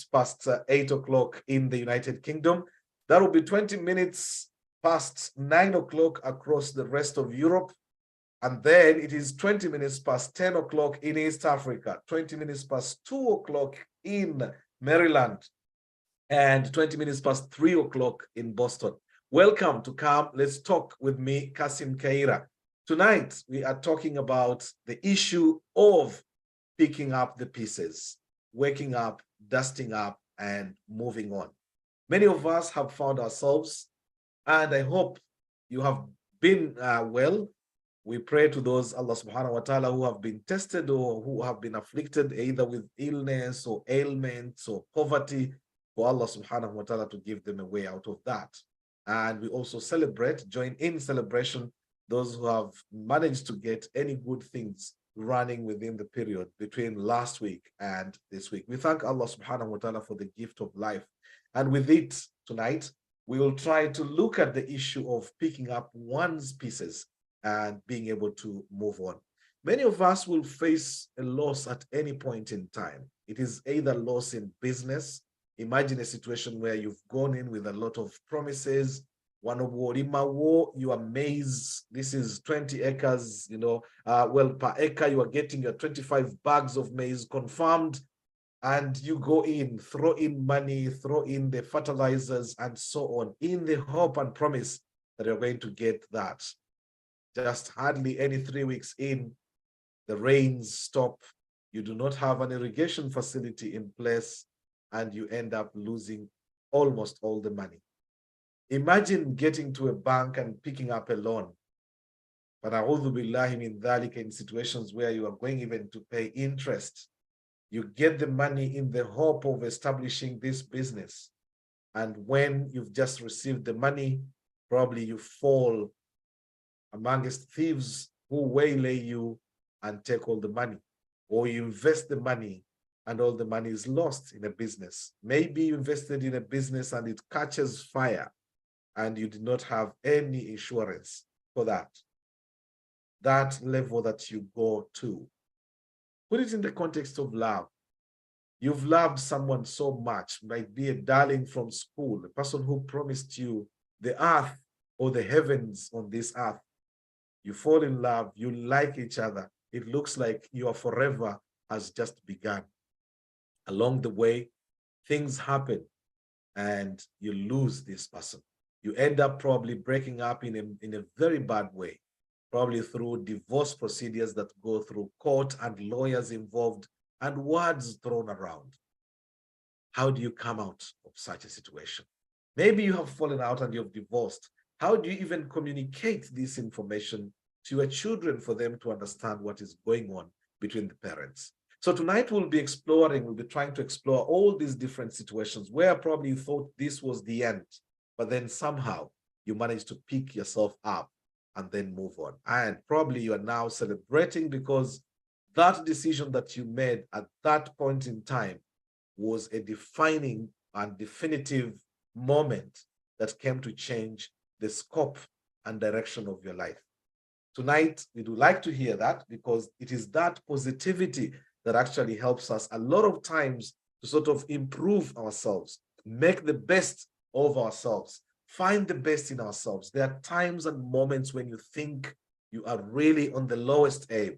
past 8 o'clock in the United Kingdom. That will be 20 minutes past 9 o'clock across the rest of Europe. And then it is 20 minutes past 10 o'clock in East Africa, 20 minutes past 2 o'clock in Maryland, and 20 minutes past 3 o'clock in Boston. Welcome to Come Let's Talk with me, Kassim Kayira. Tonight, we are talking about the issue of picking up the pieces, waking up, dusting up, and moving on. Many of us have found ourselves, and I hope you have been well. We pray to those, Allah subhanahu wa ta'ala, who have been tested or who have been afflicted either with illness or ailments or poverty, for Allah subhanahu wa ta'ala to give them a way out of that. And we also join in celebration, those who have managed to get any good things running within the period between last week and this week. We thank Allah subhanahu wa ta'ala for the gift of life. And with it tonight, we will try to look at the issue of picking up one's pieces and being able to move on. Many of us will face a loss at any point in time. It is either loss in business. Imagine a situation where you've gone in with a lot of promises. You are maize. This is 20 acres, per acre, you are getting your 25 bags of maize confirmed. And you go in, throw in money, throw in the fertilizers and so on, in the hope and promise that you're going to get that. Just hardly any 3 weeks in, the rains stop. You do not have an irrigation facility in place, and you end up losing almost all the money. Imagine getting to a bank and picking up a loan. But a'udhu billahi min dhalika, in situations where you are going even to pay interest. You get the money in the hope of establishing this business. And when you've just received the money, probably you fall amongst thieves who waylay you and take all the money. Or you invest the money and all the money is lost in a business. Maybe you invested in a business and it catches fire and you did not have any insurance for that. That level that you go to. Put it in the context of love. You've loved someone so much, might be a darling from school, a person who promised you the earth or the heavens on this earth. You fall in love, you like each other. It looks like your forever has just begun. Along the way, things happen and you lose this person. You end up probably breaking up in a very bad way, probably through divorce procedures that go through court and lawyers involved and words thrown around. How do you come out of such a situation? Maybe you have fallen out and you've divorced. How do you even communicate this information to your children for them to understand what is going on between the parents? So tonight we'll be trying to explore all these different situations where probably you thought this was the end, but then somehow you managed to pick yourself up and then move on. And probably you are now celebrating because that decision that you made at that point in time was a defining and definitive moment that came to change the scope and direction of your life. Tonight, we do like to hear that because it is that positivity that actually helps us a lot of times to sort of improve ourselves, make the best of ourselves, find the best in ourselves. There are times and moments when you think you are really on the lowest ebb,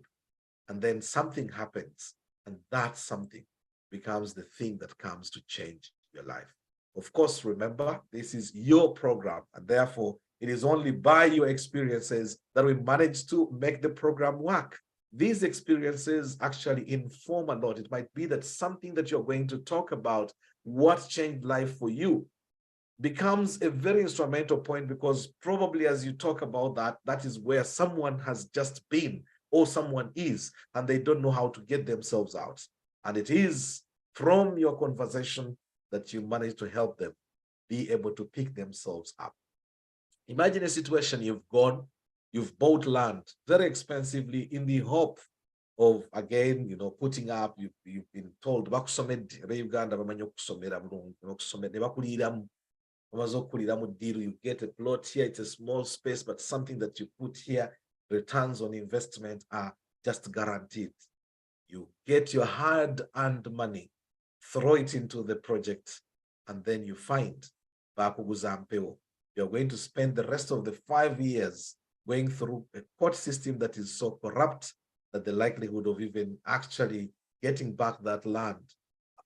and then something happens, and that something becomes the thing that comes to change your life. Of course, remember, this is your program, and therefore, it is only by your experiences that we manage to make the program work. These experiences actually inform a lot. It might be that something that you're going to talk about, what changed life for you, becomes a very instrumental point, because probably as you talk about that, that is where someone has just been or someone is, and they don't know how to get themselves out. And it is from your conversation that you manage to help them be able to pick themselves up. Imagine a situation you've bought land very expensively in the hope of, again, putting up, you've been told, you get a plot here, it's a small space, but something that you put here, returns on investment are just guaranteed. You get your hard-earned money throw it into the project, and then you find you're going to spend the rest of the 5 years going through a court system that is so corrupt that the likelihood of even actually getting back that land,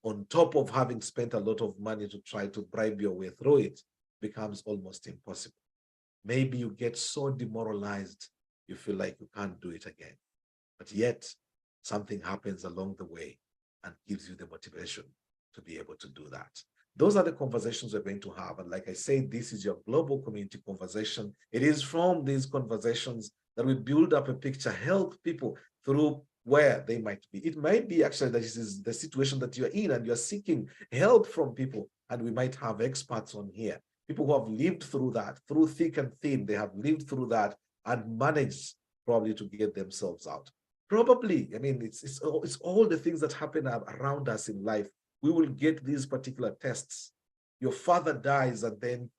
on top of having spent a lot of money to try to bribe your way through it, becomes almost impossible. Maybe you get so demoralized, you feel like you can't do it again. But yet, something happens along the way and gives you the motivation to be able to do that. Those are the conversations we're going to have. And like I say, this is your global community conversation. It is from these conversations that we build up a picture, help people through where they might be. It might be actually that this is the situation that you're in and you're seeking help from people. And we might have experts on here, people who have lived through that, through thick and thin. They have lived through that and managed probably to get themselves out. Probably, I mean, it's all the things that happen around us in life. We will get these particular tests. Your father dies and then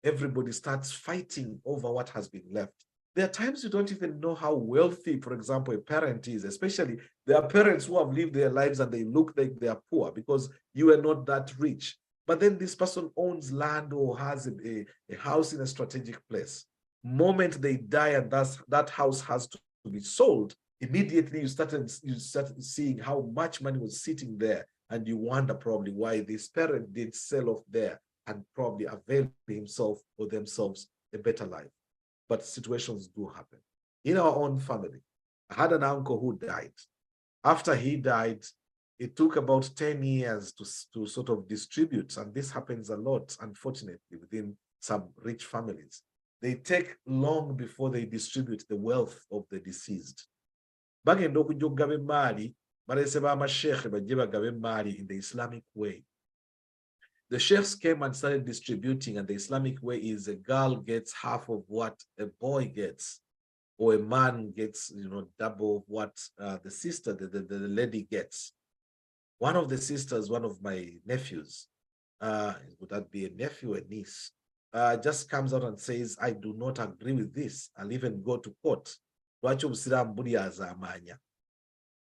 everybody starts fighting over what has been left. There are times you don't even know how wealthy, for example, a parent is, especially there are parents who have lived their lives and they look like they are poor because you are not that rich. But then this person owns land or has a house in a strategic place. Moment they die and that house has to be sold, immediately you start seeing how much money was sitting there, and you wonder probably why this parent did sell off there and probably avail himself or themselves a better life. But situations do happen. In our own family, I had an uncle who died. After he died, it took about 10 years to sort of distribute, and this happens a lot, unfortunately, within some rich families. They take long before they distribute the wealth of the deceased. Bagenda okujja okugaba emmaali, balese b'amashekhe bajje bagabe emmaali in the Islamic way. The sheikhs came and started distributing, and the Islamic way is a girl gets half of what a boy gets, or a man gets, double what the sister, the lady gets. One of the sisters, one of my nephews, would that be a nephew or a niece, just comes out and says, I do not agree with this. I'll even go to court.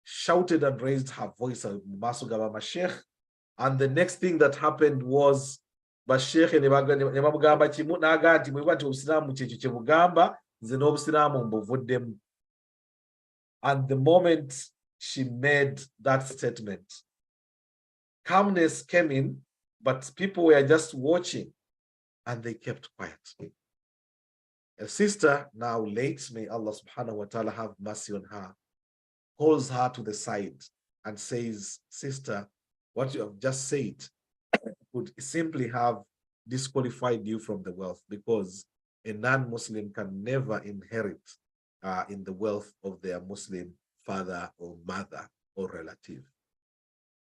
Shouted and raised her voice and the next thing that happened was bashekhe ne bamugamba kimu n'aga nti bwe bati obusiraamu kyekyo kye bugamba nze n'obusiraamu mbuvuddemu. And the moment she made that statement, calmness came in, but people were just watching and they kept quiet. A sister, now late, may Allah subhanahu wa ta'ala have mercy on her, calls her to the side and says, sister, what you have just said could simply have disqualified you from the wealth, because a non-Muslim can never inherit in the wealth of their Muslim father or mother or relative.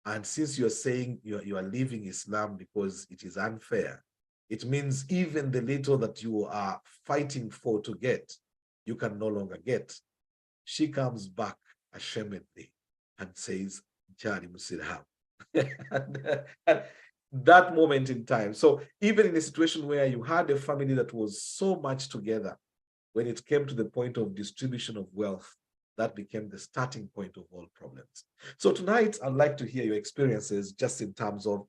And since you're saying you are leaving Islam because it is unfair, it means even the little that you are fighting for to get, you can no longer get. She comes back ashamedly and says, Jari Musirham. That moment in time. So even in a situation where you had a family that was so much together, when it came to the point of distribution of wealth, that became the starting point of all problems. So tonight, I'd like to hear your experiences just in terms of,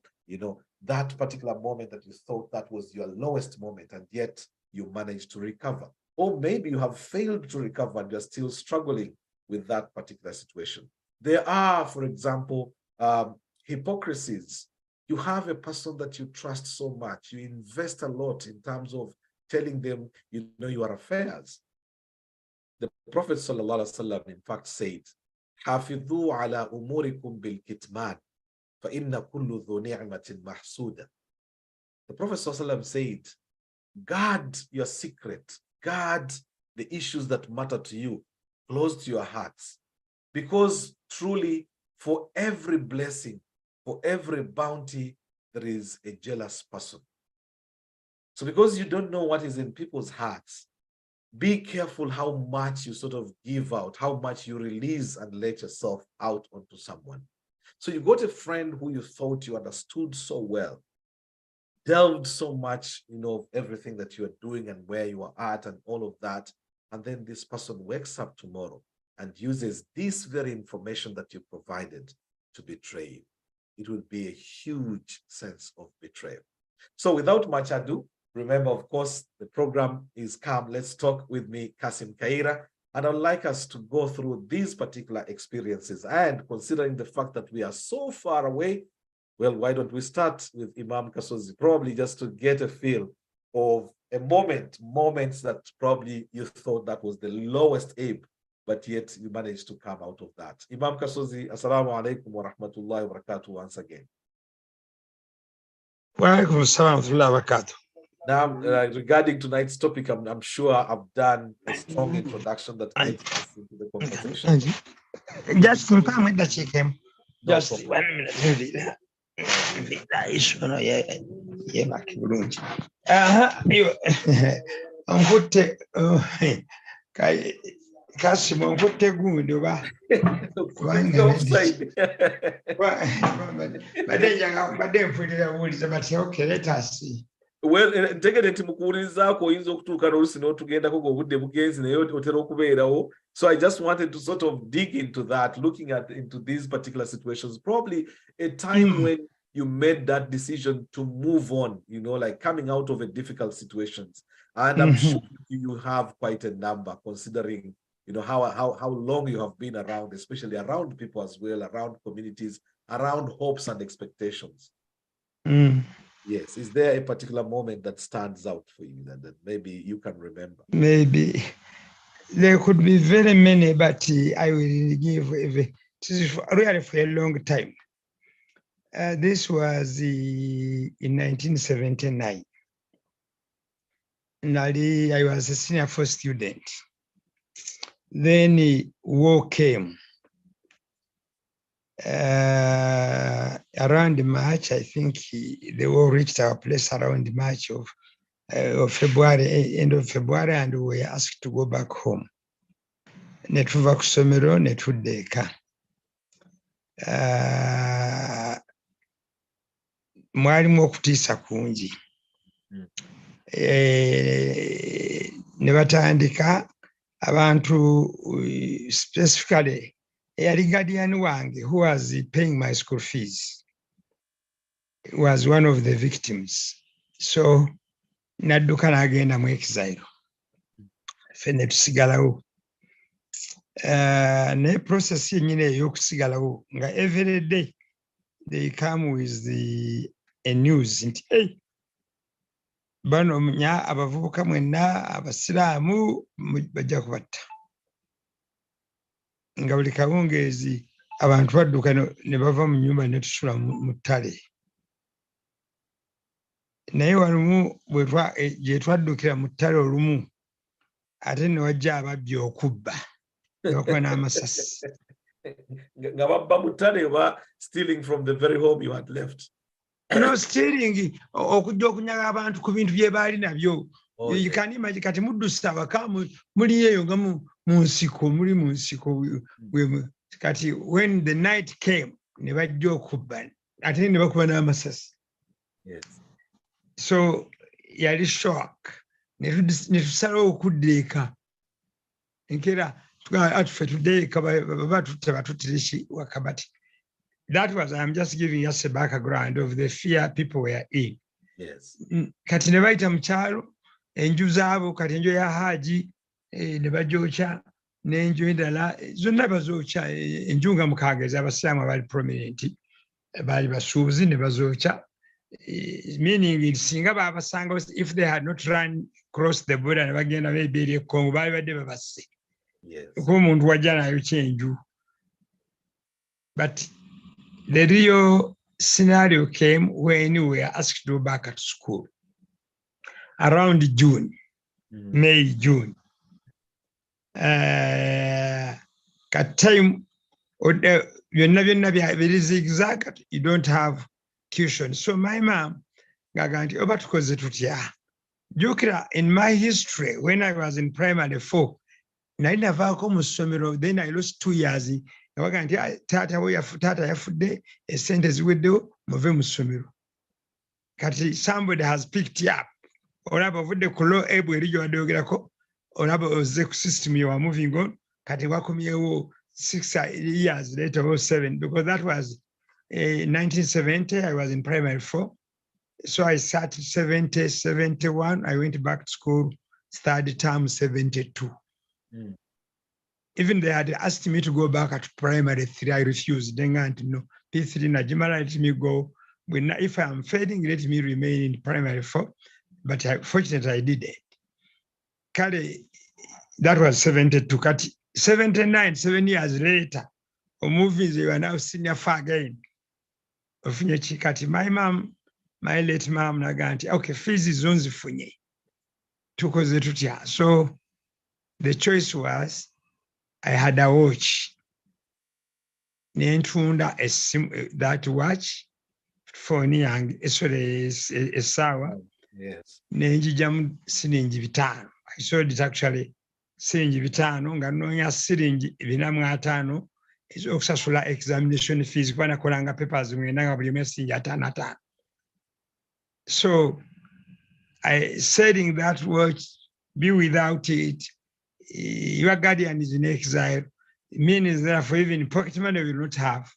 that particular moment that you thought that was your lowest moment, and yet you managed to recover. Or maybe you have failed to recover and you're still struggling with that particular situation. There are, for example, hypocrisies. You have a person that you trust so much, you invest a lot in terms of telling them, your affairs. The Prophet ﷺ, in fact, said, حافظوا على أموركم بالكتمان فإن كل ذو نعمة محسودة. The Prophet ﷺ said, guard your secret, guard the issues that matter to you close to your hearts, because truly for every blessing, for every bounty, there is a jealous person. So because you don't know what is in people's hearts, be careful how much you sort of give out, how much you release and let yourself out onto someone. So you got a friend who you thought you understood so well, delved so much, of everything that you are doing and where you are at and all of that. And then this person wakes up tomorrow and uses this very information that you provided to betray you. it will be a huge sense of betrayal. So without much ado, remember, of course, the program is Come Let's Talk with me, Kassim Kayira, and I'd like us to go through these particular experiences. And considering the fact that we are so far away, well, why don't we start with Imam Kasozi, probably just to get a feel of a moments that probably you thought that was the lowest ebb, but yet you managed to come out of that. Imam Kasozi, assalamu alaikum wa rahmatullahi wa barakatuh once again. Wa alaikum assalam wa rahmatullahi wa barakatuh. Now, regarding tonight's topic, I'm sure I've done a strong introduction that gets us into the conversation. Just in time with that chicken. No Just problem. 1 minute. Kassim onkutte gundi oba badde mpulira buuliza bati okay, let us see. Well, ntegedde nti mukuwulirizaako oyinza okutuuka n'oluusi n'otugendako ng'obudde bugenzi naye otera okubeerawo. So I just wanted to sort of dig into that, looking into these particular situations, probably a time when you made that decision to move on, you know, like coming out of a difficult situations. And I'm sure you have quite a number, considering, you know, how long you have been around, especially around people as well, around communities, around hopes and expectations. Yes. Is there a particular moment that stands out for you that maybe you can remember? Maybe. There could be very many, but I will give really for a long time. This was in 1979. I was a senior first student. Then war came. Around March, I think the war reached our place around March of February, end of February, and we were asked to go back home. Netuva kusomero netuddeeka. Mwalimu okutiisa kungi. Ne batandika abantu, specifically eyali guardian wange who was paying my school fees was one of the victims. So nadduka n'agenda mu exile. Ffe ne tusigalawo. Ne process yennyini ey'okusigalawo nga every day they come with a news nti hey, bano nya abavubuka mwenna abasiraamu bajja kubatta. Nga buli kawungeezi abantu badduka ne bava mu nnyumba ne tusula mu ttale. Naye walumu gye twaddukira mu ttale olumu ate ne wajja ababbi okubba ne bakuba n'amasasi. Nga babba mu ttale oba stealing from the very home you had left? No, stealing, okujja okunyaga abantu ku bintu bye baali nabyo. You can imagine kati muddusa awaka muli eyo nga mu nsiko, muli mu nsiko. Kati when the night came, ne bajja okubba ate ne bakuba n'amasasi. Yes. So yali shock. Ne tusalawo okuddeeka. Nkera atufe tuddeeka batutte batutte wakabati. That was, I'm just giving us a background of the fear people were in. Yes. Kati ne bayita mu kyalo, enju zaabo, kati enju ya Haji, ne bagyokya, n'enju endala, zonna bazookya, enju nga mukaaga ez'abasiraamu abaali prominent, baali basuubuzi ne bazookya, meaning singa baabasanga, if they had not run across the border ne bagenda maybe eri e Congo, baali badde babasse. Yes. Kuba omuntu wajja n'ayokya enju. But the real scenario came when we were asked to go back at school around June, May, June. At time, it is exact, you don't have tuition. So my mom, in my history, when I was in primary 4, then I lost 2 years. Tata yafudde esente ziweddewo muve mu ssomero. Kati somebody has picked you up. Olaba ovudde ku law able eri gye wadde ogerako, olaba ozze ku system you are moving on, kati wakomyewo 6 years later or 7, because that was In 1970, I was in primary 4. So I started 70, 71. I went back to school, study term 72. Mm. Even they had asked me to go back at primary 3. I refused. They got no P3 Najima, let me go. If I'm failing, let me remain in primary 4. But fortunately, I didn't. That was 72. 79, 7 years later, movies, they were now senior far again. My mom, my late mom, Naganti, okay, fees is on the funny. So the choice was I had a watch. That watch for young, sorry, a sour. Yes. Nenjijam siringi bitano. I sold it actually siringi bitano nga nonya siringi binamu atano okusasula examination fees kuba nakolanga papers mwenda nga buli mwezi siringi atano. So I selling that watch, be without it, your guardian is in exile, means therefore even pocket money we will not have.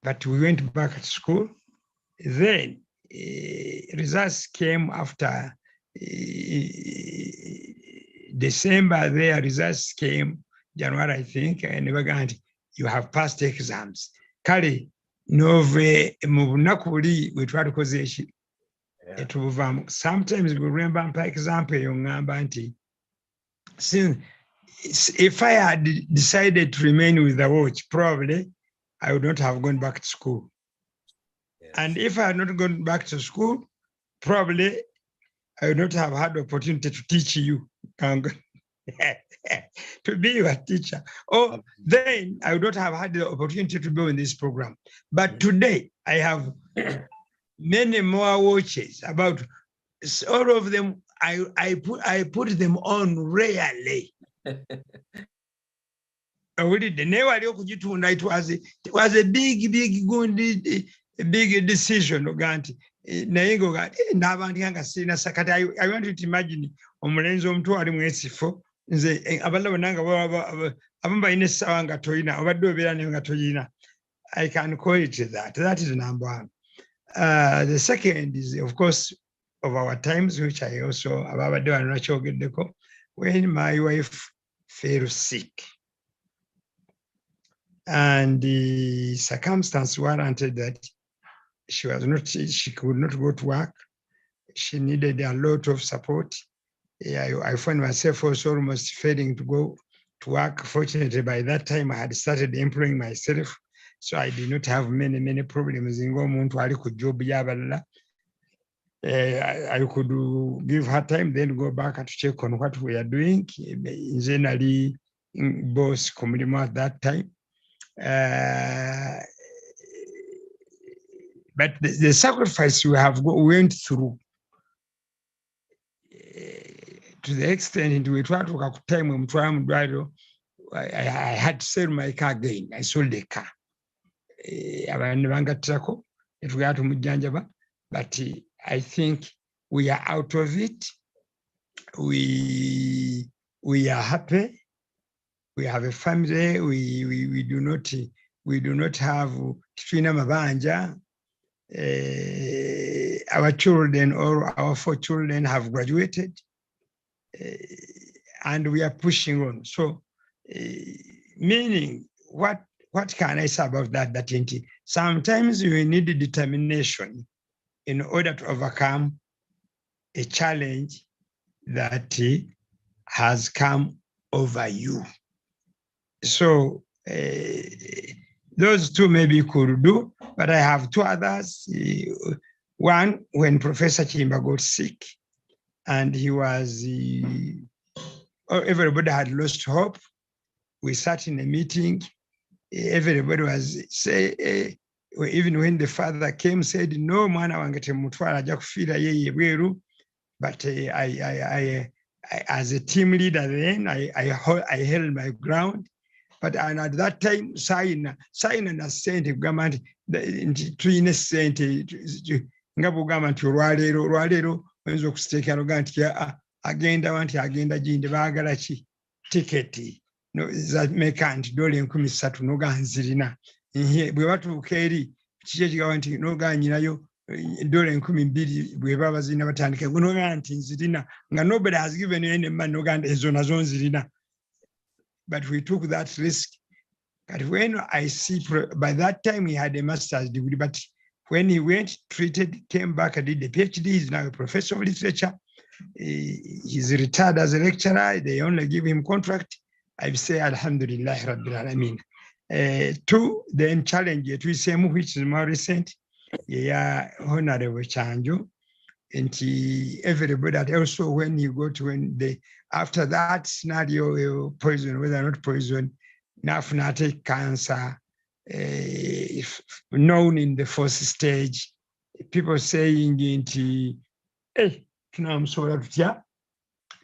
But we went back to school. Then results came after December. Their results came January, I think, and you have passed exams. Kali nove mubunakuli we try to cause sometimes we remember, for example, since if I had decided to remain with the watch, probably I would not have gone back to school. Yes. And if I had not gone back to school, probably I would not have had the opportunity to teach you, to be your teacher. Or then I would not have had the opportunity to go in this program. But today I have many more watches. About all of them, I put them on rarely. It was a big decision. I want you to imagine I can call it that. That is number one. The second is, of course, of our times, which I also when my wife fell sick. And the circumstance warranted that she could not go to work. She needed a lot of support. I found myself also almost failing to go to work. Fortunately, by that time, I had started employing myself. So I did not have many problems in going to a job. I could give her time, then go back and check on what we are doing. Generally, boss community at that time. But the sacrifice we have went through, to the extent into which I had to sell my car again. I sold the car. But I think we are out of it. We are happy. We have a family. We do not have Kitrina Mabanja. Our children, or our 4 children, have graduated, and we are pushing on. So, meaning, what can I say about that? That sometimes you need determination in order to overcome a challenge that has come over you. So those 2 maybe could do, but I have 2 others. One, when Professor Chimba got sick, and he was, everybody had lost hope. We sat in a meeting. Everybody was say, even when the father came, said, "No, man, I want to mutwala jakufira yeye bweru." But I as a team leader then, I held my ground. But at that time, sign na sente government twine sente ngabo government olwaleero oyinza okusteekera nti agenda gindi baagala ki tiketi zameka nti $300 noga nzirina bwe batuuka eri kiki ekigamba nti n'ogaanyirayo $2,200 bwe baba bazirina batandika gwe n'ogamba nti nzirina nga nobody has given you any money n'ogamba ezo nazo nzirina. But we took that risk. But when I see, by that time he had a master's degree, but when he went, treated, came back and did the PhD, he's now a professor of literature. He's retired as a lecturer. They only give him contract. I say, Alhamdulillah, Rabbil Alameen. Two, then challenge it with same, which is more recent. Yeah, Honorable Chanjo. And everybody that also when you go to after that scenario, poison, whether or not poison, naphnatic cancer, known in the first stage, people saying tunamusobola tutya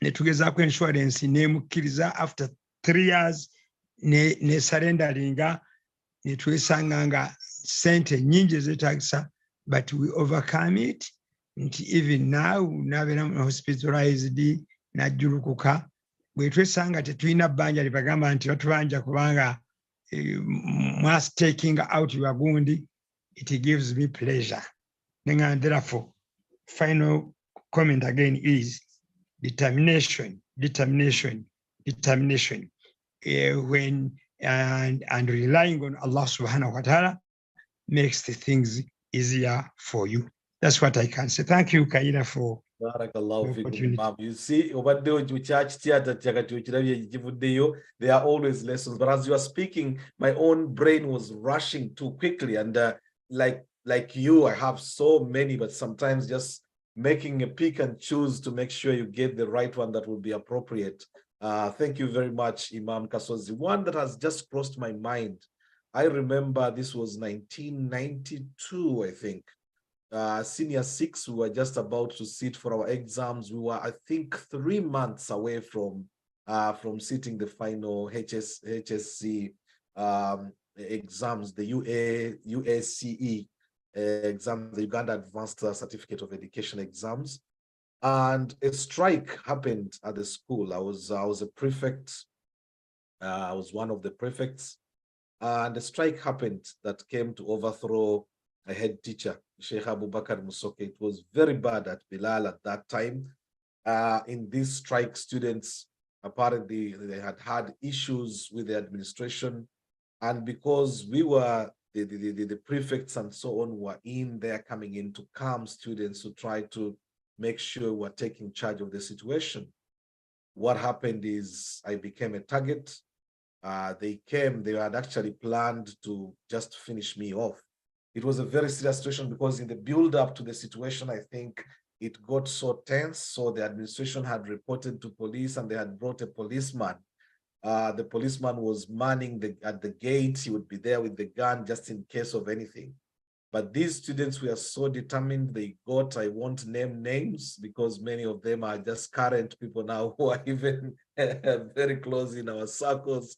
ne tugezaako insurance nemukkiriza after 3 years ne surrenderinga ne twesanga nga sente nyingi ezeetagisa, but we overcome it. Even now nabeera hospitalized najjulukuka bwe twesanga tetulina bbanja libagamba nti batubanja kubanga must taking out your gundi, it gives me pleasure. And therefore, final comment again is determination. When and relying on Allah subhanahu wa ta'ala makes the things easier for you. That's what I can say. Thank you, Kayira, for Barakallahu fikum, Imam. You see, there are always lessons. But as you are speaking, my own brain was rushing too quickly. And like you, I have so many, but sometimes just making a pick and choose to make sure you get the right one that will be appropriate. Thank you very much, Imam Kasozi. One that has just crossed my mind. I remember this was 1992, I think. Senior 6, we were just about to sit for our exams. We were, I think, 3 months away from sitting the final HSC exams, the UACE exams, the Uganda Advanced Certificate of Education exams. And a strike happened at the school. I was a prefect. I was one of the prefects. And a strike happened that came to overthrow a head teacher, Sheikh Abubakar Musoke. It was very bad at Bilal at that time. In this strike, students, apparently they had issues with the administration. And because we were, the prefects and so on were in there coming in to calm students to try to make sure we're taking charge of the situation. What happened is I became a target. They had actually planned to just finish me off. It was a very serious situation because in the build up to the situation, I think it got so tense. So the administration had reported to police and they had brought a policeman. The policeman was manning at the gate. He would be there with the gun just in case of anything. But these students were so determined. I won't name names because many of them are just current people now who are even very close in our circles.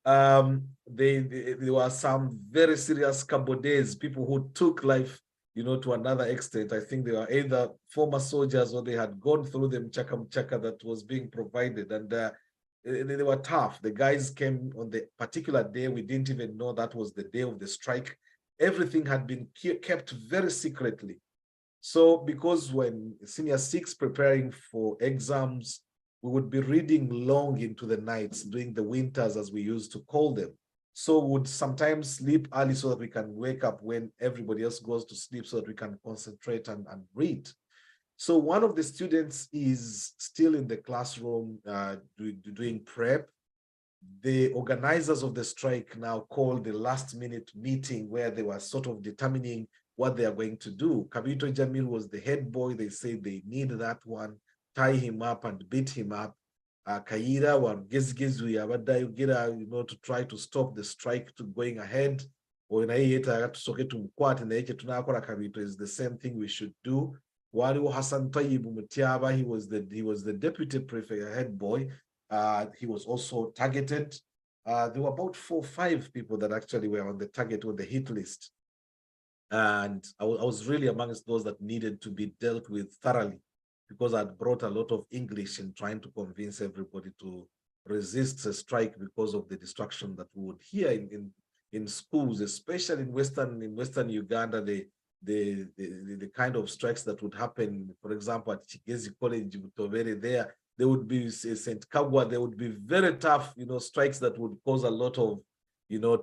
There were some very serious Cambodese people who took life, to another extent. I think they were either former soldiers or they had gone through the mchaka that was being provided. And they were tough. The guys came on the particular day. We didn't even know that was the day of the strike. Everything had been kept very secretly. So because when senior 6 preparing for exams, we would be reading long into the nights during the winters, as we used to call them. So we would sometimes sleep early so that we can wake up when everybody else goes to sleep so that we can concentrate and read. So one of the students is still in the classroom doing prep. The organizers of the strike now called the last-minute meeting where they were sort of determining what they are going to do. Kabito Jamil was the head boy. They said they need that one, tie him up and beat him up. Kayira or Gizgizu Yabada, to try to stop the strike to going ahead. Or in Kabito is the same thing we should do. Waliu Hassan Tayyib Mutiaba, he was the deputy prefect, head boy. He was also targeted. There were about 4 or 5 people that actually were on the target on the hit list. And I was really amongst those that needed to be dealt with thoroughly because I'd brought a lot of English in trying to convince everybody to resist a strike because of the destruction that we would hear in in schools, especially in Western Uganda, the kind of strikes that would happen, for example, at Chigezi College, Butovere, there would be St. Kagwa, there would be very tough, strikes that would cause a lot of,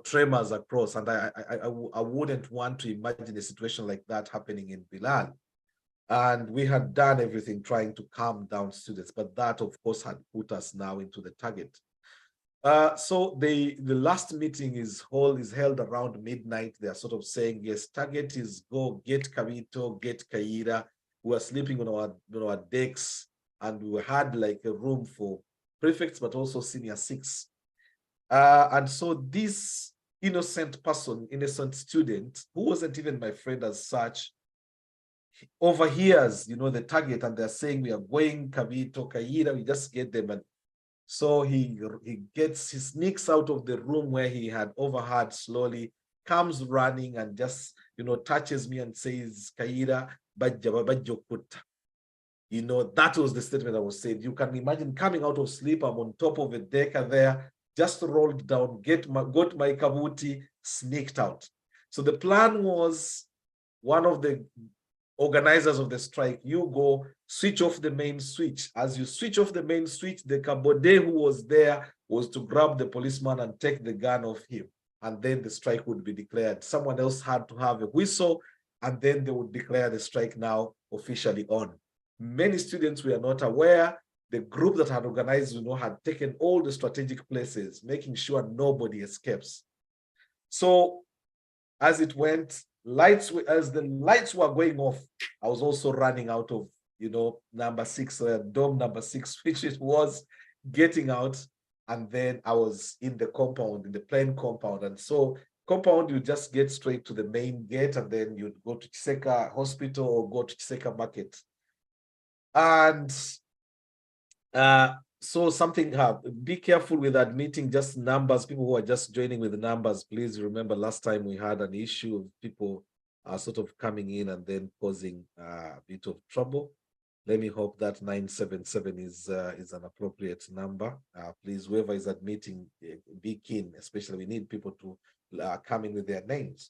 tremors across. And I wouldn't want to imagine a situation like that happening in Bilal. And we had done everything trying to calm down students, but that, of course, had put us now into the target. So the last meeting is held around midnight. They are sort of saying, yes, target is go get Kavito, get Kayira. We were sleeping on our decks, and we had like a room for prefects, but also senior six. And so this innocent student, who wasn't even my friend as such, overhears, the target, and they're saying, we are going Kavito, Kayira, we just get them. And so he sneaks out of the room where he had overheard slowly, comes running and just, touches me and says, Kayira, Bajjababajokuta. That was the statement I was saying. You can imagine coming out of sleep, I'm on top of a decker there, just rolled down, got my kabuti, sneaked out. So the plan was, one of the organizers of the strike, you go switch off the main switch. As you switch off the main switch, the Kabode who was there was to grab the policeman and take the gun off him. And then the strike would be declared. Someone else had to have a whistle, and then they would declare the strike now officially on. Many students were not aware. The group that had organized, had taken all the strategic places, making sure nobody escapes. So as it went, as the lights were going off, I was also running out of, number 6, dome number 6, which it was getting out. And then I was in the compound, in the plain compound. And so compound, you just get straight to the main gate, and then you'd go to Chiseka Hospital or go to Chiseka Market. And so something, be careful with admitting just numbers. People who are just joining with the numbers, please remember last time we had an issue of people sort of coming in and then causing a bit of trouble. Let me hope that 977 is an appropriate number. Please, whoever is admitting, be keen, especially we need people to come in with their names.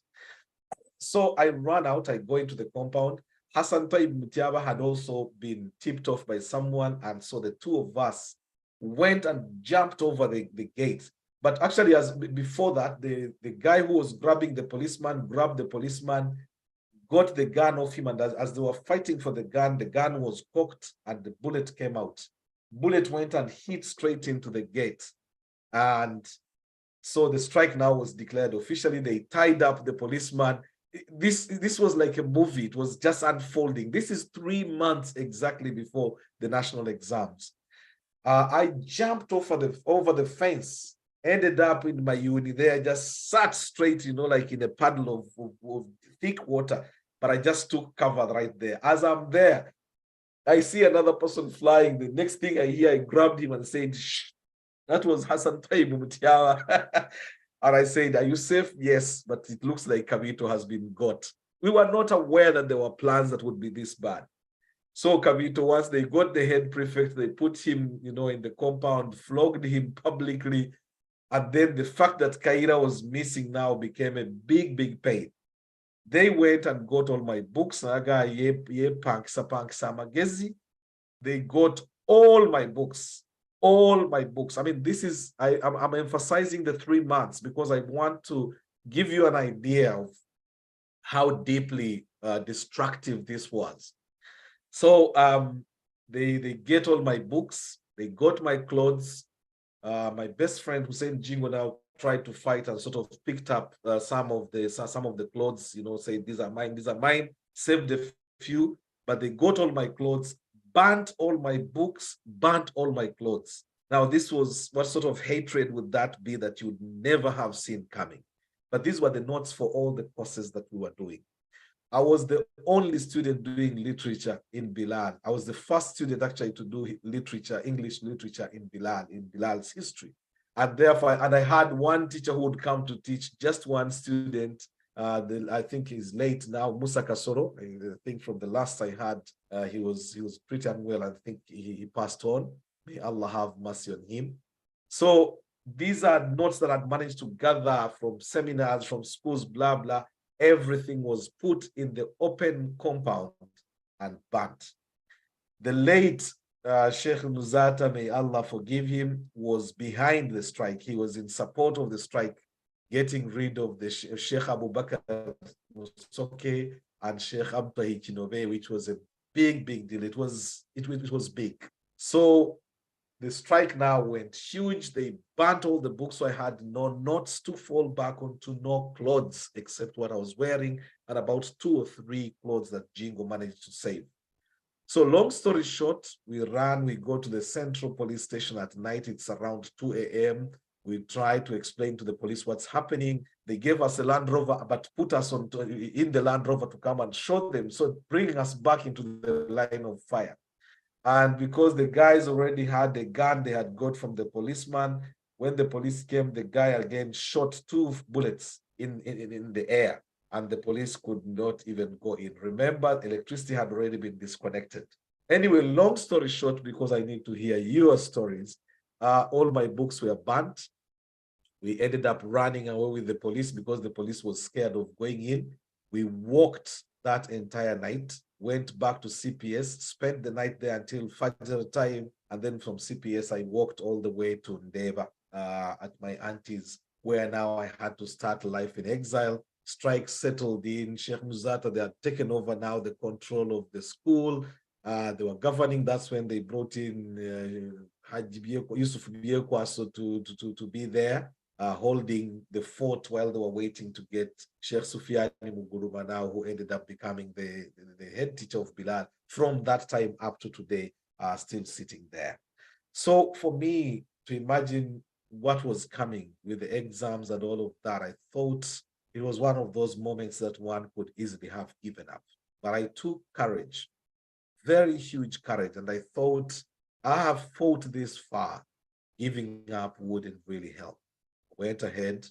So I run out, I go into the compound. Hassan Taib Mutiaba had also been tipped off by someone, and so the two of us went and jumped over the gate. But actually, before that, the guy who was grabbing the policeman grabbed the policeman, got the gun off him, and as they were fighting for the gun was cocked and the bullet came out. Bullet went and hit straight into the gate. And so the strike now was declared officially. They tied up the policeman. This was like a movie. It was just unfolding. This is 3 months exactly before the national exams. I jumped over the fence, ended up in my uni there, just sat straight, like in a puddle of thick water, but I just took cover right there. As I'm there, I see another person flying. The next thing I hear, I grabbed him and said, shh. That was Hassan Taibu Mutiawa. And I said, are you safe? Yes, but it looks like Kavito has been got. We were not aware that there were plans that would be this bad. So Kavito, once they got the head prefect, they put him, in the compound, flogged him publicly. And then the fact that Kayira was missing now became a big, big pain. They went and got all my books. They got all my books. All my books. I mean, this is, I'm emphasizing the 3 months because I want to give you an idea of how deeply destructive this was. So they get all my books, they got my clothes. My best friend Hussein Jingo now tried to fight and sort of picked up some of the clothes, say these are mine, saved a few, but they got all my clothes, burnt all my books, burnt all my clothes. Now, this was, what sort of hatred would that be that you would never have seen coming? But these were the notes for all the courses that we were doing. I was the only student doing literature in Bilal. I was the first student actually to do literature, English literature in Bilal's history. And therefore, I had one teacher who would come to teach, just one student. I think he's late now, Musa Kasoro. I think from the last I had, he was pretty unwell. I think he passed on. May Allah have mercy on him. So these are notes that I'd managed to gather from seminars, from schools, blah, blah. Everything was put in the open compound and burnt. The late Sheikh Nuzata, may Allah forgive him, was behind the strike. He was in support of the strike, getting rid of the Sheikh Abu Bakr Musoke and Sheikh Abtahi Kinobe, which was a big deal. It was big. So the strike now went huge. They burnt all the books, so I had no notes to fall back onto, no clothes except what I was wearing, and about 2 or 3 clothes that Jingo managed to save. So long story short, we go to the central police station at night. It's around 2 a.m. We try to explain to the police what's happening. They gave us a Land Rover, but put us in the Land Rover to come and show them. So bringing us back into the line of fire. And because the guys already had a gun they had got from the policeman, when the police came, the guy again shot 2 bullets in the air, and the police could not even go in. Remember, electricity had already been disconnected. Anyway, long story short, because I need to hear your stories, all my books were burnt. We ended up running away with the police because the police was scared of going in. We walked that entire night, went back to CPS, spent the night there until Fajr time, and then from CPS, I walked all the way to Ndeba at my auntie's, where now I had to start life in exile. Strike settled in. Sheikh Muzata, they had taken over now the control of the school. They were governing. That's when they brought in Yusuf Biekwaso to be there, holding the fort while they were waiting to get Sheikh Sufyan Muguruma now, who ended up becoming the head teacher of Bilal. From that time up to today, still sitting there. So for me to imagine what was coming with the exams and all of that, I thought it was one of those moments that one could easily have given up. But I took courage, very huge courage, and I thought, I have fought this far, giving up wouldn't really help. Went ahead,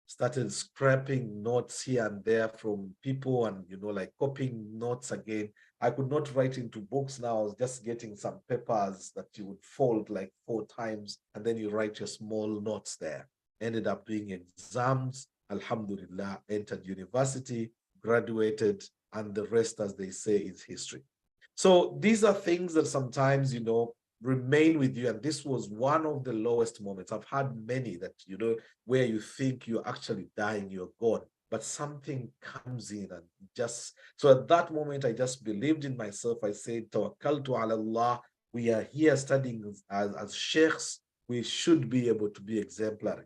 started scraping notes here and there from people, and like copying notes again. I could not write into books now. I was just getting some papers that you would fold like 4 times, and then you write your small notes there. Ended up doing exams, alhamdulillah, entered university, graduated, and the rest, as they say, is history. So these are things that sometimes, remain with you. And this was one of the lowest moments. I've had many that, where you think you're actually dying, you're gone, but something comes in and so at that moment, I just believed in myself. I said, Tawakkaltu ala Allah. We are here studying as sheikhs. We should be able to be exemplary.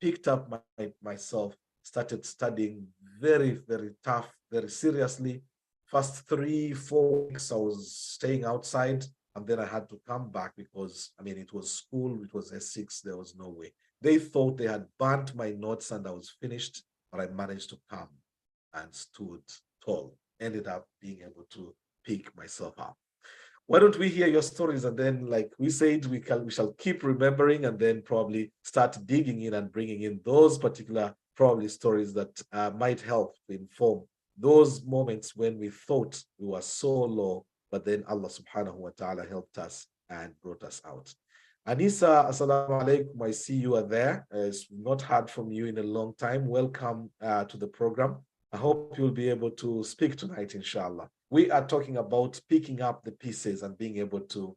Picked up myself, started studying very, very tough, very seriously. First 3-4 weeks, I was staying outside. And then I had to come back because, it was school, it was S6, there was no way. They thought they had burnt my notes and I was finished, but I managed to come and stood tall, ended up being able to pick myself up. Why don't we hear your stories? And then, like we said, we shall keep remembering and then probably start digging in and bringing in those particular probably stories that might help to inform those moments when we thought we were so low, but then Allah subhanahu wa ta'ala helped us and brought us out. Anisa, assalamu alaikum. I see you are there. It's not heard from you in a long time. Welcome to the program. I hope you'll be able to speak tonight, inshallah. We are talking about picking up the pieces and being able to,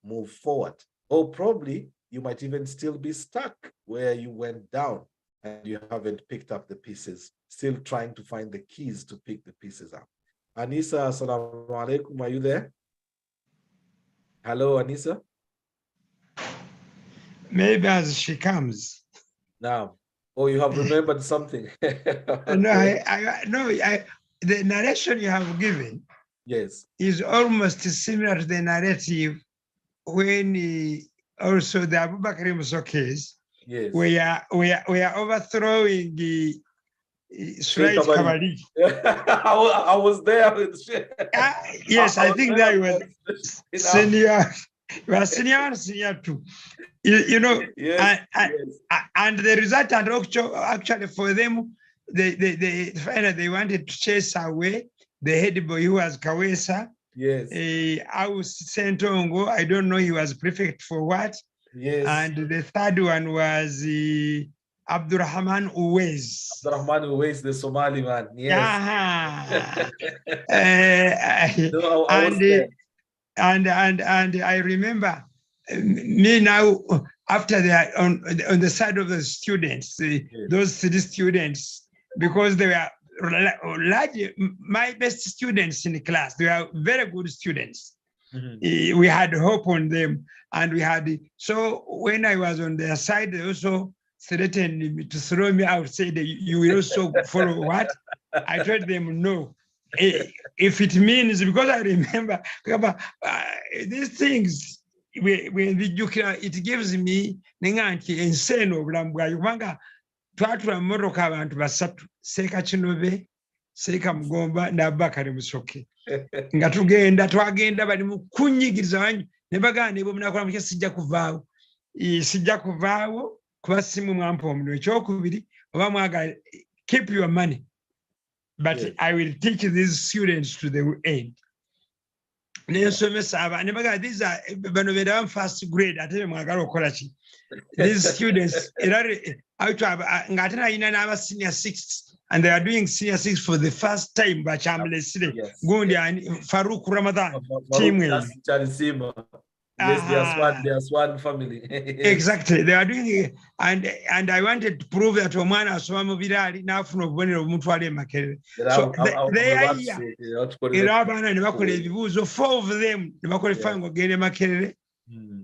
move forward. Or probably you might even still be stuck where you went down and you haven't picked up the pieces, still trying to find the keys to pick the pieces up. Anisa, assalamu alaikum. Are you there? Hello, Anisa. Maybe as she comes. Now, you have remembered something. Okay. No, the narration you have given, yes, is almost similar to the narrative when also the Abu Bakr Musa case, yes, we are overthrowing the Suraj Kabali. I was there with yes, I think that was senior. You are senior too. Yes, and the result, and actually for them, they wanted to chase away the head boy who was Kawesa. yes. I was sent Ongo. I don't know he was prefect for what. Yes. And the third one was Abdurrahman Uwais. Abdurrahman Uwais, the Somali man. Yes. No, I was there. And I remember me now after they on the side of the students, those 3 students, because they were large, my best students in the class. They were very good students. We had hope on them, and we had, so when I was on their side, they also threatened to throw me out, said, you will also follow what? I told them no. If it means, because I remember these things, when it gives me insane kubanga twatula mmotoka abantu basatu, Seeka Kinobe, Seeka Mugomba n'Abakari Musoke, nga twagenda bali mu kunnyigiriza wanyu ne bagamba ne bwe munakola mutya sijja kuvaawo kuba simu mwampa omuno. Ekyokubiri, oba mwagala, keep your money, but I will teach these students to the end. Nensomesa aba ne bagamba these are bano beera first grade ate mwagala okukola ki? These students era nga ate nalina n'aba senior 6, and they are doing senior 6 for the first time. Bachamlesire gundi Farouk Ramadan team. Yes, they are Swan family. Exactly, they are doing it, and I wanted to prove that omwana asoma mu biraali n'afuna obubonero omutwala e Makerere. So they are here. Era abaana ne bakola ebibuuzo, 4 of them ne bakola efango gende e Makerere.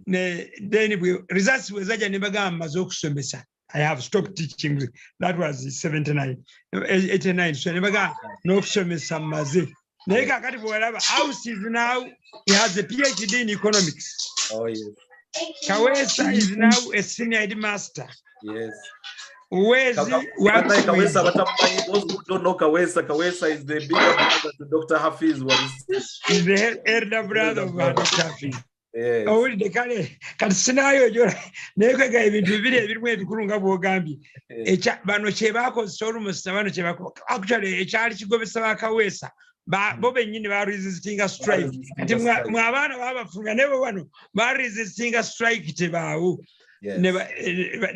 Then results bwe zajja ne bagamba maze okusomesa. I have stopped teaching. That was 79, 89. So ne bagamba n'okusomesa maze. Naye kakati bwe walaba House is now, he has a PhD in economics. Oh yes. Kawesa is now a senior headmaster. Yes. Uwezi Kawesa, those who don't know Kawesa is the bigger brother to Dr. Hafiz. Is the elder brother of Dr. Hafiz. Yes. Owulidde kale kati sinaayojola naye kwega ebintu bibiri ebirimu ebikulu nga bw'ogambye. Bano kye baakozesa olumusa, bano kye baakola. Actually ekyali kigobesa ba Kawesa bo bennyini baresistinga strike. Kati mwe abaana baabafulumya naye bo bano baresistinga strike tebaawo. Ne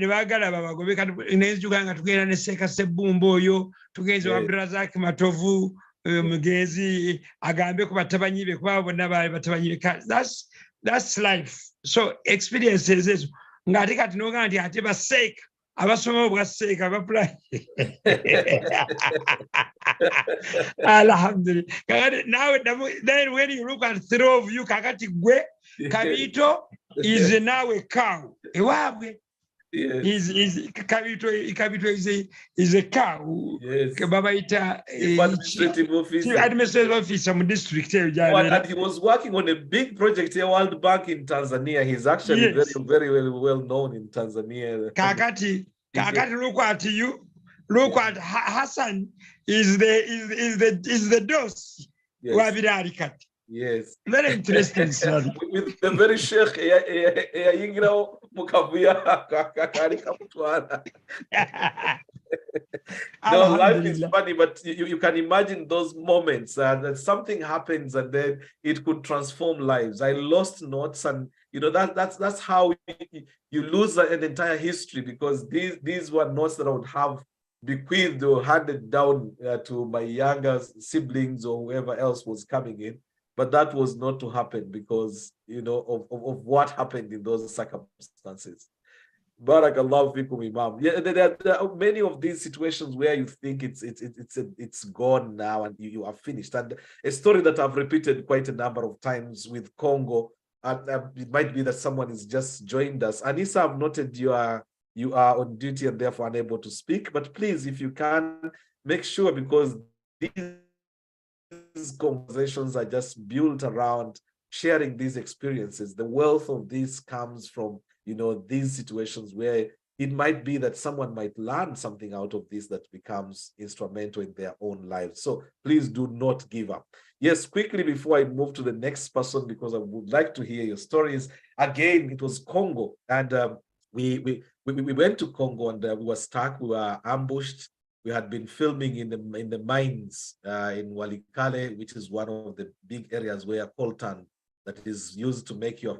baagala babagobe. Kati nenzuka nga tugenda ne Seeka Ssebbumba oyo, tugenze wa Abdurazak Matovu Mugezi agambe ku batabanyi be kuba bonna baali batabanyi be. That's life. So experiences ezo ng'ate kati n'ogamba nti ate baseeka abasoma bwa seeka bapula. Alhamdulillah. Now then when you look at 3 of you, kakati gwe Kabito is now a cow. Ewabwe. Yes. Kabito is a cow. Yes. Babaita administrative officer. Administrative officer mu district. And he was working on a big project here, World Bank in Tanzania. He's actually very well known in Tanzania. Kakati look at you. Look at Hassan is the dose. Yes. Yes. Very interesting story. With the very sheikh, no, life is funny, but you can imagine those moments that something happens and then it could transform lives. I lost notes, and that's how you lose an entire history, because these were notes that I would have bequeathed or handed down to my younger siblings or whoever else was coming in. But that was not to happen because, of what happened in those circumstances. Barakallahu fikum, Imam. Yeah, there are many of these situations where you think it's gone now and you are finished. And a story that I've repeated quite a number of times with Congo, and it might be that someone has just joined us. Anissa, I've noted you are on duty and therefore unable to speak. But please, if you can, make sure, because these conversations are just built around sharing these experiences. The wealth of this comes from, these situations where it might be that someone might learn something out of this that becomes instrumental in their own lives. So please do not give up. Yes, quickly before I move to the next person, because I would like to hear your stories. Again, it was Congo, and we went to Congo, and we were stuck. We were ambushed. We had been filming in the mines in Walikale, which is one of the big areas where coltan that is used to make your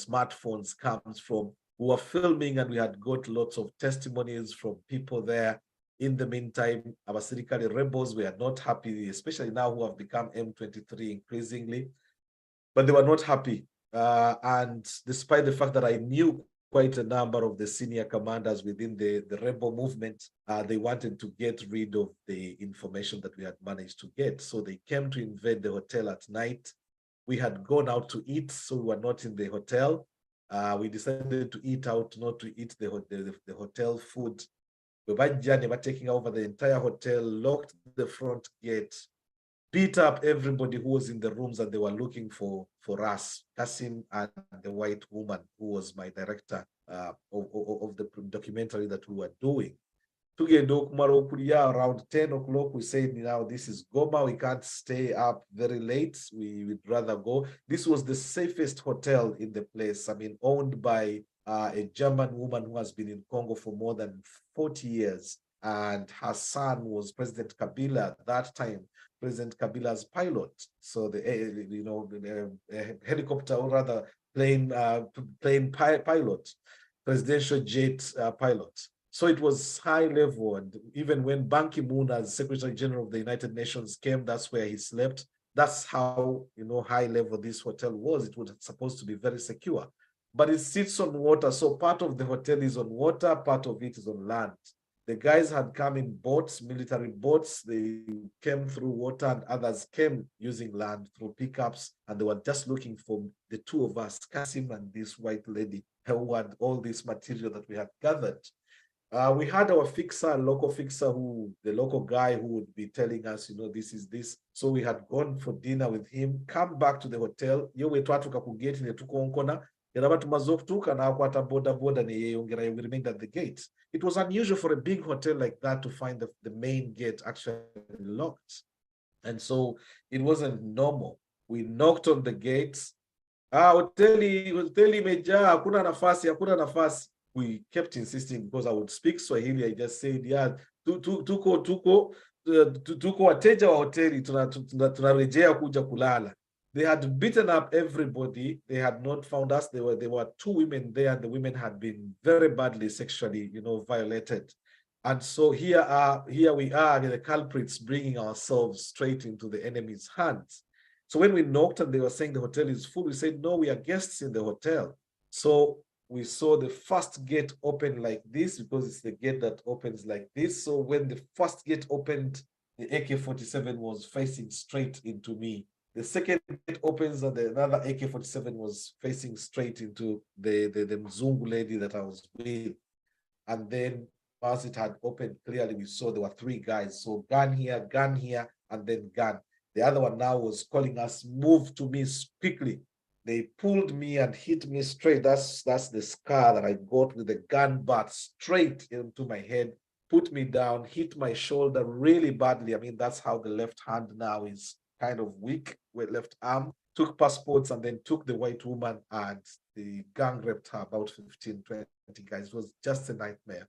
smartphones comes from. We were filming and we had got lots of testimonies from people there. In the meantime, our Sirikali rebels were not happy, especially now who have become M23 increasingly, but they were not happy. And despite the fact that I knew quite a number of the senior commanders within the rebel movement, they wanted to get rid of the information that we had managed to get. So they came to invade the hotel at night. We had gone out to eat, so we were not in the hotel. We decided to eat out, not to eat the hotel food. We were taking over the entire hotel, locked the front gate, beat up everybody who was in the rooms that they were looking for us, Kassim and the white woman who was my director of the documentary that we were doing. Around 10 o'clock, we said, now this is Goma, we can't stay up very late, we would rather go. This was the safest hotel in the place, I mean, owned by a German woman who has been in Congo for more than 40 years. And her son was President Kabila at that time, President Kabila's pilot. So the helicopter, or rather plane pilot, presidential jet pilot. So it was high level. And even when Ban Ki-moon, as Secretary General of the United Nations, came, that's where he slept. That's how, high level this hotel was. It was supposed to be very secure. But it sits on water. So part of the hotel is on water, part of it is on land. The guys had come in boats, military boats. They came through water, and others came using land through pickups. And they were just looking for the two of us, Kassim and this white lady, who had all this material that we had gathered. We had our fixer, local fixer, the local guy who would be telling us, this is this. So we had gone for dinner with him, come back to the hotel. We remained at the gate. It was unusual for a big hotel like that to find the main gate actually locked. And so it wasn't normal. We knocked on the gates. Hoteli imejaa, hakuna nafasi. We kept insisting because I would speak Swahili. I just said, yeah, tuko wateja wa hoteli, tunarejea kuja kulala. They had beaten up everybody. They had not found us. There were two women there, and the women had been very badly sexually, violated. And so here we are, the culprits, bringing ourselves straight into the enemy's hands. So when we knocked and they were saying the hotel is full, we said, no, we are guests in the hotel. So we saw the first gate open like this, because it's the gate that opens like this. So when the first gate opened, the AK-47 was facing straight into me. The second gate opens and another AK-47 was facing straight into the Mzungu lady that I was with. And then as it had opened, clearly we saw there were three guys. So gun here, and then gun. The other one now was calling us, move to me quickly. They pulled me and hit me straight. That's the scar that I got with the gun butt straight into my head, put me down, hit my shoulder really badly. I mean, that's how the left hand now is kind of weak with left arm. Took passports and then took the white woman, and the gang raped her, about 15, 20 guys. It was just a nightmare.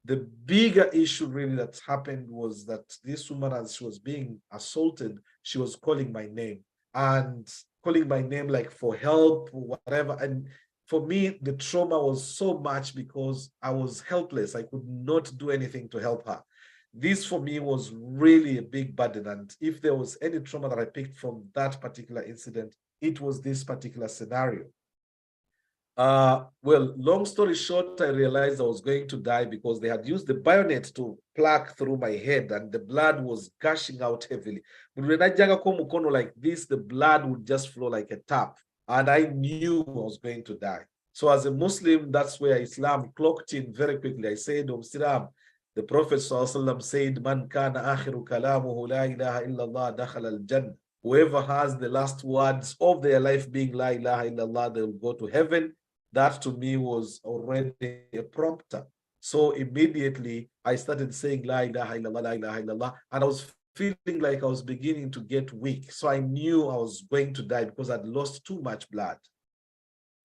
The bigger issue really that happened was that this woman, as she was being assaulted, she was calling my name. And calling my name like for help or whatever. And for me, the trauma was so much because I was helpless. I could not do anything to help her. This for me was really a big burden. And if there was any trauma that I picked from that particular incident, it was this particular scenario. Well, long story short, I realized I was going to die because they had used the bayonet to pluck through my head and the blood was gushing out heavily. Like this, the blood would just flow like a tap. And I knew I was going to die. So as a Muslim, that's where Islam clocked in very quickly. I said, Islam, the Prophet ﷺ said, Man kana akhiru kalamuhu la ilaha illallah dakhala al-jannah. Whoever has the last words of their life being la ilaha illallah, they will go to heaven. That to me was already a prompter. So immediately I started saying la ilaha illallah, la ilaha illallah, and I was feeling like I was beginning to get weak. So I knew I was going to die because I'd lost too much blood.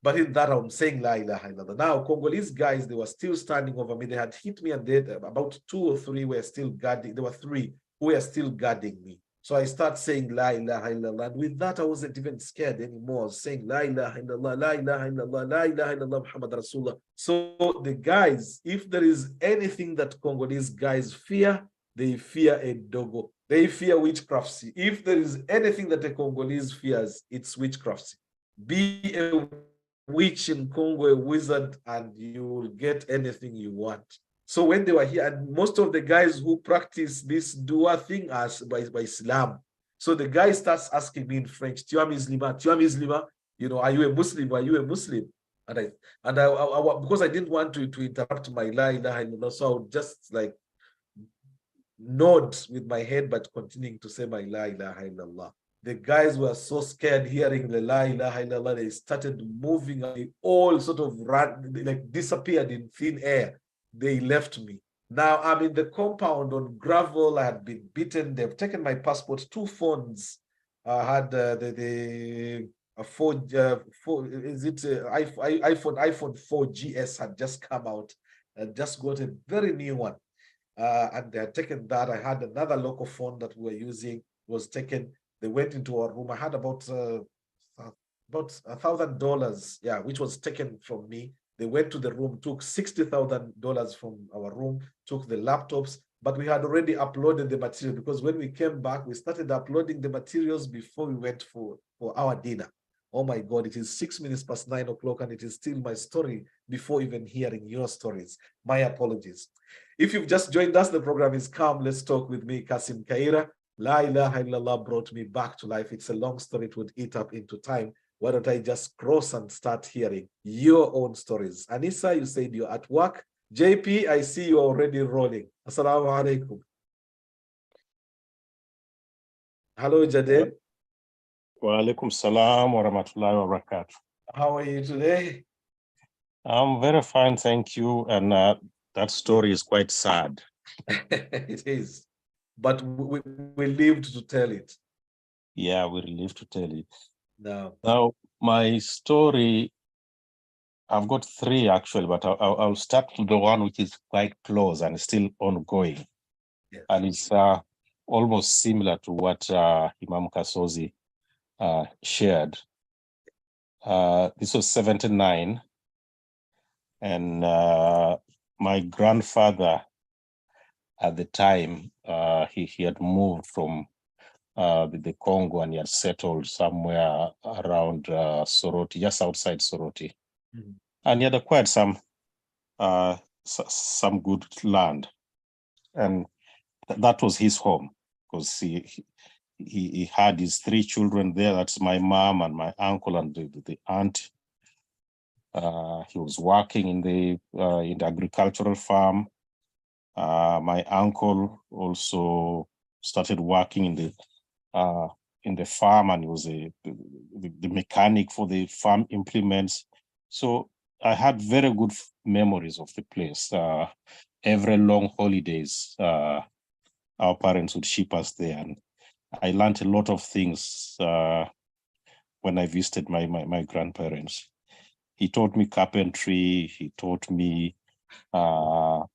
But in that, I'm saying la ilaha illallah. Now, Congolese guys, they were still standing over me. They had hit me, and about 2 or 3 were still guarding. There were 3 who were still guarding me. So I start saying La ilaha illallah. And with that, I wasn't even scared anymore. I was saying La ilaha illallah, La ilaha illallah, La ilaha illallah, Muhammad Rasulullah. So the guys, if there is anything that Congolese guys fear, they fear a dogo. They fear witchcraft. If there is anything that a Congolese fears, it's witchcraft. Be a witch in Congo, a wizard, and you will get anything you want. So when they were here, and most of the guys who practice this dua thing are by Islam. So the guy starts asking me in French, "Tu es musulman? Tu es musulman? You know, are you a Muslim? Are you a Muslim?" And I because I didn't want to interrupt my la ilaha illallah, so I would just like nod with my head, but continuing to say my la ilaha illallah. The guys were so scared hearing the la ilaha illallah, they started moving, they all sort of ran, like disappeared in thin air. They left me. Now I'm in the compound on gravel. I had been beaten. They've taken my passport, 2 phones. I had iPhone 4 GS had just come out. I just got a very new one. And they had taken that. I had another local phone that we were using, was taken. They went into our room. I had about $1,000, yeah, which was taken from me. They went to the room, took $60,000 from our room, took the laptops, but we had already uploaded the material, because when we came back, we started uploading the materials before we went for our dinner. Oh my God, it is 6 minutes past 9 o'clock, and it is still my story before even hearing your stories. My apologies. If you've just joined us, the program is Come Let's Talk with me, Kassim Kayira. La ilaha illallah brought me back to life. It's a long story, it would eat up into time. Why don't I just cross and start hearing your own stories? Anissa, you said you're at work. JP, I see you already rolling. Assalamu alaikum. Hello, Jaded. Wa alaikum salam wa rahmatullahi wa barakatuh. How are you today? I'm very fine, thank you. And that story is quite sad. It is. But we lived to tell it. Yeah, we live to tell it. No. Now, my story, I've got 3 actually, but I'll start with the one which is quite close and still ongoing. Yes. And it's almost similar to what Imam Kasozi shared. This was 79. And my grandfather at the time, he had moved from the Congo, and he had settled somewhere around Soroti, just outside Soroti. Mhm. And he had acquired some good land. And that was his home, because he had his 3 children there. That's my mom and my uncle and the aunt. He was working in the agricultural farm. My uncle also started working in the farm, and he was the mechanic for the farm implements. So I had very good memories of the place. Every long holidays, our parents would ship us there, and I learned a lot of things when I visited my grandparents. He taught me carpentry. He taught me how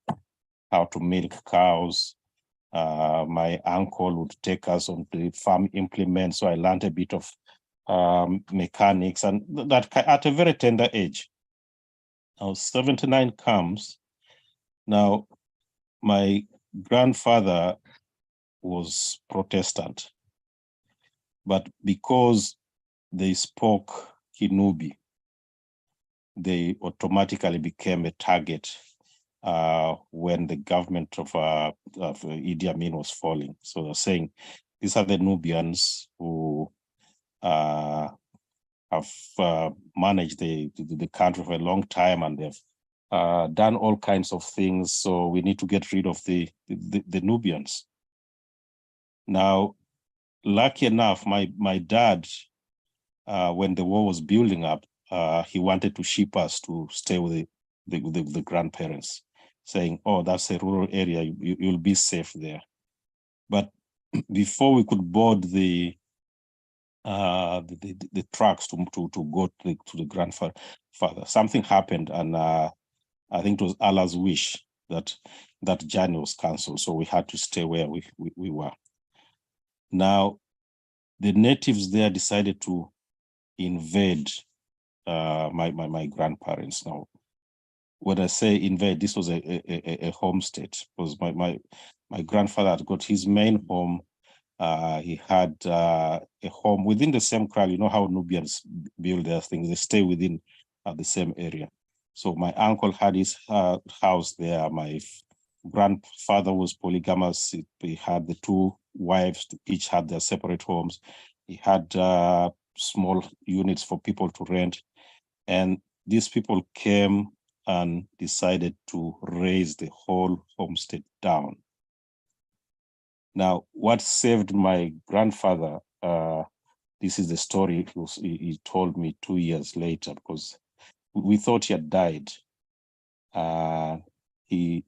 to milk cows. My uncle would take us on the farm implements, so I learned a bit of mechanics, and that at a very tender age. Now 79 comes. Now my grandfather was Protestant, but because they spoke Kinubi, they automatically became a target when the government of Idi Amin was falling. So they're saying these are the Nubians who have managed the country for a long time, and they've done all kinds of things. So we need to get rid of the Nubians. Now, lucky enough, my dad, when the war was building up, he wanted to ship us to stay with the grandparents, saying, "Oh, that's a rural area, you'll be safe there." But before we could board the trucks to go to the grandfather, something happened, and I think it was Allah's wish that journey was cancelled, so we had to stay where we were. Now, the natives there decided to invade my grandparents. Now, when I say invade, this was a homestead, because my grandfather had got his main home. He had a home within the same kraal. You know how Nubians build their things, they stay within the same area. So my uncle had his house there. My grandfather was polygamous. He had the two wives, each had their separate homes. He had small units for people to rent. And these people came and decided to raise the whole homestead down. Now, what saved my grandfather, this is the story he told me 2 years later, because we thought he had died. He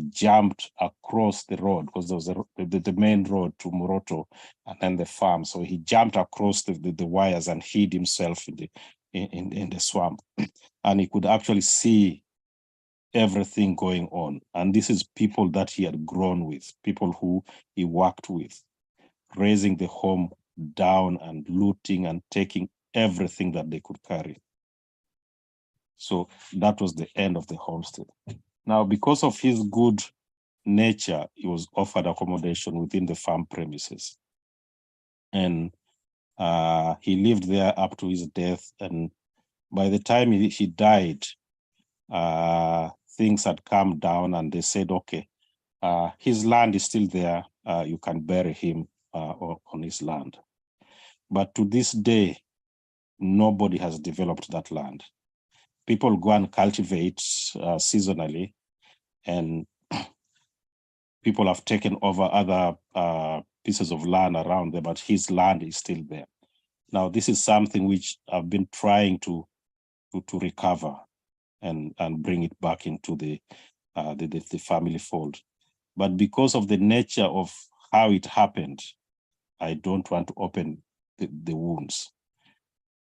jumped across the road, because there was the main road to Moroto and then the farm. So he jumped across the wires and hid himself in the swamp. And he could actually see everything going on. And this is people that he had grown with, people who he worked with, raising the home down and looting and taking everything that they could carry. So that was the end of the homestead. Now, because of his good nature, he was offered accommodation within the farm premises. And he lived there up to his death. And by the time he died, things had come down and they said, okay, his land is still there. You can bury him on his land. But to this day, nobody has developed that land. People go and cultivate seasonally, and people have taken over other pieces of land around there, but his land is still there. Now, this is something which I've been trying to recover and bring it back into the family fold. But because of the nature of how it happened, I don't want to open the wounds.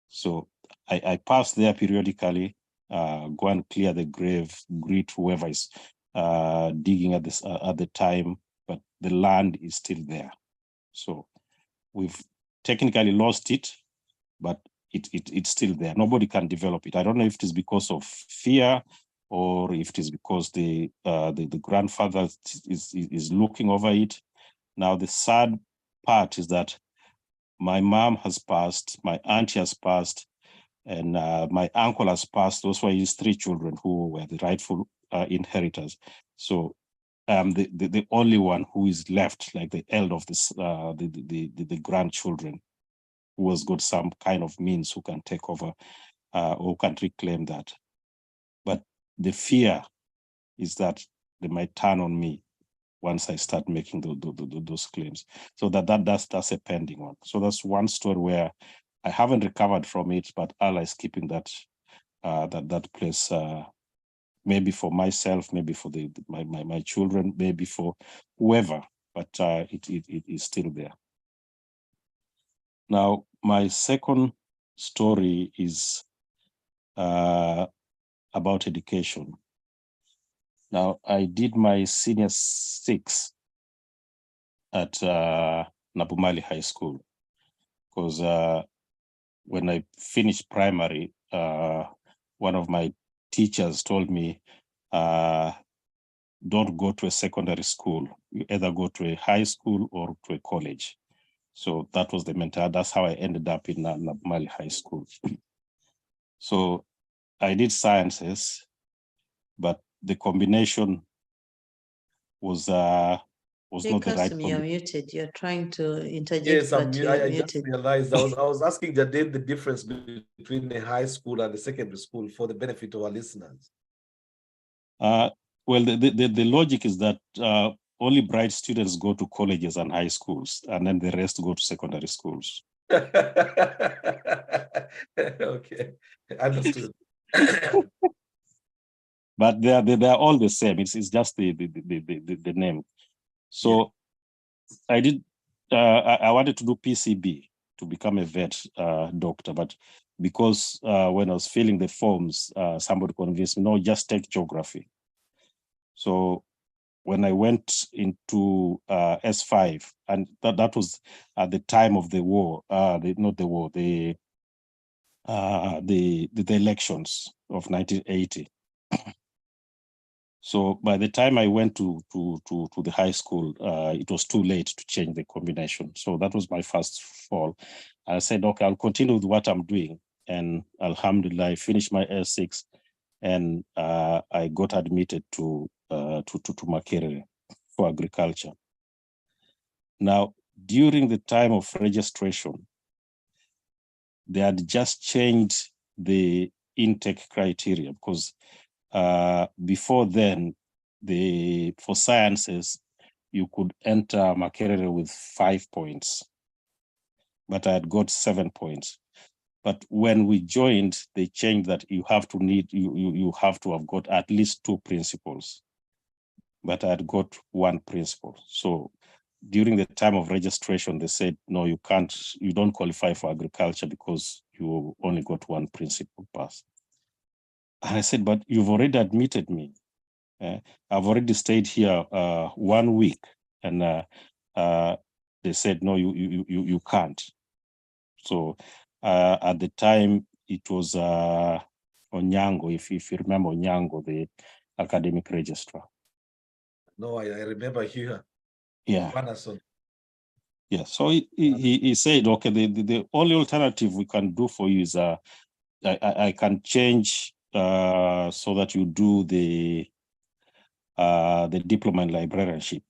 So I pass there periodically, go and clear the grave, greet whoever is digging at the time, but the land is still there. So we've technically lost it, but it's still there. Nobody can develop it. I don't know if it is because of fear or if it is because the grandfather is looking over it. Now, the sad part is that my mom has passed, my auntie has passed, and my uncle has passed. Those were his 3 children who were the rightful inheritors. So the only one who is left, like the elder of this, the grandchildren, who has got some kind of means who can take over or can reclaim that. But the fear is that they might turn on me once I start making those claims. So that's a pending one. So that's one story where I haven't recovered from it, but Allah is keeping that place, maybe for myself, maybe for my children, maybe for whoever, but it is still there. Now, my second story is about education. Now, I did my senior 6 at Nabumali High School, because when I finished primary, one of my teachers told me, don't go to a secondary school. You either go to a high school or to a college. So that was the mentality. That's how I ended up in Nabumali High School. So I did sciences, but the combination was not the right Kassim, one. you're muted. You're trying to interject, Yes, but you're I just muted. realized I was asking Jadid the difference between the high school and the secondary school for the benefit of our listeners. Well, the logic is that only bright students go to colleges and high schools, and then the rest go to secondary schools. Okay, understood. But they are all the same. It's just the name. So yeah. I did. I wanted to do PCB to become a vet doctor, but because when I was filling the forms, somebody convinced me, no, just take geography. So when I went into S5, and that was at the time of the war, not the war, the elections of 1980. So by the time I went to the high school, it was too late to change the combination. So that was my first fall. I said, okay, I'll continue with what I'm doing. And alhamdulillah, I finished my S6, and I got admitted to Makerere for agriculture. Now, during the time of registration, they had just changed the intake criteria, because before then, for sciences, you could enter Makerere with 5 points, but I had got 7 points. But when we joined, they changed that you have to have got at least 2 principals, but I had got 1 principal. So during the time of registration, they said, no, you don't qualify for agriculture because you only got 1 principal pass. And I said, but you've already admitted me. I've already stayed here 1 week, and they said, no, you can't. So at the time, it was Onyango, if you remember Onyango, the academic registrar. No, I remember here. Yeah. Anderson. Yeah. So he said, okay, the only alternative we can do for you is I can change so that you do the diploma in librarianship.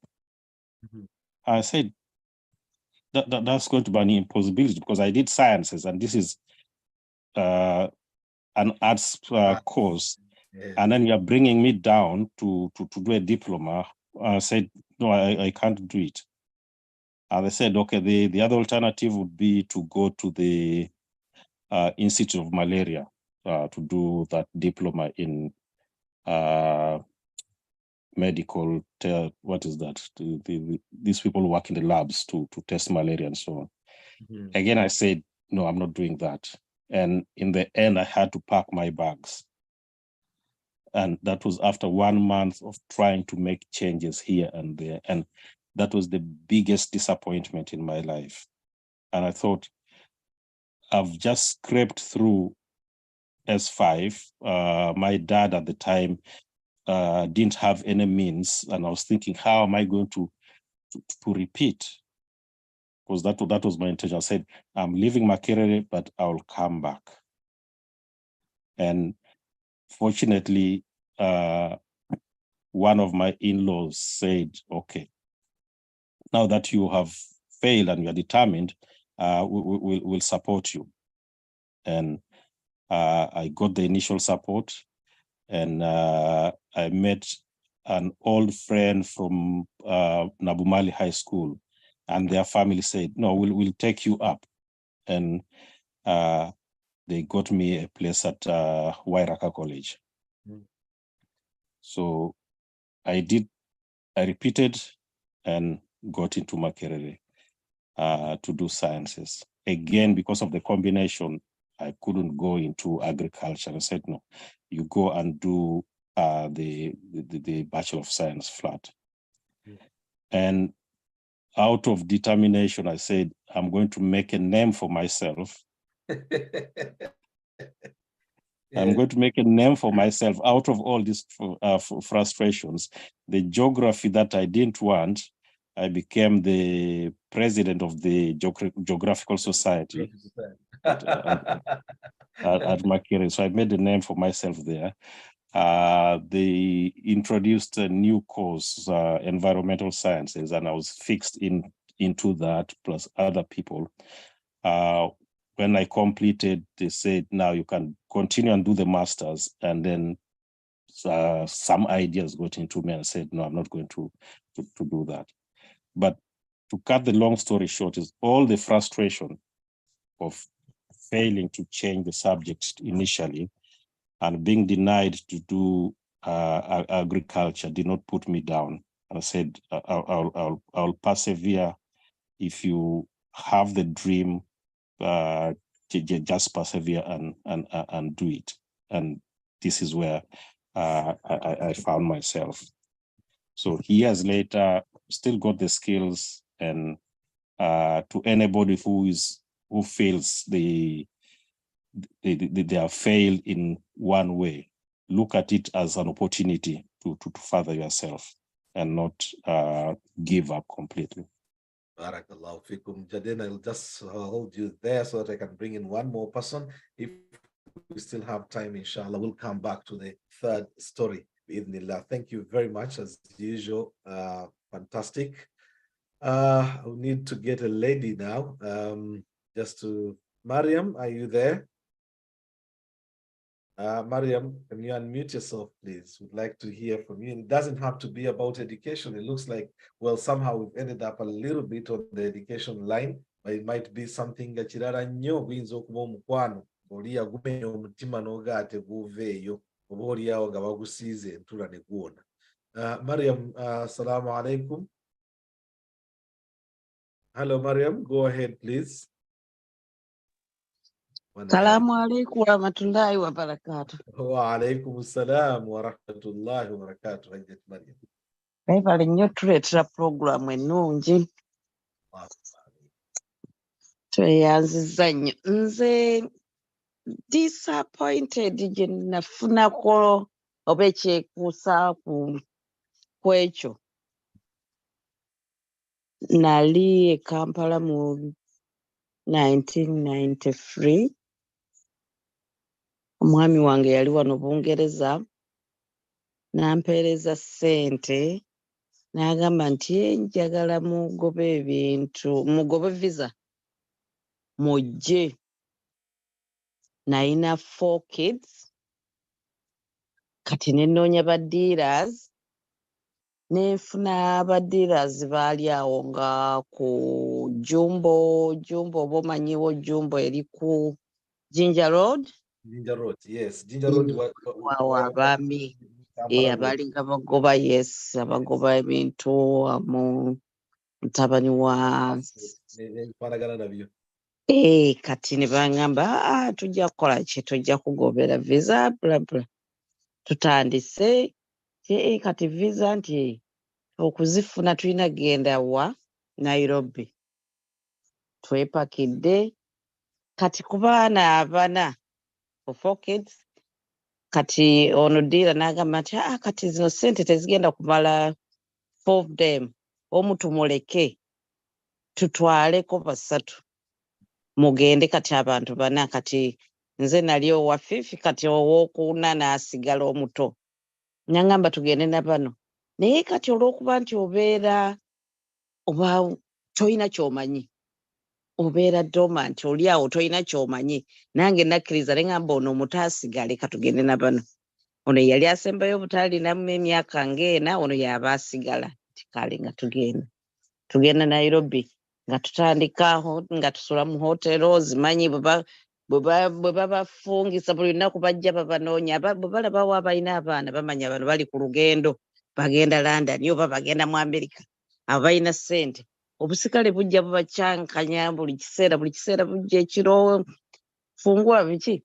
Mhm. I said, that's going to be an impossibility because I did sciences, and this is an arts course. Yeah. And then you're bringing me down to do a diploma. I said, no, I can't do it. And they said, okay, the other alternative would be to go to the Institute of Malaria to do that diploma in medical, what is that? These people work in the labs to test malaria and so on. Mhm. Again, I said, no, I'm not doing that. And in the end, I had to pack my bags. And that was after 1 month of trying to make changes here and there. And that was the biggest disappointment in my life. And I thought, I've just scraped through S5. My dad at the time didn't have any means. And I was thinking, how am I going to repeat? Because that was my intention. I said, I'm leaving Makerere, but I'll come back. And fortunately, one of my in-laws said, okay, now that you have failed and you are determined, we'll support you. And I got the initial support, and I met an old friend from Nabumali High School, and their family said, no, we'll take you up. And they got me a place at Wairaka College. Mm. So I repeated and got into Makerere to do sciences. Again, because of the combination, I couldn't go into agriculture. I said, no, you go and do the Bachelor of Science flat. Mm. And out of determination, I said, I'm going to make a name for myself. I'm going to make a name for myself out of all these frustrations. The geography that I didn't want, I became the president of the Geographical Society at Makerere. So I made a name for myself there. They introduced a new course, environmental sciences, and I was fixed into that, plus other people. When I completed, they said, now you can continue and do the masters. And then some ideas got into me and I said, no, I'm not going to do that. But to cut the long story short, is all the frustration of failing to change the subject initially and being denied to do agriculture did not put me down. And I said, I'll persevere. If you have the dream, just persevere and do it. And this is where I found myself. So years later, still got the skills, and to anybody who feels they have failed in one way, look at it as an opportunity to further yourself and not give up completely. Barakallahu fikum. Jadena, I'll just hold you there so that I can bring in one more person. If we still have time, inshallah, we'll come back to the third story. Bismillah. Thank you very much, as usual. Fantastic. I'll need to get a lady now. Mariam, are you there? Mariam, can you unmute yourself, please? We'd like to hear from you. And it doesn't have to be about education. It looks like, well, somehow we've ended up a little bit on the education line, but it might be something that kirala nnyo guyinza okuba omukwano oli yagumenya omutima n'ogaate guveeyo oba oliawo nga bagusiize entula ne gwona. Mariam, assalamu alaikum. Hello, Mariam, go ahead, please. Salamu alaikum wa rahmatullahi wa barakatuh. Wa alaikum assalam wa rahmatullahi wa barakatuh. Hajjat Mariam. Bali nnyo tuleetera program ennungi. Tweyanziza nnyo. Nze disappointed gye nafunako oba ekyekuusa ku ekyo. Nali e Kampala mu 1993. Omwami wange yali wano Bungereza, n'ampeereza ssente, n'agamba nti njagala mugobe ebintu, mugobe visa, mujje. Nalina 4 kids, kati ne nnoonya ba dealers, n'enfuna ba dealers baali awo nga ku Jumbo oba omanyiwo Jumbo eri ku Ginger Road. Ginger Road, yes. Ginger Road. Abaami abalinga bagoba, yes, abagoba ebintu mu mutabani wa kati ne bangamba tujja kukola ki, tujja kugobera visa bla bla. Tutandise kati visa nti okuzifuna tulina genda wa Nairobi. Twepakidde kati ku baana abana for 4 kids. Kati ono dira n'agamba nti kati zino ssente tezigenda kumala 4 of them, omu tumuleke tutwaleko 3 mugende kati abantu 4. Kati nze nali owa 5, kati ow'okuna n'asigala omuto. N'agamba tugende na bano, naye kati olw'okuba nti obeera oba toyina ky'omanyi, obeera dormant, oli awo toyina ky'omanyi, nange nakkiriza ne ngamba ono omuto asigale katugende na bano. Ono yali asembayo obutaalinamu emyaka ng'ena, ono y'aba asigala. Kale nga tugenda Nairobi, nga tutandikaho nga tusula mu hotelo, zimanyi bwe babafungisa buli lunaku bajja babanoonya, bwe balabawo abalina abaana bamanya bano bali ku lugendo bagenda London oba bagenda mu Amerika, abo balina ssente. Obusikale bujja bubacyankanya buli kiseera bujja ekiro, fungula biki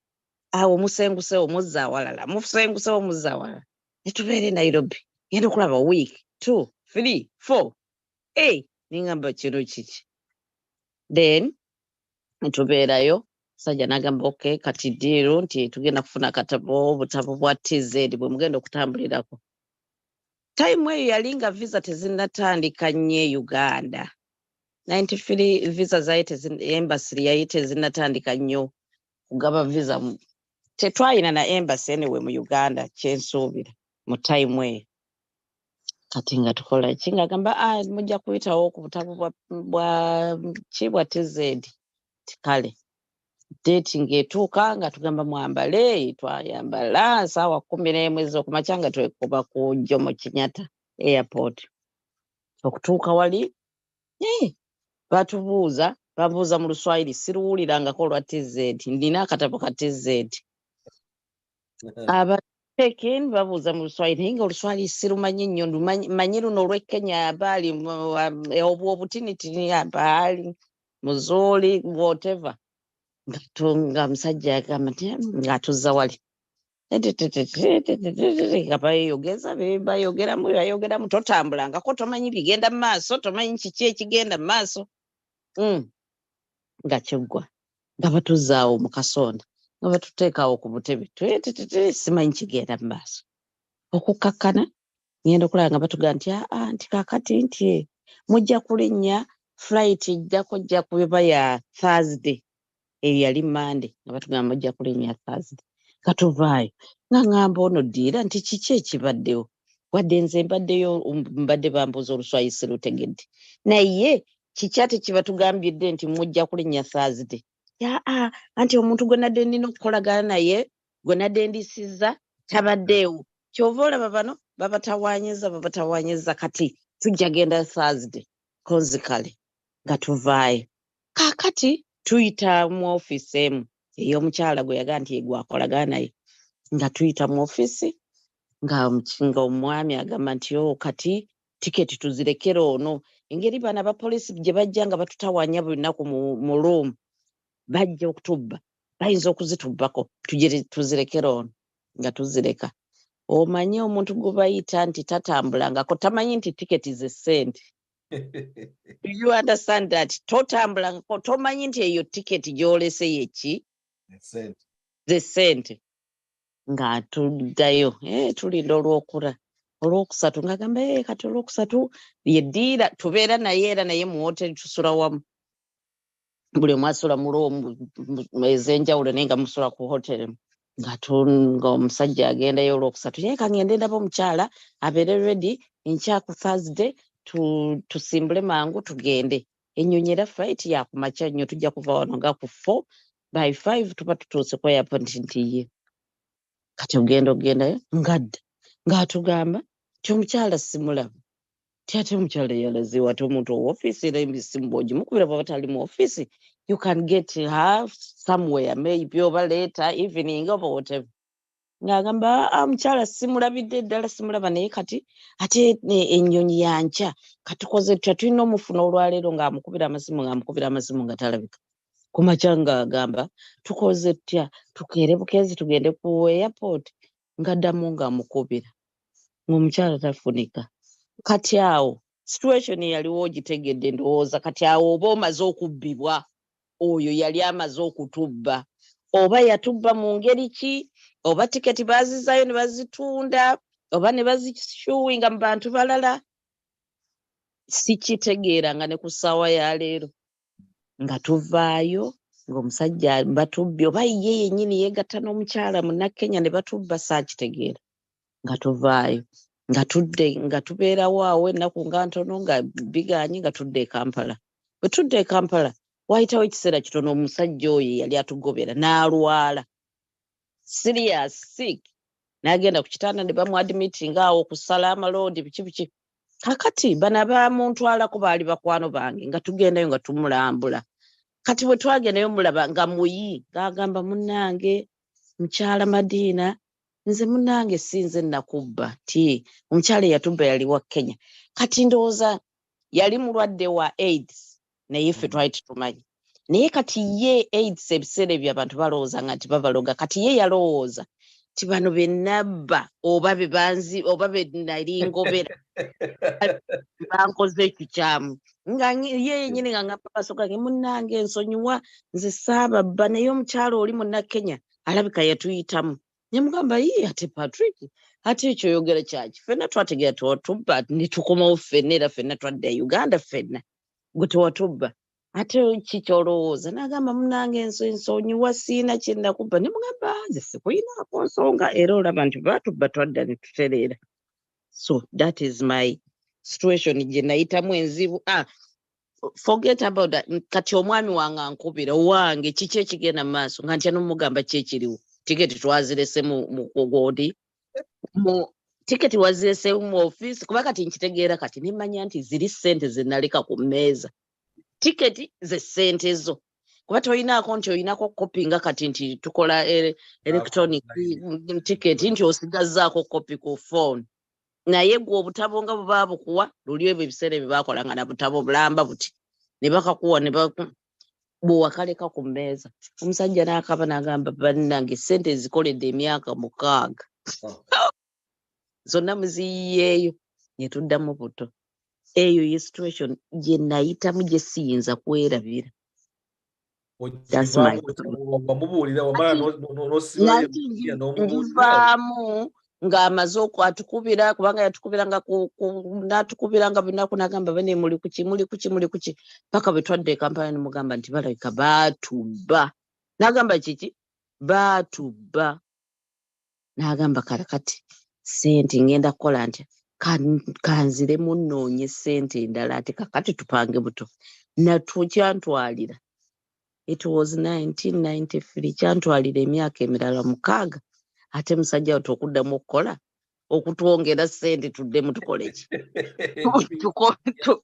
awo musengusewo muzza awalala, musengusewo muzza awalala. Ne tubeera e Nairobi, ngenda okulaba week 2, 3, 4. Ningamba kino kiki. Then tubeerayo, sajja n'agamba okay, kati diiru nti tugenda kufuna obutabo bwa TZ bwe mugenda okutambulirako. Time eyo yali nga visa tezinnatandika nnyo e Uganda. 93 visa zayo embassy yayi tezinnatandika nnyo kugaba visa. Tetwalina na embassy anyway mu Uganda kyensuubira mu time eyo. Kati nga tukola ki, ng'agamba mujja kuyitawo ku butabo bwa TZ. Kale date ng'etuuka nga tugamba mwambale, twayambala saawa 11 ez'okumakya nga twekuba ku Jomo Kenyatta airport. Okutuuka wali babuuza mu Luswayiri, siruwulirangako olwa TZ, ndina akatabo ka TZ. Check-in babuuza mu Luswayiri, naye nga Oluswayiri sirumanyi nnyo, manyi luno olw'e Kenya abaali obutinitini abaali muzooli whatever. Nga musajja yagamba nti ng'atuzza wali bayogeramu totambulangako tomanyi bigenda mu maaso tomanyi kiki ekigenda mu maaso nga kyeggwa nga batuzaawo mu kasonda nga batuteekaawo ku butebe simanyi kigenda mu maaso okukkakkana ngenda okulaba nga batugamba nti nti kakati nti mujja kulinnya flight ejja kuba ya Thursday eyo yali Monday nga batugamba mujja kulinnya Thursday katuvaayo nga ngamba ono ddiira nti kiki ekibaddewo wadde nze mbadde bambuuza oluswayiri sirutegedde naye kiki ate kibatugambidde nti mujja kulinnya Thursday anti omuntu gwe nadde ndina okukolagana naye gwe nadde ndisizza tabaddeewo kyova olaba bano babatawaanyiza kati tujja genda Thursday konzikale nga tuvaayo kaakati tuyita mu ofiisi emu ey'omukyala gwe yagaa nti yegwakolagana naye nga tuyita mu ofiisi nga omwami agamba nti kati tiketi tuzirekere ono engeri bano abapoliisi gye bajja nga batutawaanya buli lunaku mu room bajja okutubba bayinza okuzitubbako tuzirekere ono nga tuzireka omanyi omuntu gwe bayita nti tatambulangako tamanyi nti tiketi ze ssente do you understand that totambulangako tomanyi nti eyo tiketi gyolese yeki ze ssente nga tuddayo tulinda olwokusatu ngagamba kati olwokusatu yeddiira tubeera naye era naye mu hoteri tusula wamu buli omu asula mu roomu ez'enjawulo naye nga musula ku hoteri nga omusajja agendayo olwokusatu naye kangende ndaba omukyala abeere ready enkya ku Thursday tusimbule mangu tugende ennyonyi era flight yakumakya nnyo tujja kuva wano nga ku 4 by 5 tuba tutuuse ku airport ntiye kati ogendayo ngadda ng'atugamba ti omukyala simulaba ti ate omukyala yalaziwa ati omuntu owofiisi era emisimu bw'ogimukubira bw'aba tali mu ofiisi you can get her somewhere maybe oba later evening oba whatever ng'agamba omukyala simulabidde ddala simulaba naye kati ate ennyonyi yankya katukoze tutya tulina omufuna olwaleero ng'amukubira amasimu nga talabika kumakya ng'agamba tukoze tutya tukeere bukeezi tugende ku airport ng'addamu ng'amukubira ng'omukyala tafunika kati awo situation yaliwo ogitegedde ndowooza kati awo oba omaze okubbibwa oyo yali amaze okutubba oba yatubba mu ngeri ki oba tiketi baazizaayo ne bazitunda oba ne bazishuwinga mu bantu balala sikitegeera nga ne ku ssaawa ya leero nga tuvaayo ng'omusajja batubbye oba ye yennyini yeegatta n'omukyala munnakenya ne batubba saakitegeera nga tuvaayo nga tudde nga tubeerawo awo ennaku nga ntono nga biganye nga tudde e Kampala bwe tudde e Kampala wayitawo ekiseera kitono omusajja oyo yali atugobera n'alwala serious sick n'agenda ku kitanda ne bamuadmitinga awo kusala amaloodi biki kakati bano abamuntwalako baali bakwano bange nga tugendayo nga tumulambula kati bwe twagendayo mulaba nga muyi ng'agamba munnange mukyala Madiina nze munnange sinze nakubba ti omukyala eyatubba yali wa Kenya kati ndowooza yali mulwadde wa AIDS naye ffe twali tutumanyi naye kati ye AIDS ebiseera ebyo abantu balowooza nga nti babaloga kati ye yalowooza ti bano be nabba oba be banzi oba be nali ngobera bankoze ekikyamu nga ye yennyini nga ngamba maaso gange munnange nsonyiwa nze saababba naye omukyala oli munnakenya alabika yatuyitamu ne mugamba ate Patrick ate ekyo oyogera kyaki ffenna twategeera tewatubba ne tukomawo ffenna era ffenna twadda Uganda ffenna gwe tewatubba ate kikyolowooza n'agamba munnange ensonyiwa siina kye nakubba ne mugamba nze sikuyinaako nsonga era olaba nti batubba twadda ne tutereera so that is my situation gye nayitamu enzibu forget about that kati omwami wange ankubira owange kiki ekigenda mu maaso nga ntya n'omugamba kyekiriwo tiketi twazirese mu kogodi tiketi wazirese mu ofiisi kuba kati nkitegeera kati nimanya nti ziri ssente ze naleka ku mmeeza tiketi ze ssente zo kuba toyinaako nti oyinako kopi nga kati nti tukola electronic tiketi nti osigazzaako kopi ku phone naye gwe obutabo nga buba bukuwa luli ebyo ebiseera ebyo bakola nga na butabo bulamba buti ne bakakuwa bwewakaleka ku mmeeza omusajja n'akaba n'agamba bannange ssente ezikoledde emyaka 6 zonna muziyiyeeyo ne tuddamu buto. Eyo ye situation gye nayitamu gye siyinza kwerabira. That's my ndivaamu ng'amaze atukubira kubanga yatukubiranga n'atukubiranga bunaku n'agamba bane muli kuki paka bwe twadde e Kampala ne mugamba nti balabika baatubba. N'agamba kiki? Baatubba. N'agamba kati ssente ngenda kukola ntya? Kanzire munnoonye ssente endala ate kakati tupange buto. Kyantwalira. It was 1993. Kyantwalira emyaka emirala 6. Ate musajja we okuddamu okukola okutwongera ssente tuddemu tukole ki?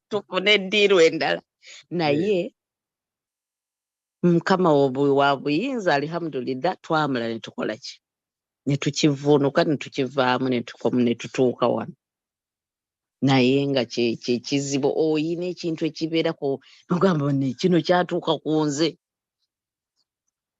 Tufune eddiiru endala. Naye Mukama wa buyinza alhamdulillah twamula ne tukola ki? Ne tukivuunuka ne tukivaamu ne tutuuka wano. Naye nga kizibu oyina ekintu ekibeerako nogamba kino kyatuuka ku nze.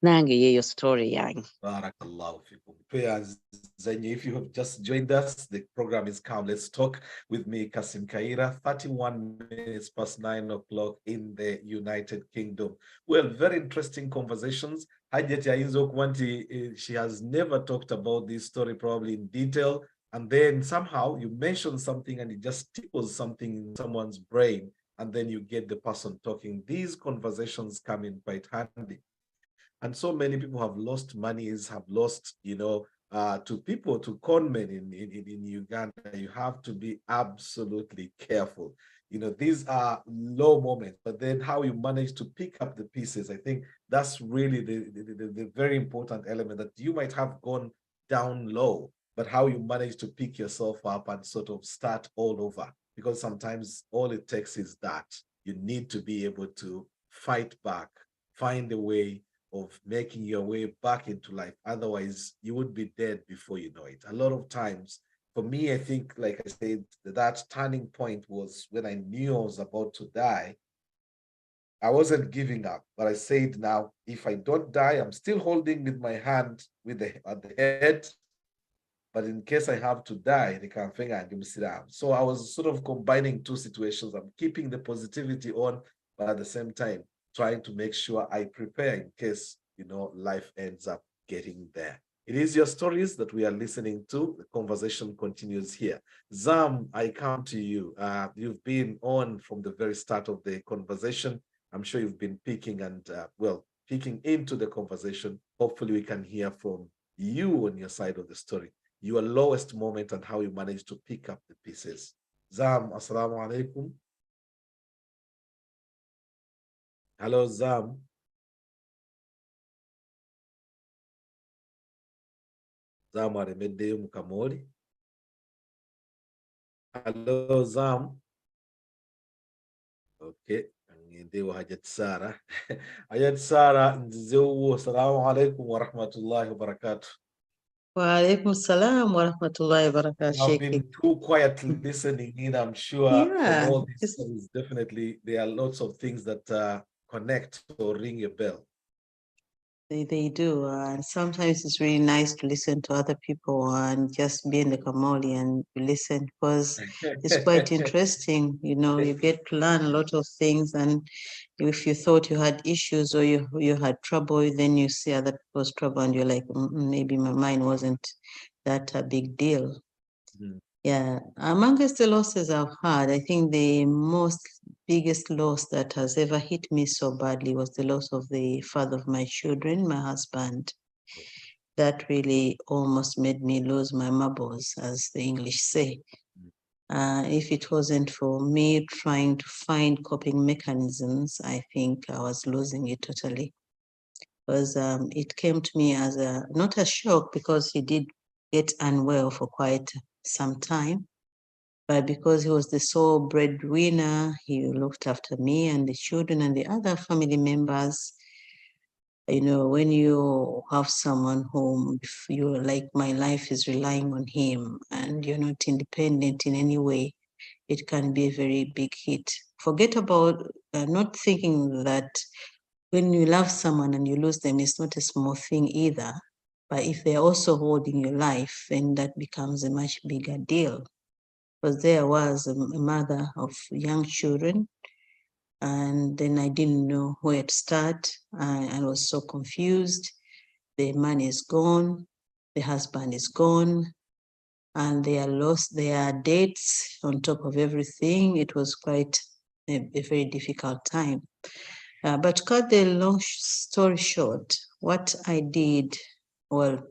Nange yeeyo story yange. Barakallahu fikum. If you have just joined us, the program is Come Let's Talk with me, Kassim Kayira, 31 minutes past 9 o'clock in the United Kingdom. Well, very interesting conversations. Hajjati Ainzok Wanti, she has never talked about this story probably in detail. And then somehow you mention something and it just tickles something in someone's brain. And then you get the person talking. These conversations come in quite handy. And so many people have lost monies, have lost, to people, to con men in Uganda. You have to be absolutely careful. These are low moments, but then how you manage to pick up the pieces, I think that's really the very important element, that you might have gone down low, but how you manage to pick yourself up and sort of start all over. Because sometimes all it takes is that. You need to be able to fight back, find a way of making your way back into life. Otherwise, you would be dead before you know it. A lot of times, for me, I think, like I said, that turning point was when I knew I was about to die. I wasn't giving up, but I said, now, if I don't die, I'm still holding with my hand at the head. But in case I have to die, they can finger and give me sit down. So I was sort of combining two situations. I'm keeping the positivity on, but at the same time, trying to make sure I prepare in case, life ends up getting there. It is your stories that we are listening to. The conversation continues here. Zam, I come to you. You've been on from the very start of the conversation. I'm sure you've been peeking into the conversation. Hopefully we can hear from you on your side of the story, your lowest moment and how you managed to pick up the pieces. Zam, assalamu alaikum. Hello, Zam. Zam aremeddeyo mu Kamoli. Hello, Zam. Okay. Ngendeyo Hajat Sara. Hajat Sara, nzizewo. Assalamu alaikum wa rahmatullahi wa barakatuh. Wa alaikum salam wa rahmatullahi wa barakatuh. I've been too quietly listening in. I'm sure from all these stories, definitely there are lots of things that connect or ring a bell. They do. And sometimes it's really nice to listen to other people and just be in the Kamoli and listen, because it's quite interesting. You get to learn a lot of things. And if you thought you had issues or you had trouble, then you see other people's trouble and you're like, maybe my mind wasn't that a big deal. Yeah, amongst the losses I've had, I think the biggest loss that has ever hit me so badly was the loss of the father of my children, my husband. That really almost made me lose my marbles, as the English say. If it wasn't for me trying to find coping mechanisms, I think I was losing it totally. Because it came to me as not a shock, because he did get unwell for quite some time, but because he was the sole breadwinner, he looked after me and the children and the other family members. When you have someone whom you're like, my life is relying on him and you're not independent in any way, it can be a very big hit. Forget about not thinking that when you love someone and you lose them, it's not a small thing either. But if they're also holding your life, then that becomes a much bigger deal. Because there was a mother of young children, and then I didn't know where to start. I was so confused. The man is gone, the husband is gone, and they are lost their dates on top of everything. It was quite a very difficult time. But cut the long story short, what I did, well,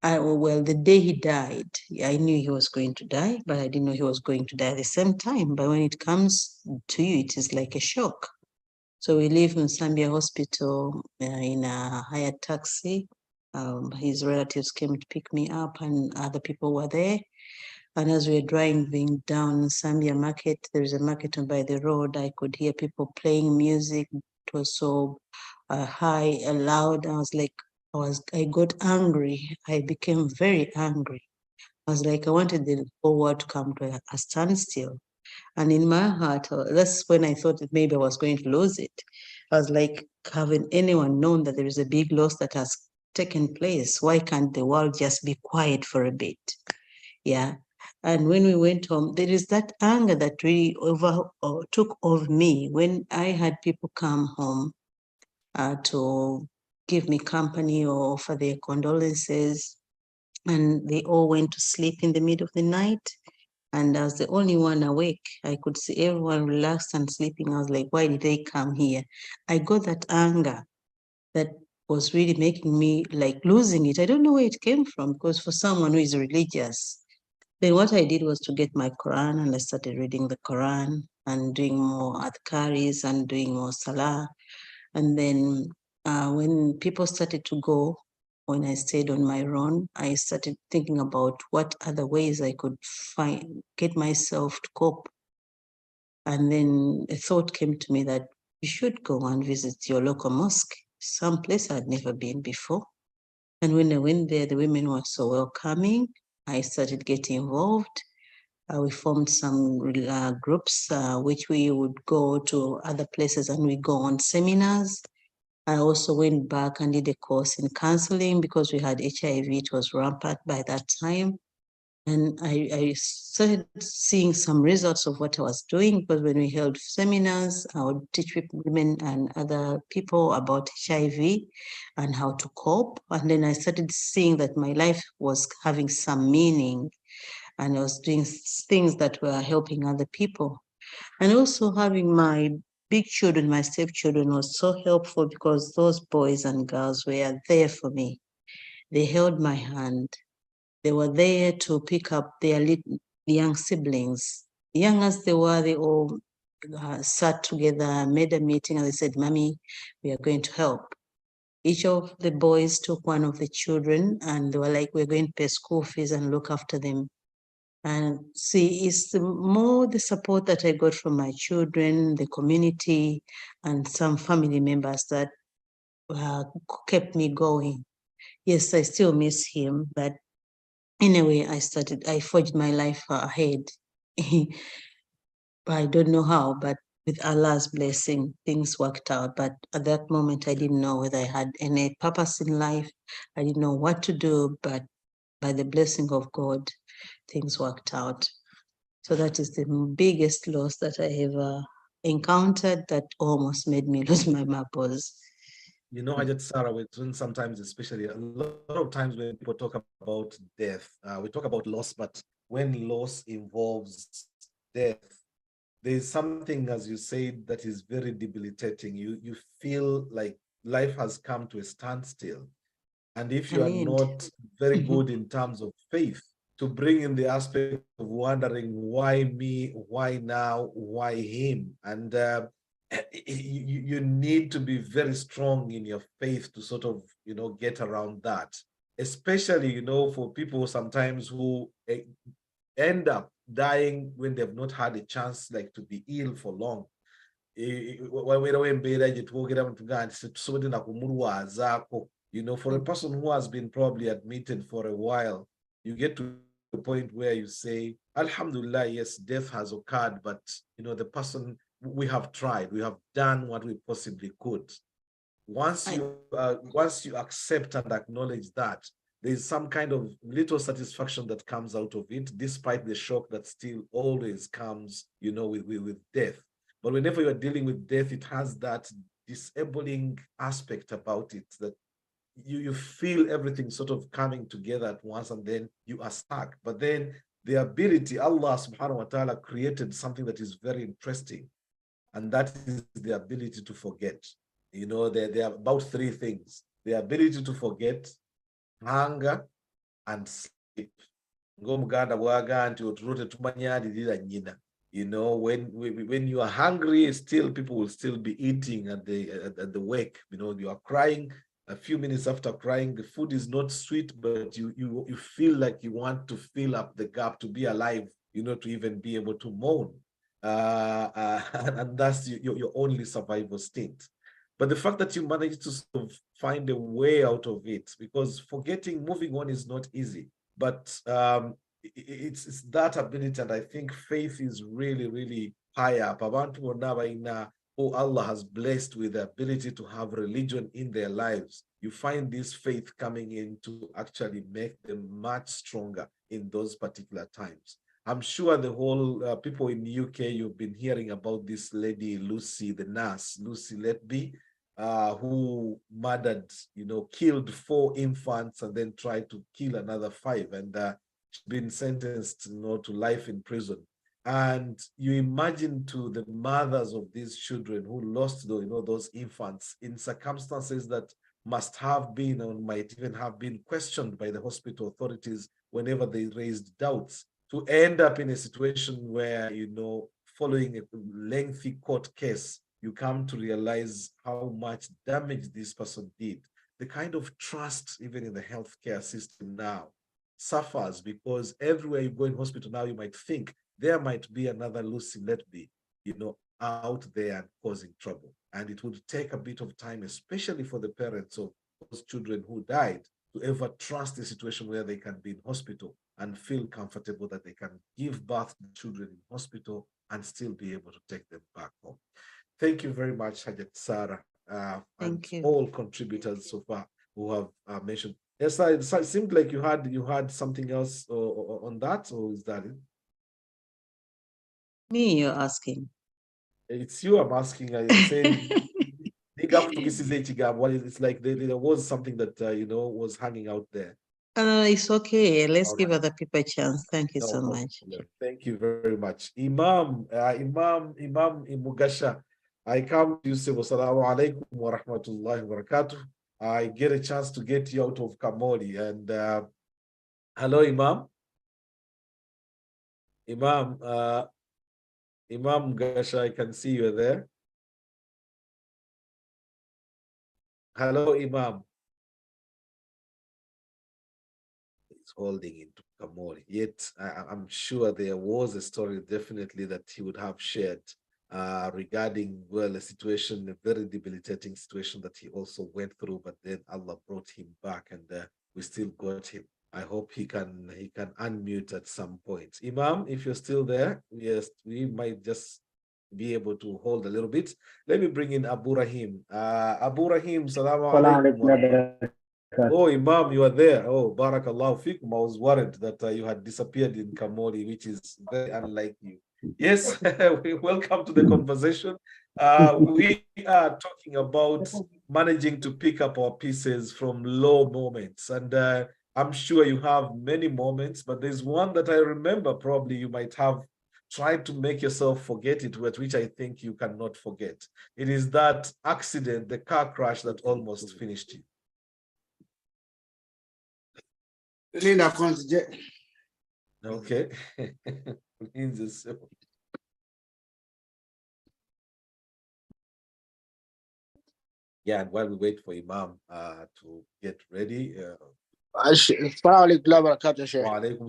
the day he died, I knew he was going to die, but I didn't know he was going to die at the same time. But when it comes to you, it is like a shock. So we live in Zambia Hospital in a hired taxi. His relatives came to pick me up, and other people were there. And as we were driving down Zambia Market, there is a market by the road. I could hear people playing music. It was so high and loud. I got angry. I became very angry. I was like, I wanted the whole world to come to a standstill. And in my heart, that's when I thought that maybe I was going to lose it. I was like, haven't anyone known that there is a big loss that has taken place? Why can't the world just be quiet for a bit? Yeah. And when we went home, there is that anger that really took over me when I had people come home to give me company or offer their condolences. And they all went to sleep in the middle of the night. And I was the only one awake. I could see everyone relaxed and sleeping. I was like, why did they come here? I got that anger that was really making me like losing it. I don't know where it came from, because for someone who is religious, then what I did was to get my Quran, and I started reading the Quran and doing more adhkaris and doing more salah. And then when people started to go, when I stayed on my own, I started thinking about what other ways I could get myself to cope. And then a thought came to me that you should go and visit your local mosque, some place I'd never been before. And when I went there, the women were so welcoming. I started getting involved. We formed some groups which we would go to other places and we go on seminars. I also went back and did a course in counseling because we had HIV. It was rampant by that time. And I started seeing some results of what I was doing, because when we held seminars, I would teach women and other people about HIV and how to cope. And then I started seeing that my life was having some meaning, and I was doing things that were helping other people. And also having my big children, my stepchildren, was so helpful, because those boys and girls were there for me. They held my hand. They were there to pick up their young siblings. Young as they were, they all sat together, made a meeting, and they said, Mommy, we are going to help. Each of the boys took one of the children, and they were like, we're going to pay school fees and look after them. And see, it's more the support that I got from my children, the community, and some family members that kept me going. Yes, I still miss him, but anyway, I forged my life ahead. I don't know how, but with Allah's blessing, things worked out. But at that moment, I didn't know whether I had any purpose in life. I didn't know what to do, but by the blessing of God, things worked out. So that is the biggest loss that I ever encountered that almost made me lose my marbles. You know, Ajat Sarah, sometimes, especially a lot of times when people talk about death, we talk about loss, but when loss involves death, there's something, as you said, that is very debilitating. You feel like life has come to a standstill. And if you are not very good in terms of faith, to bring in the aspect of wondering, why me, why now, why him? And you need to be very strong in your faith to sort of, get around that. Especially, for people sometimes who end up dying when they've not had a chance, like, to be ill for long. For a person who has been probably admitted for a while, you get to a point where you say, Alhamdulillah, yes, death has occurred, but the person, we have tried, we have done what we possibly could. once you accept and acknowledge that, there's some kind of little satisfaction that comes out of it, despite the shock that still always comes, you know, with death. But whenever you're dealing with death, it has that disabling aspect about it, that you feel everything sort of coming together at once, and then you are stuck. But then the ability, Allah subhanahu wa ta'ala created something that is very interesting, and that is the ability to forget. You know, there are about three things: the ability to forget, hunger, and sleep. You know, when you are hungry, still people will still be eating at the wake. You know, you are crying. A few minutes after crying, the food is not sweet, but you feel like you want to fill up the gap to be alive, you know, to even be able to moan. And that's your only survival instinct. But the fact that you manage to sort of find a way out of it, because forgetting, moving on is not easy. But it's that ability, and I think faith is really, really high up. Who Allah has blessed with the ability to have religion in their lives, you find this faith coming in to actually make them much stronger in those particular times. I'm sure the whole people in the UK, you've been hearing about this lady, Lucy, the nurse, Lucy Letby, who murdered, you know, killed 4 infants and then tried to kill another 5. And she's been sentenced, you know, to life in prison. And you imagine to the mothers of these children who lost, you know, those infants in circumstances that must have been or might even have been questioned by the hospital authorities whenever they raised doubts, to end up in a situation where, you know, following a lengthy court case, you come to realize how much damage this person did. The kind of trust, even in the healthcare system now, suffers, because everywhere you go in hospital now, you might think there might be another Lucy Letby, you know, out there and causing trouble. And it would take a bit of time, especially for the parents of those children who died, to ever trust a situation where they can be in hospital and feel comfortable that they can give birth to children in hospital and still be able to take them back home. Thank you very much, Hajat Sarah, and all contributors so far who have mentioned. Yes, it seemed like you had something else on that, or is that it? Me, you're asking. It's you I'm asking. I saying, it's like there was something that you know, was hanging out there. It's okay. Let's All give right. other people a chance. Thank you No, so no much. problem. Thank you very much. Imam Imugasha, I come to you, say, wassalamu alaikum wa rahmatullahi wa barakatuh. I get a chance to get you out of Kamoli. And hello, Imam. Imam Gasha, I can see you there. Hello, Imam. He's holding into Kamoli. Yet, I'm sure there was a story definitely that he would have shared regarding, well, a situation, a very debilitating situation that he also went through, but then Allah brought him back, and we still got him. I hope he can unmute at some point. Imam, if you're still there, yes, we might just be able to hold a little bit. Let me bring in Abu Rahim. Abu Rahim, salamu alaikum. Oh, Imam, you are there. Oh, barakallahu fikum. I was worried that you had disappeared in Kamoli, which is very unlike you. Yes, welcome to the conversation. We are talking about managing to pick up our pieces from low moments. And I'm sure you have many moments, but there's one that I remember probably you might have tried to make yourself forget it, which I think you cannot forget. It is that accident, the car crash that almost finished you. Okay. Yeah, and while we wait for Imam to get ready. Wa alaikum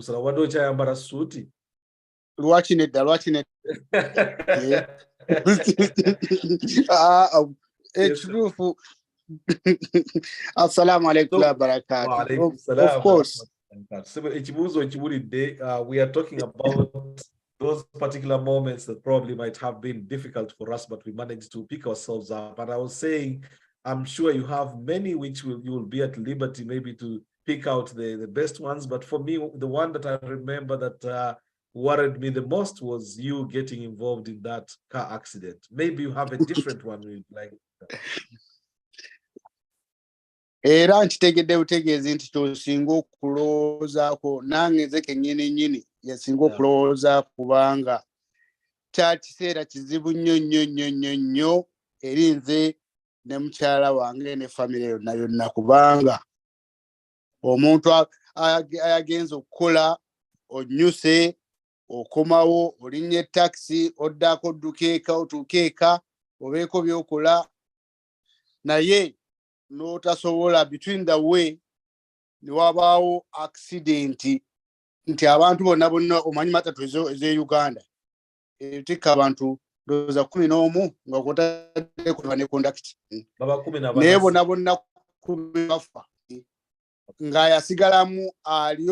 salam. What do you ambara suti? Watching it. Yeah. It's beautiful. Assalamu alaikum wa barakatuh. Of course. We are talking about those particular moments that probably might have been difficult for us, but we managed to pick ourselves up. And I was saying, I'm sure you have many which you will be at liberty maybe to pick out the best ones. But for me, the one that I remember that worried me the most was you getting involved in that car accident. Maybe you have a different one you'd like. Era nkitegedde butegeezi nti tosinga okulowoozaako nange nze kennyini yasinga okulowooza kubanga kya kiseera kizibu nnyo eri nze ne mukyala wange ne famire yonna kubanga omuntu ayagenza okukola onnyuse okomawo olinnye takisi oddaako odduka eka otuuka eka obeeko byokola naye n'otasobola between the way ne wabaawo accident nti abantu bonna omanyi matatu ez'e Uganda etikka abantu ndowooza 11 nga kwotaddeko ne kondakiti naye bonna 10 bafa nga yasigalamu ali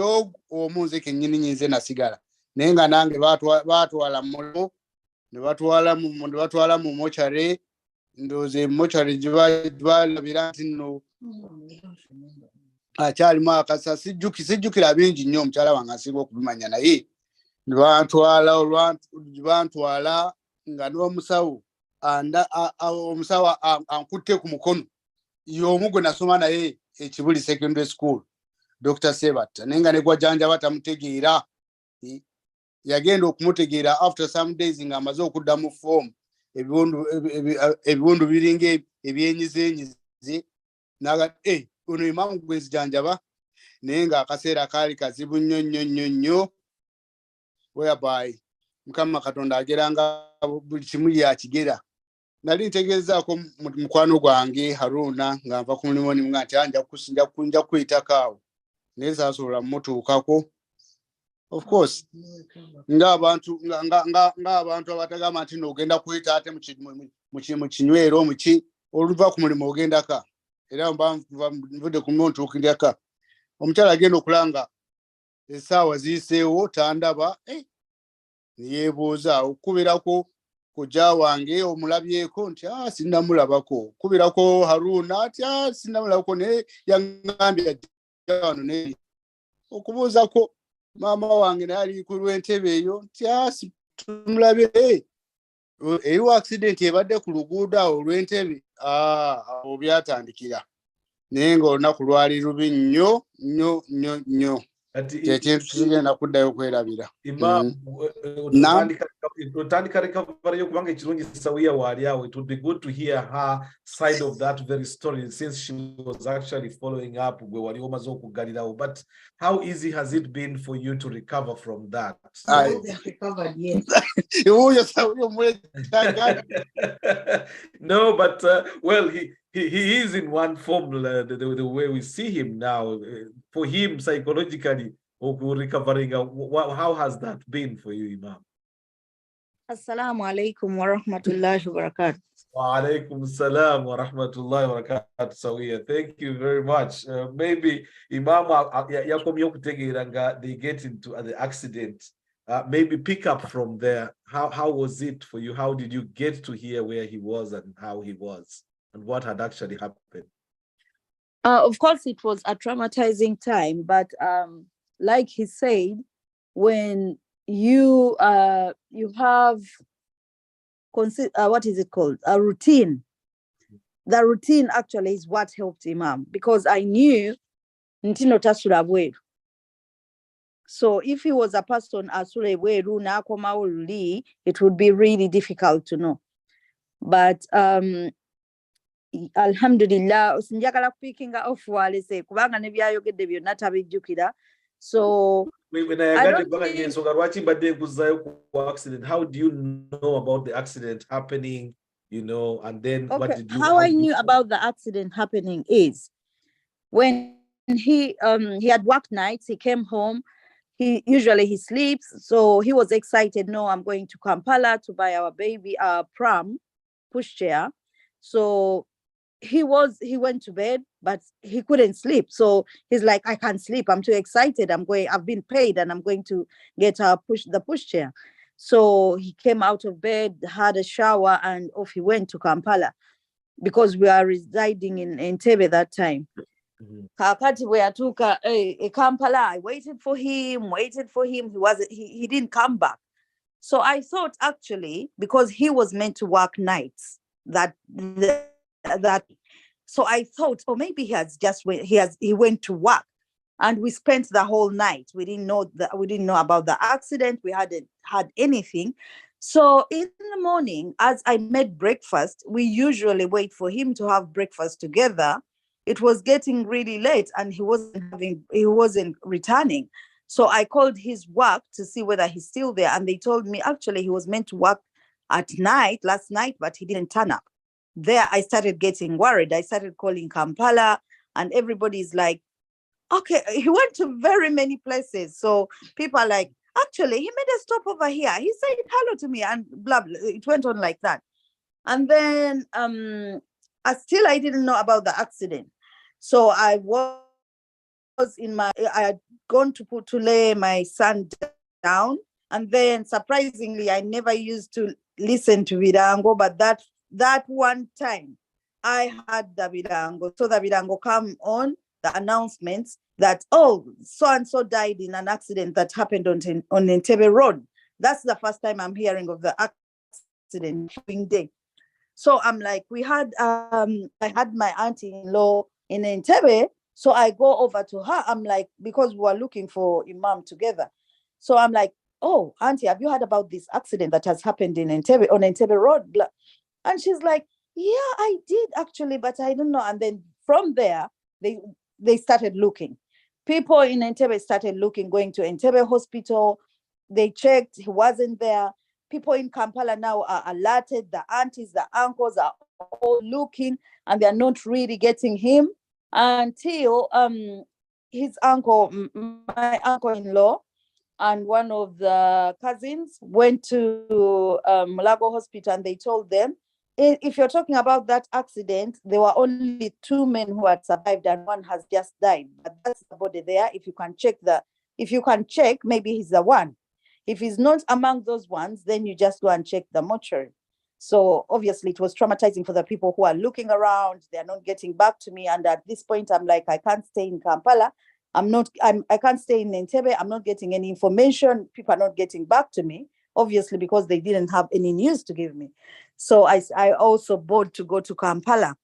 omu nze kennyini nyinze nasigala naye nga nange baatwala mulimo ne batwala mu mochare ndowooza mochare gyebalabira nti nno akyalimu akasa sijjukira bingi nnyo omukyala wange asinga okubimanya naye ne bantwala nga n'omusawo omusawo ankutte ku mukono y'omu gwe nasoma naye ekibuli secondary school Dr. Sebatta naye nga ne gwajjanjaba tamutegeera yagenda okumutegeera after some days nga amaze okudda mu form ebiwundu biringa ebyenyizenyize naga ono imamu gwezijjanjaba naye nga akaseera kaali kazibu nnyo whereby Mukama Katonda ageranga buli kimu yakigera. Nali ntegeezaako mukwano gwange Haruna nga nva ku mulimu ni mugamba nti nja kuyitako awo naye saasobola mutuukako. Of course ng'abantu abatagamba nti n'ogenda kuyita ate mu kinywero muki oluva ku mulimu ogendaka era nvudde ku mulimu ntuukirako omukyala agenda okulanga essaawa ziyiseewo tandaba yeebuuza okukubirako kujja wange omulabyeko nti sinnamulabako kubirako Haruna ati sinnamulabako naye yaŋŋambye ajja wano naye okubuuzako maama wange naye ali ku lw'entebe eyo nti tumulabye eriwo accident ebadde ku luguudo awo olw'entebe awo byatandikira naye ng'olunaku lwali lubi nnyo kyekintu kigenda kuddayo kwerabira. Otandika recovery kubanga ekirungi Sawiya waali awo. It would be good to hear her side of that very story since she was actually following up gwe wali omaze okugalirawo. But how easy has it been for you to recover from that? No, but well, he is in one form, the way we see him now. For him, psychologically, recovering, how has that been for you, Imam? Assalamu alaikum wa rahmatullahi wa barakatuh. Wa alaikum salam wa rahmatullahi wa barakatuh, Sawiya. Thank you very much. Maybe Imam yakomye okutegeera nga they get into the accident. Maybe pick up from there. How was it for you? How did you get to hear where he was and how he was and what had actually happened? Of course, it was a traumatizing time, but like he said, when you have what is it called, a routine, the routine actually is what helped Imam, because I knew ntino tasula bweru. So if he was a person asule bweru na akomawo luli, it would be really difficult to know. But alhamdulillah sinjagala kupikinga off walese kubanga ne byayogedde byonna tabijjukira. So accident, how do you know about the accident happening, and then what did you? How I knew about the accident happening is when he had worked nights, he came home, he usually sleeps, so he was excited. No, I'm going to Kampala to buy our baby a pram pushchair. So he went to bed, but he couldn't sleep. So he's like, I can't sleep. I'm too excited. I've been paid and I'm going to get the pushchair. So he came out of bed, had a shower, and off he went to Kampala. because we are residing in Entebbe that time. Kakati weyatuuka Kampala, I waited for him. He didn't come back. So I thought actually, because he was meant to work nights that so I thought, oh, maybe he went to work, and we spent the whole night. We didn't know about the accident. We hadn't had anything. So in the morning, as I made breakfast, we usually wait for him to have breakfast together. It was getting really late, and he wasn't returning. So I called his work to see whether he's still there, and they told me actually he was meant to work at night last night, but he didn't turn up. There, I started getting worried. I started calling Kampala, and everybody's like, okay, he went to very many places. So people are like, actually, he made a stop over here. He said hello to me, and blah, blah. It went on like that. And then I didn't know about the accident. So I had gone to lay my son down. And then surprisingly, I never used to listen to Virango, but that one time I had the Virango. So the Virango come on the announcements that, oh, so-and-so died in an accident that happened on Entebbe Road. That's the first time I'm hearing of the accident day. So I'm like, I had my auntie-in-law in Entebbe. So I go over to her. I'm like, because we were looking for Imam together. So I'm like, oh, auntie, have you heard about this accident that has happened in Entebbe, on Entebbe Road? And she's like, yeah, I did actually, but I don't know. And then from there, they started looking. People in Entebbe started looking, going to Entebbe Hospital. They checked, he wasn't there. People in Kampala now are alerted. The aunties, the uncles are all looking, and they're not really getting him until his uncle, my uncle-in-law, and one of the cousins went to Mulago Hospital, and they told them, if you're talking about that accident, there were only 2 men who had survived and one has just died. But that's the body there. If you can check, maybe he's the one. If he's not among those ones, then you just go and check the mortuary. So obviously it was traumatizing for the people who are looking around. They're not getting back to me. And at this point, I'm like, I can't stay in Kampala. I can't stay in Entebbe. I'm not getting any information. People are not getting back to me, obviously, because they didn't have any news to give me. So I also bored to go to Kampala.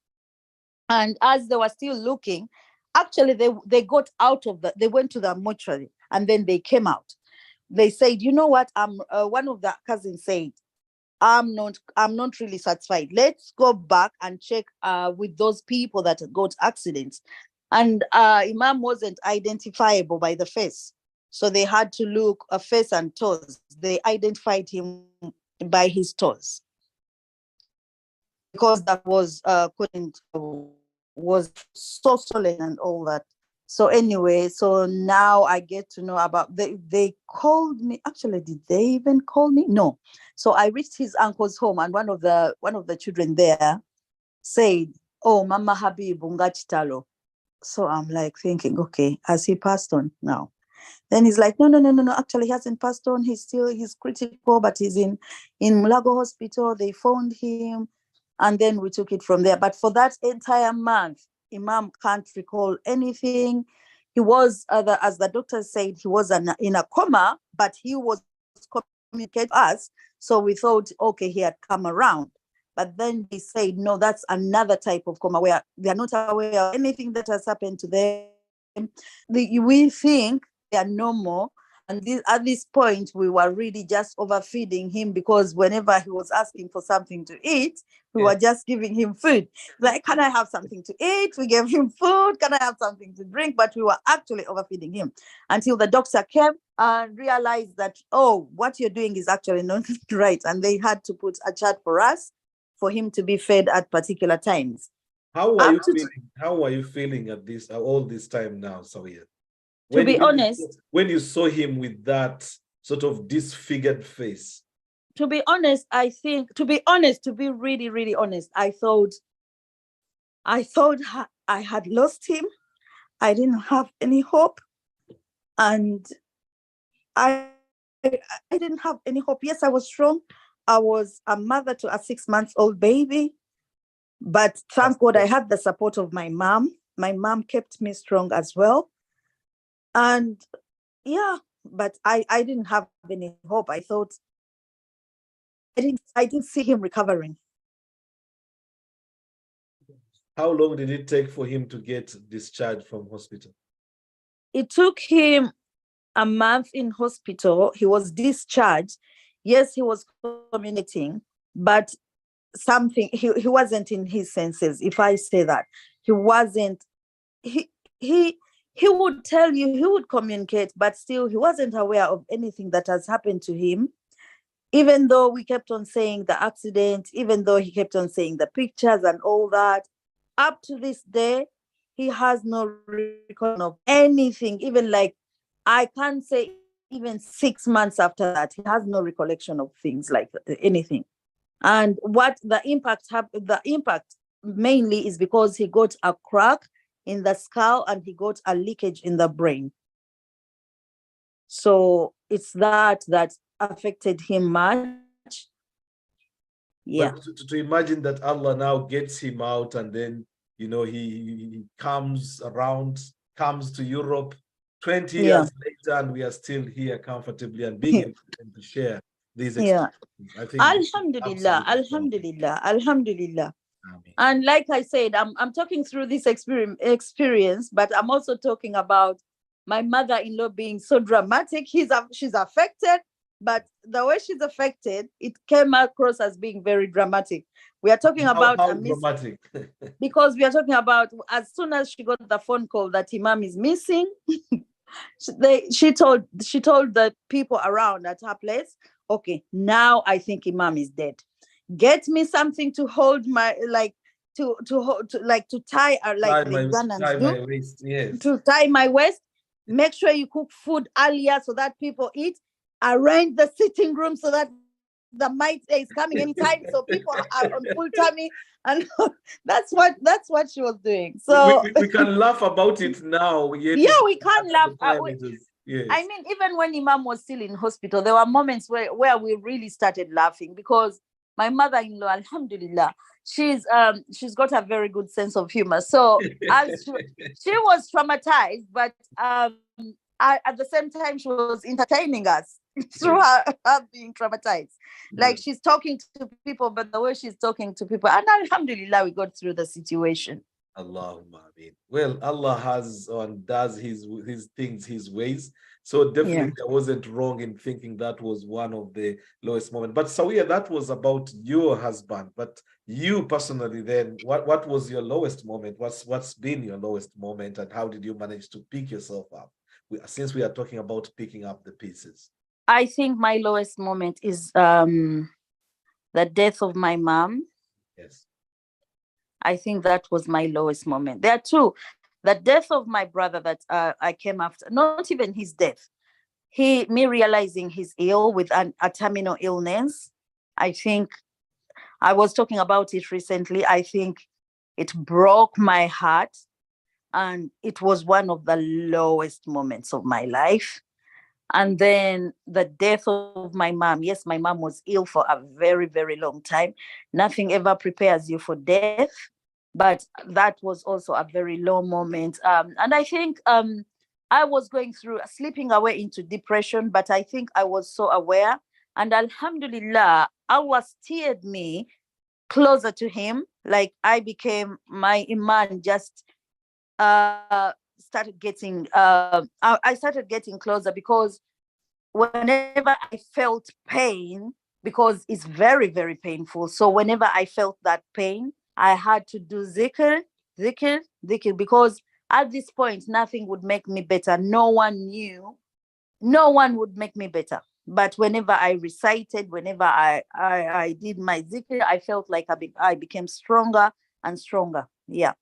And as they were still looking, actually they got out of they went to the mortuary, and then they came out. They said, you know what? One of the cousins said, I'm not really satisfied. Let's go back and check with those people that got accidents. And Imam wasn't identifiable by the face. So they had to look a face and toes. They identified him by his toes, because that was was so swollen and all that. So anyway, so now I get to know about, they called me. Actually, did they even call me? No. So I reached his uncle's home, and one of the children there said, oh, Mama Habibu Ngachitalo. So I'm like thinking, okay, has he passed on now? Then he's like, no, actually he hasn't passed on. He's critical, but he's in Mulago Hospital. They found him, and then we took it from there. But for that entire month, Imam can't recall anything. He was, as the doctor said, he was in a coma, but he was communicating to us. So we thought, okay, he had come around. But then they said, no, that's another type of coma where they are not aware of anything that has happened to them. We think they are normal. And at this point, we were really just overfeeding him, because whenever he was asking for something to eat, we were just giving him food. Like, can I have something to eat? We gave him food. Can I have something to drink? But we were actually overfeeding him until the doctor came and realized that, oh, what you're doing is actually not right. And they had to put a chart for us for him to be fed at particular times. How are you feeling? How are you feeling at this all this time now, Sawia? To be honest, when you saw him with that sort of disfigured face. To be honest, I think, to be really, really honest, I thought I had lost him. I didn't have any hope, and I didn't have any hope. Yes, I was strong. I was a mother to a 6-month-old baby. But thank God I had the support of my mom. My mom kept me strong as well. And yeah, but I didn't have any hope. I thought I didn't see him recovering. How long did it take for him to get discharged from hospital? It took him a month in hospital. He was discharged. Yes, he was communicating, but something, he wasn't in his senses, if I say that. He wasn't, he would tell you, he would communicate, but still he wasn't aware of anything that has happened to him. Even though we kept on saying the accident, even though he kept on saying the pictures and all that, up to this day, he has no record of anything. Even like, I can't say even 6 months after that, he has no recollection of things like anything. And what the impact mainly is because he got a crack in the skull and he got a leakage in the brain. So it's that affected him much. Yeah. But to imagine that Allah now gets him out, and then, you know, he comes to Europe 20 years later, and we are still here comfortably and being able to share these experiences. I think Alhamdulillah. And like I said, I'm talking through this experience, but I'm also talking about my mother-in-law being so dramatic. She's affected, but the way she's affected, it came across as being very dramatic. We are talking about how dramatic? Because we are talking about, as soon as she got the phone call that Imam is missing, she told the people around at her place, okay, now I think Imam is dead. Get me something to hold my, like, to tie, like the Ghanaians do, my waist, yes. to tie my waist. Make sure you cook food earlier so that people eat. Arrange the sitting room so that the mite is coming anytime, so people are on full tummy, and that's what she was doing. So we can laugh about it now. Yeah, we can laugh. Yes. I mean, even when Imam was still in hospital, there were moments where we really started laughing, because my mother-in-law, alhamdulillah, she's got a very good sense of humor. So as she was traumatized, but at the same time, she was entertaining us through her being traumatized. Like, she's talking to people, but the way she's talking to people, and alhamdulillah, we got through the situation. Allahumma ameen. Well, Allah has does his things his ways. So definitely I wasn't wrong in thinking that was one of the lowest moments. But Sawia, that was about your husband. But you personally then, what was your lowest moment? What's been your lowest moment, and how did you manage to pick yourself up? Since we are talking about picking up the pieces. I think my lowest moment is the death of my mom. Yes. I think that was my lowest moment. There are two. The death of my brother that I came after, not even his death. Me realizing he's ill with a terminal illness. I think I was talking about it recently. I think it broke my heart, and it was one of the lowest moments of my life. And then the death of my mom. Yes, my mom was ill for a very, very long time. Nothing ever prepares you for death. But that was also a very low moment. And I think I was going through, slipping away into depression, but I think I was so aware. And alhamdulillah, Allah steered me closer to him. Like, I became, my iman just started getting, I started getting closer, because whenever I felt pain, because it's very, very painful. So whenever I felt that pain, I had to do zikr, because at this point, nothing would make me better. No one knew. No one would make me better. But whenever I recited, whenever I did my zikr, I felt like I became stronger and stronger. Yeah.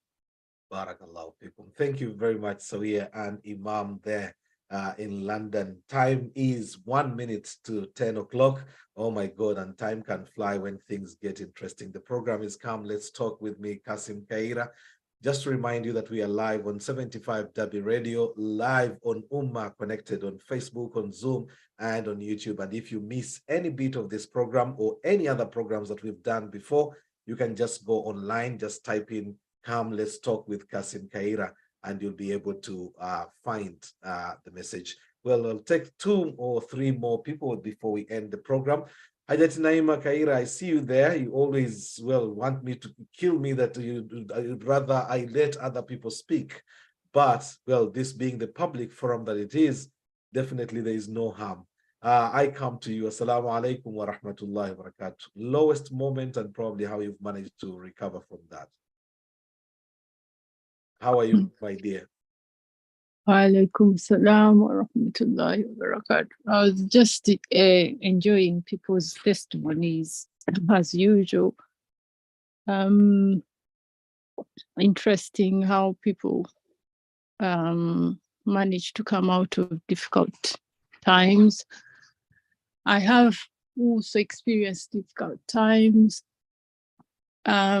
Barakallahu fikum. Thank you very much, Sawia and Imam there in London. Time is 1 minute to 10 o'clock. Oh my God, and time can fly when things get interesting. The program is Come Let's Talk with me, Kassim Kayira. Just to remind you that we are live on 75 W Radio, live on Ummah Connected on Facebook, on Zoom, and on YouTube. And if you miss any bit of this program or any other programs that we've done before, you can just go online, just type in "Come, let's talk with Kassim Kayira," and you'll be able to find the message. Well, I'll take 2 or 3 more people before we end the program. Hajat Naima Kayira, I see you there. You always, well, want me to kill me that you'd rather I let other people speak. But, well, this being the public forum that it is, definitely there is no harm. I come to you. Assalamu alaikum wa rahmatullahi wa barakatuh. Lowest moment and probably how you've managed to recover from that. How are you, my dear? Walaikum salam wa rahmatullahi wa barakatuh. I was just enjoying people's testimonies as usual. Interesting how people manage to come out of difficult times. I have also experienced difficult times. I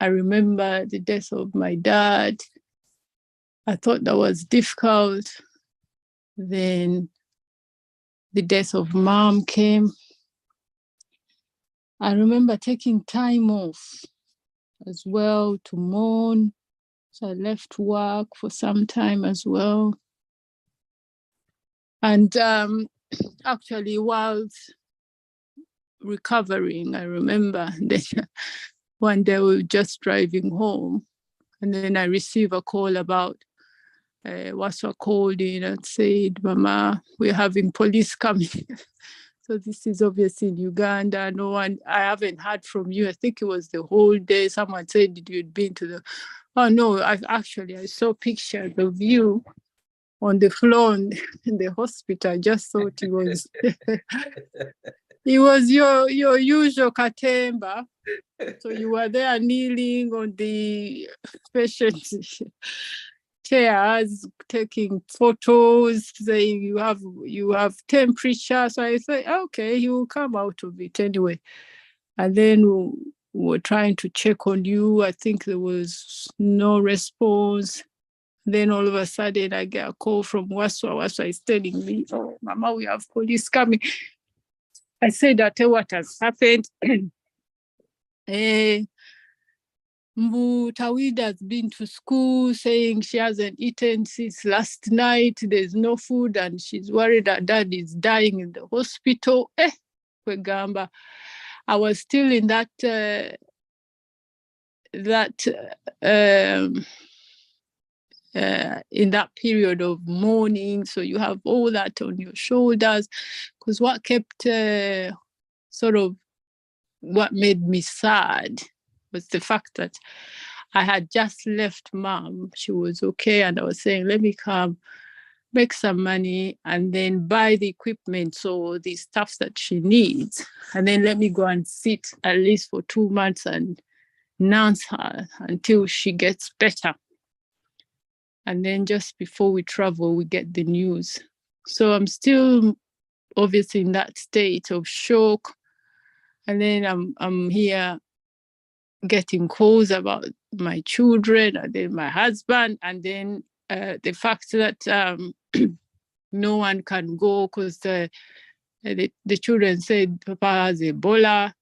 remember the death of my dad. I thought that was difficult. Then the death of mom came. I remember taking time off as well to mourn. So I left work for some time as well. And actually, whilst recovering, I remember that one day we were just driving home, and then I received a call about Waswa called in and said, "Mama, we're having police coming." So this is obviously in Uganda. No one, I haven't heard from you. I think it was the whole day. Someone said you'd been to the, oh no, I saw pictures of you on the floor in the hospital. I just thought it was, it was your usual Katemba. So you were there kneeling on the patient's chairs, taking photos, saying you have temperature. So I said, okay, you will come out of it anyway. And then we were trying to check on you. I think there was no response. Then all of a sudden I get a call from Waswa. Waswa is telling me, "Oh, Mama, we have police coming." I said, "I tell what has happened." Mbu Tawida has been to school saying she hasn't eaten since last night. There's no food and she's worried that dad is dying in the hospital. Kwegamba. I was still in that in that period of mourning. So you have all that on your shoulders. Because what kept what made me sad was the fact that I had just left mom. She was okay. And I was saying, let me come, make some money, and then buy the equipment, so the stuff that she needs. And then let me go and sit at least for 2 months and nurse her until she gets better. And then just before we travel, we get the news. So I'm still obviously in that state of shock. And then I'm here getting calls about my children and then my husband, and then the fact that no one can go because the children said Papa has Ebola.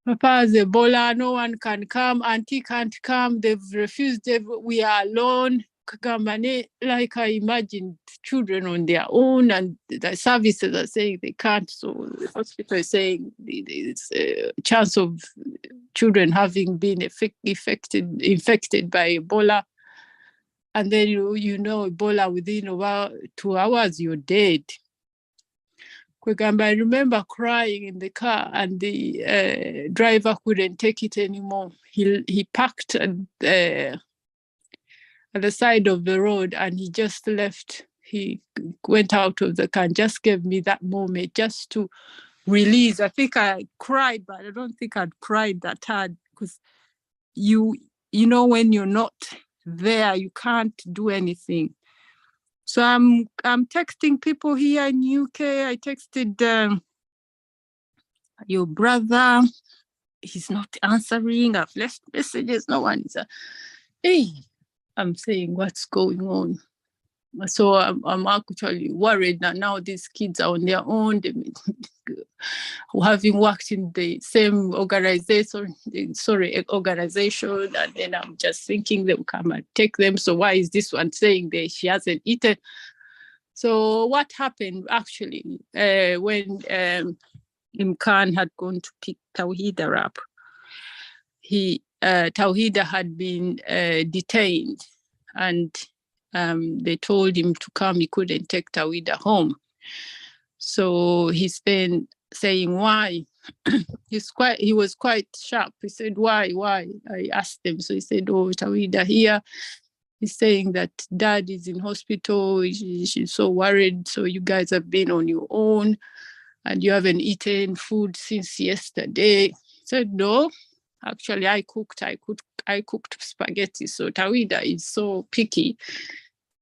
Papa has Ebola, no one can come, auntie can't come, they've refused, we are alone. Like I imagined children on their own, and the services are saying they can't. So the hospital is saying there's a chance of children having been infected by Ebola. And then you know Ebola within about 2 hours, you're dead. I remember crying in the car, and the driver couldn't take it anymore. He parked at the side of the road, and he just left. He went out of the car and just gave me that moment just to release. I think I cried, but I don't think I'd cried that hard, because you know when you're not there, you can't do anything. So I'm texting people here in UK. I texted your brother. He's not answering. I've left messages. No one is. Hey, I'm saying, what's going on? So I'm actually worried that now these kids are on their own. Having worked in the same organization, and then I'm just thinking they will come and take them. So why is this one saying that she hasn't eaten? So what happened actually when Imkan had gone to pick Tawhida up, Tawhida had been detained, and they told him to come. He couldn't take Tawhida home. So he's then saying why. He was quite sharp. He said, why? I asked him. So he said, oh, Tawhida here. He's saying that dad is in hospital. She's so worried. So you guys have been on your own and you haven't eaten food since yesterday. I said, no, actually I cooked spaghetti. So Tawhida is so picky.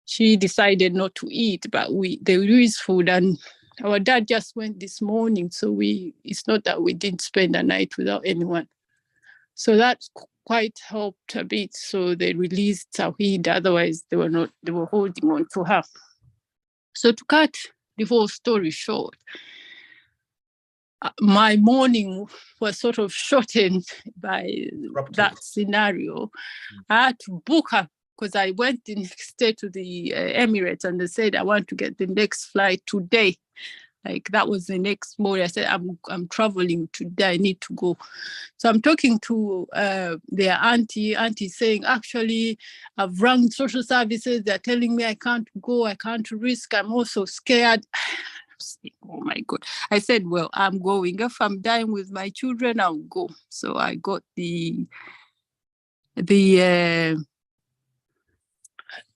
She decided not to eat, but there is food, and our dad just went this morning. So it's not that we didn't spend a night without anyone. So that quite helped a bit. So they released Tawhida. Otherwise they were holding on to her. So to cut the whole story short, my morning was sort of shortened by that scenario. I had to book her because I went the next day to the Emirates, and they said, I want to get the next flight today. Like that was the next morning. I said, I'm traveling today. I need to go. So I'm talking to their auntie saying, actually, I've rung social services. They're telling me I can't go. I can't risk. I'm also scared. Oh my God. I said, well, I'm going. If I'm dying with my children, I'll go. So I got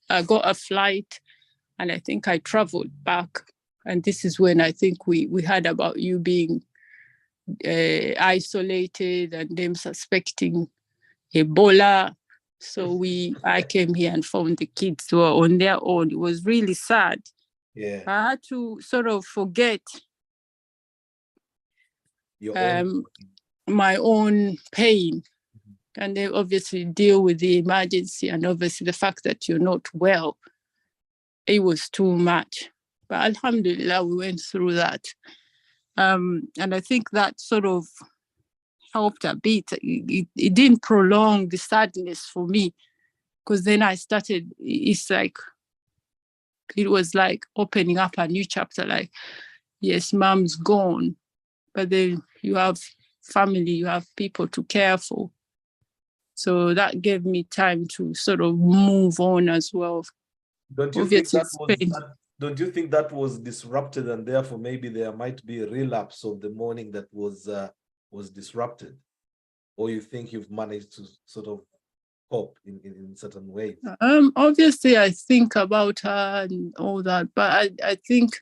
I got a flight, and I think I traveled back. And this is when I think we heard about you being isolated and them suspecting Ebola. So I came here and found the kids who were on their own. It was really sad. Yeah. I had to sort of forget my own pain, and then obviously deal with the emergency, and obviously the fact that you're not well. It was too much. But alhamdulillah, we went through that. And I think that sort of helped a bit. It didn't prolong the sadness for me, because then I started, it was like opening up a new chapter, like, yes, mom's gone, but then you have family, you have people to care for. So that gave me time to sort of move on as well. Don't you think that was disrupted, and therefore maybe there might be a relapse of the morning that was disrupted? Or you think you've managed to sort of cope in certain ways? Obviously I think about her and all that, but I think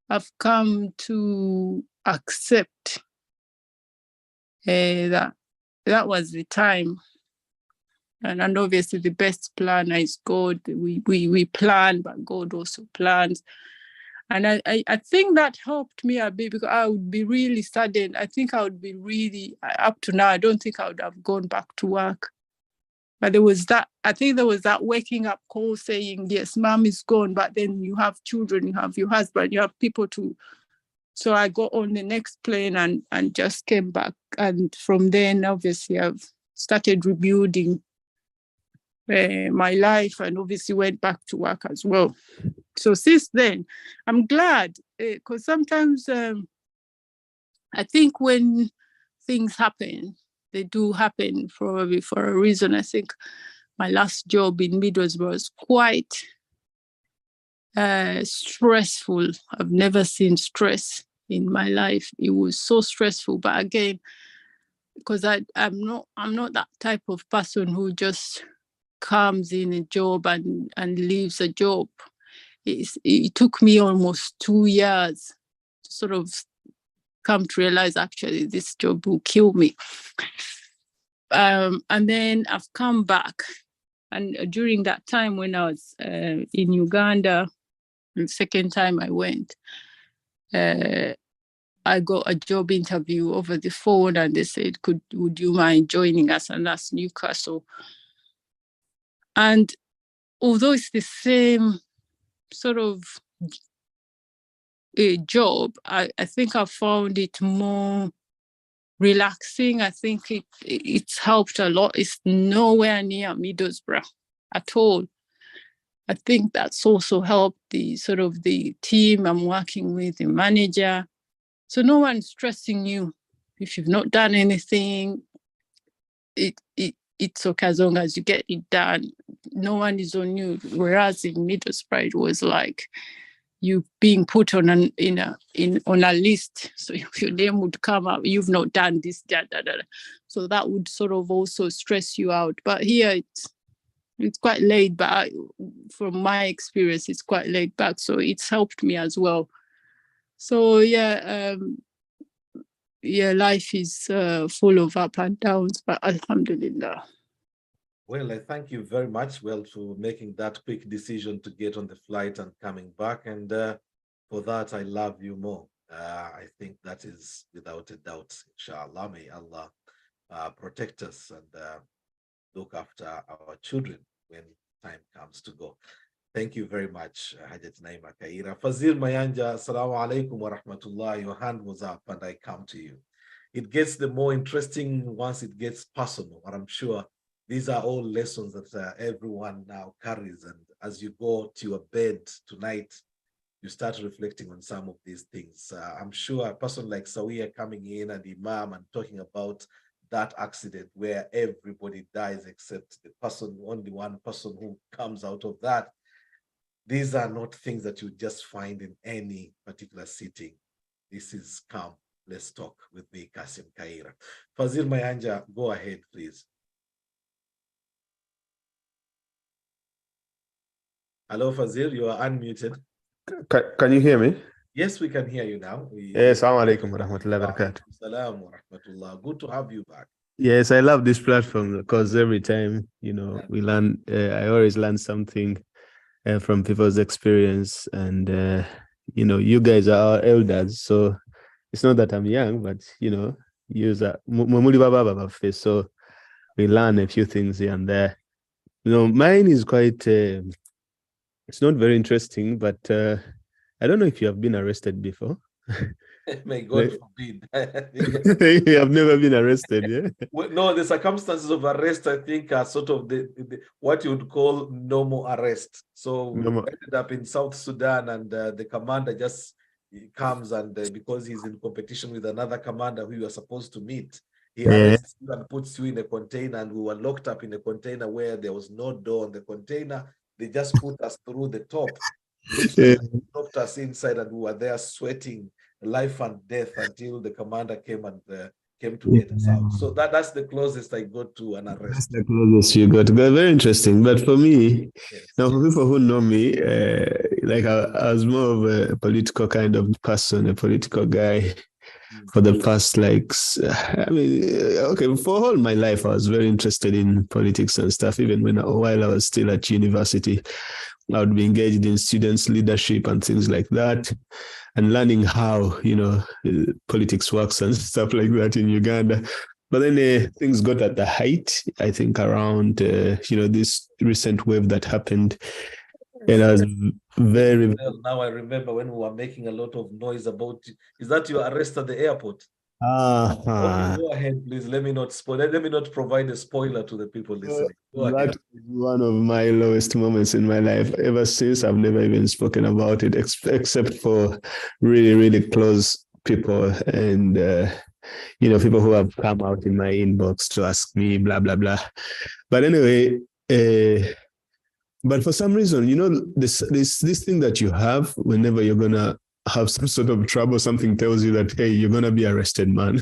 I've come to accept that was the time. And obviously the best planner is God. We plan, but God also plans. And I think that helped me a bit, because I would be really saddened. I think I would be really, up to now, I don't think I would have gone back to work. But there was that waking up call saying, yes, mom is gone, but then you have children, you have your husband, you have people to. So I got on the next plane and just came back. And from then, obviously, I've started rebuilding my life, and obviously went back to work as well. So since then, I'm glad, because sometimes I think when things happen, they do happen probably for a reason. I think my last job in Middlesbrough was quite stressful. I've never seen stress in my life. It was so stressful. But again, because I'm not that type of person who just comes in a job and leaves a job. It took me almost 2 years to sort of come to realize, actually, this job will kill me. And then I've come back. And during that time when I was in Uganda, the second time I went, I got a job interview over the phone, and they said, would you mind joining us? And that's Newcastle. And although it's the same sort of a job, I think I found it more relaxing. I think it's helped a lot. It's nowhere near Middlesbrough at all. I think that's also helped the sort of the team I'm working with, the manager. So no one's stressing you. If you've not done anything, it's okay as long as you get it done. No one is on you. Whereas in Middlesbrough, it was like you being put on on a list. So if your name would come up, you've not done this, da, da, da. So that would sort of also stress you out. But here it's quite laid back. From my experience, it's quite laid back. So it's helped me as well. So life is full of up and downs, but alhamdulillah. Well, I thank you very much, for making that quick decision to get on the flight and coming back. And for that, I love you more. I think that is without a doubt, inshallah. May Allah protect us and look after our children when time comes to go. Thank you very much, Hajat Naima Kayira. Fazil Mayanja, assalamu alaikum wa rahmatullah. Your hand was up and I come to you. It gets the more interesting once it gets personal, and I'm sure these are all lessons that everyone now carries. And as you go to your bed tonight, you start reflecting on some of these things. I'm sure a person like Sawia coming in and Imam and talking about that accident where everybody dies except the person, only one person who comes out of that. These are not things that you just find in any particular sitting. This is calm. Let's talk with me, Kassim Kayira. Fazil Mayanja, go ahead, please. Hello, Fazil, you are unmuted. Can you hear me? Yes, we can hear you now. Yes, assalamu alaikum wa rahmatullahi wa barakatuh. Salam wa rahmatullah. Good to have you back. Yes, I love this platform because every time, we learn, I always learn something from people's experience. And, you guys are our elders. So it's not that I'm young, but, use that. So we learn a few things here and there. Mine is quite, it's not very interesting, but I don't know if you have been arrested before. May God forbid. You have never been arrested, yeah? Well, no, the circumstances of arrest, I think, are sort of the what you would call normal arrest. So we ended up in South Sudan, and the commander just comes and because he's in competition with another commander who you are supposed to meet, he arrests you and puts you in a container, and we were locked up in a container where there was no door on the container. They just put us through the top, dropped us inside, and we were there sweating life and death until the commander came and came to get us out. So that's the closest I got to an arrest. That's the closest you got. Very interesting. But for me, now for people who know me, like I was more of a political kind of person, a political guy for the past, for all my life, I was very interested in politics and stuff. Even while I was still at university, I would be engaged in students' leadership and things like that, and learning how, politics works and stuff like that in Uganda. But then things got at the height, I think, around, this recent wave that happened. And I was very... Well, now I remember when we were making a lot of noise about, is that your arrest at the airport? Okay, go ahead, please. Let me not spoil. Let me not provide a spoiler to the people listening. That is one of my lowest moments in my life. Ever since, I've never even spoken about it, except for really, really close people and, people who have come out in my inbox to ask me, blah, blah, blah. But anyway, but for some reason, this thing that you have whenever you're going to have some sort of trouble, something tells you that, hey, you're going to be arrested, man.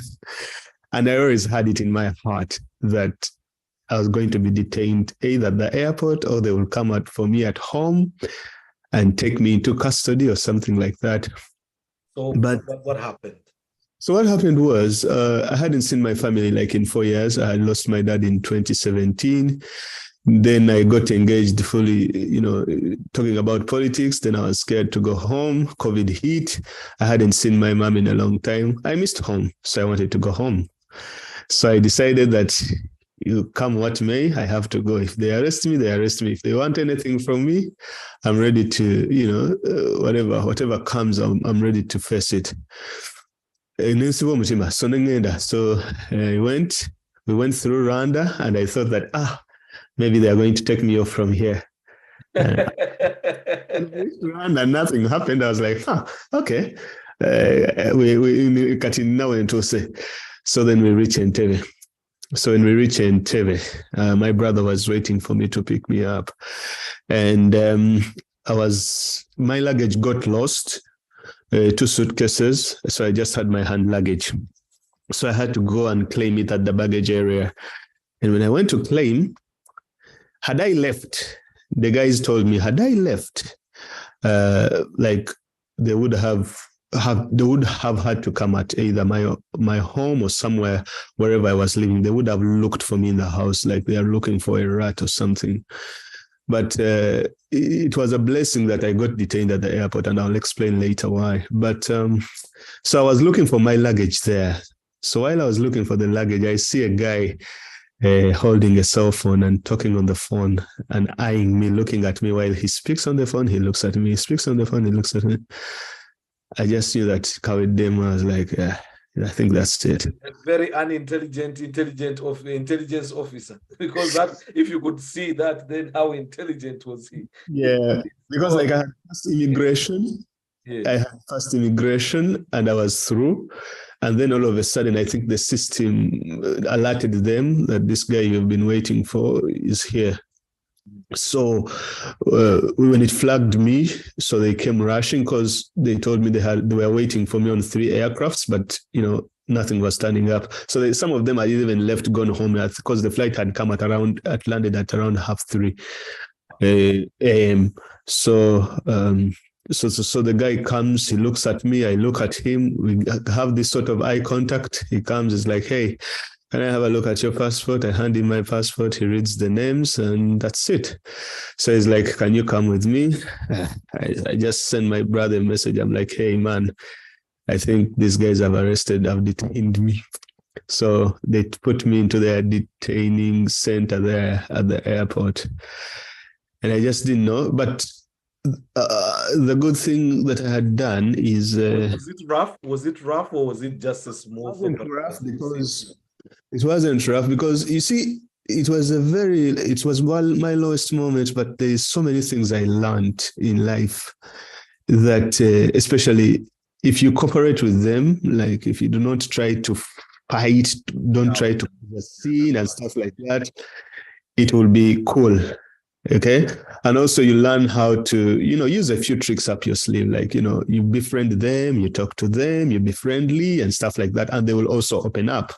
And I always had it in my heart that I was going to be detained either at the airport or they will come out for me at home and take me into custody or something like that. So but what happened? So what happened was I hadn't seen my family in 4 years. I had lost my dad in 2017. Then I got engaged fully, talking about politics. Then I was scared to go home. COVID hit. I hadn't seen my mom in a long time. I missed home, so I wanted to go home. So I decided that, you come what may, I have to go. If they arrest me, they arrest me. If they want anything from me, I'm ready to, whatever comes, I'm ready to face it. So we went through Rwanda, and I thought that, maybe they're going to take me off from here. And nothing happened. I was like, okay. So then we reached Entebbe. So when we reached Entebbe, my brother was waiting for me to pick me up. And my luggage got lost, 2 suitcases. So I just had my hand luggage. So I had to go and claim it at the baggage area. And when I went to claim, had I left, the guys told me, had I left, like they would have had to come at either my home or somewhere, wherever I was living. They would have looked for me in the house, like they are looking for a rat or something. But it was a blessing that I got detained at the airport, and I'll explain later why. But so I was looking for my luggage there. So while I was looking for the luggage, I see a guy holding a cell phone and talking on the phone and eyeing me, looking at me while he speaks on the phone. He looks at me, he speaks on the phone, he looks at me. I just knew that Kawedem. I was like, I think that's it. A very unintelligent intelligence officer. Because that, if you could see that, then how intelligent was he? Yeah, because like I had first immigration. Yeah. I had first immigration and I was through. And then all of a sudden, I think the system alerted them that this guy you've been waiting for is here. So when it flagged me, so they came rushing because they told me they were waiting for me on 3 aircrafts, but nothing was standing up. So some of them had even left, gone home because the flight had landed at around 3:30 a.m. So the guy comes, he looks at me, I look at him, we have this sort of eye contact. He comes, he's like, hey, can I have a look at your passport? I hand him my passport, he reads the names, and that's it. So he's like, can you come with me? I just send my brother a message. I'm like, hey man, I think these guys have detained me. So they put me into their detaining center there at the airport. And I just didn't know, but the good thing that I had done is... was it rough? Was it rough, or was it just a smooth? It wasn't rough because, you see, it was my lowest moment, but there's so many things I learned in life that, especially if you cooperate with them, like if you do not try to fight, don't try to cause a scene and stuff like that, it will be cool. Okay. And also you learn how to, use a few tricks up your sleeve. Like, you befriend them, you talk to them, you be friendly and stuff like that. And they will also open up.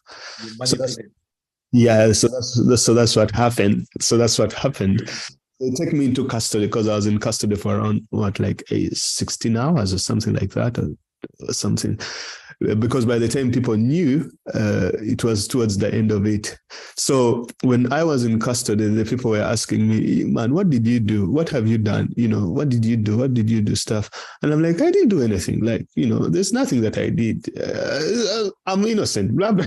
So that's what happened. They take me into custody because I was in custody for around 16 hours or something like that, or something. Because by the time people knew, it was towards the end of it. So when I was in custody, the people were asking me, man, what did you do? What have you done? What did you do? What did you do stuff? And I'm like, I didn't do anything. Like, there's nothing that I did. I'm innocent, blah, blah.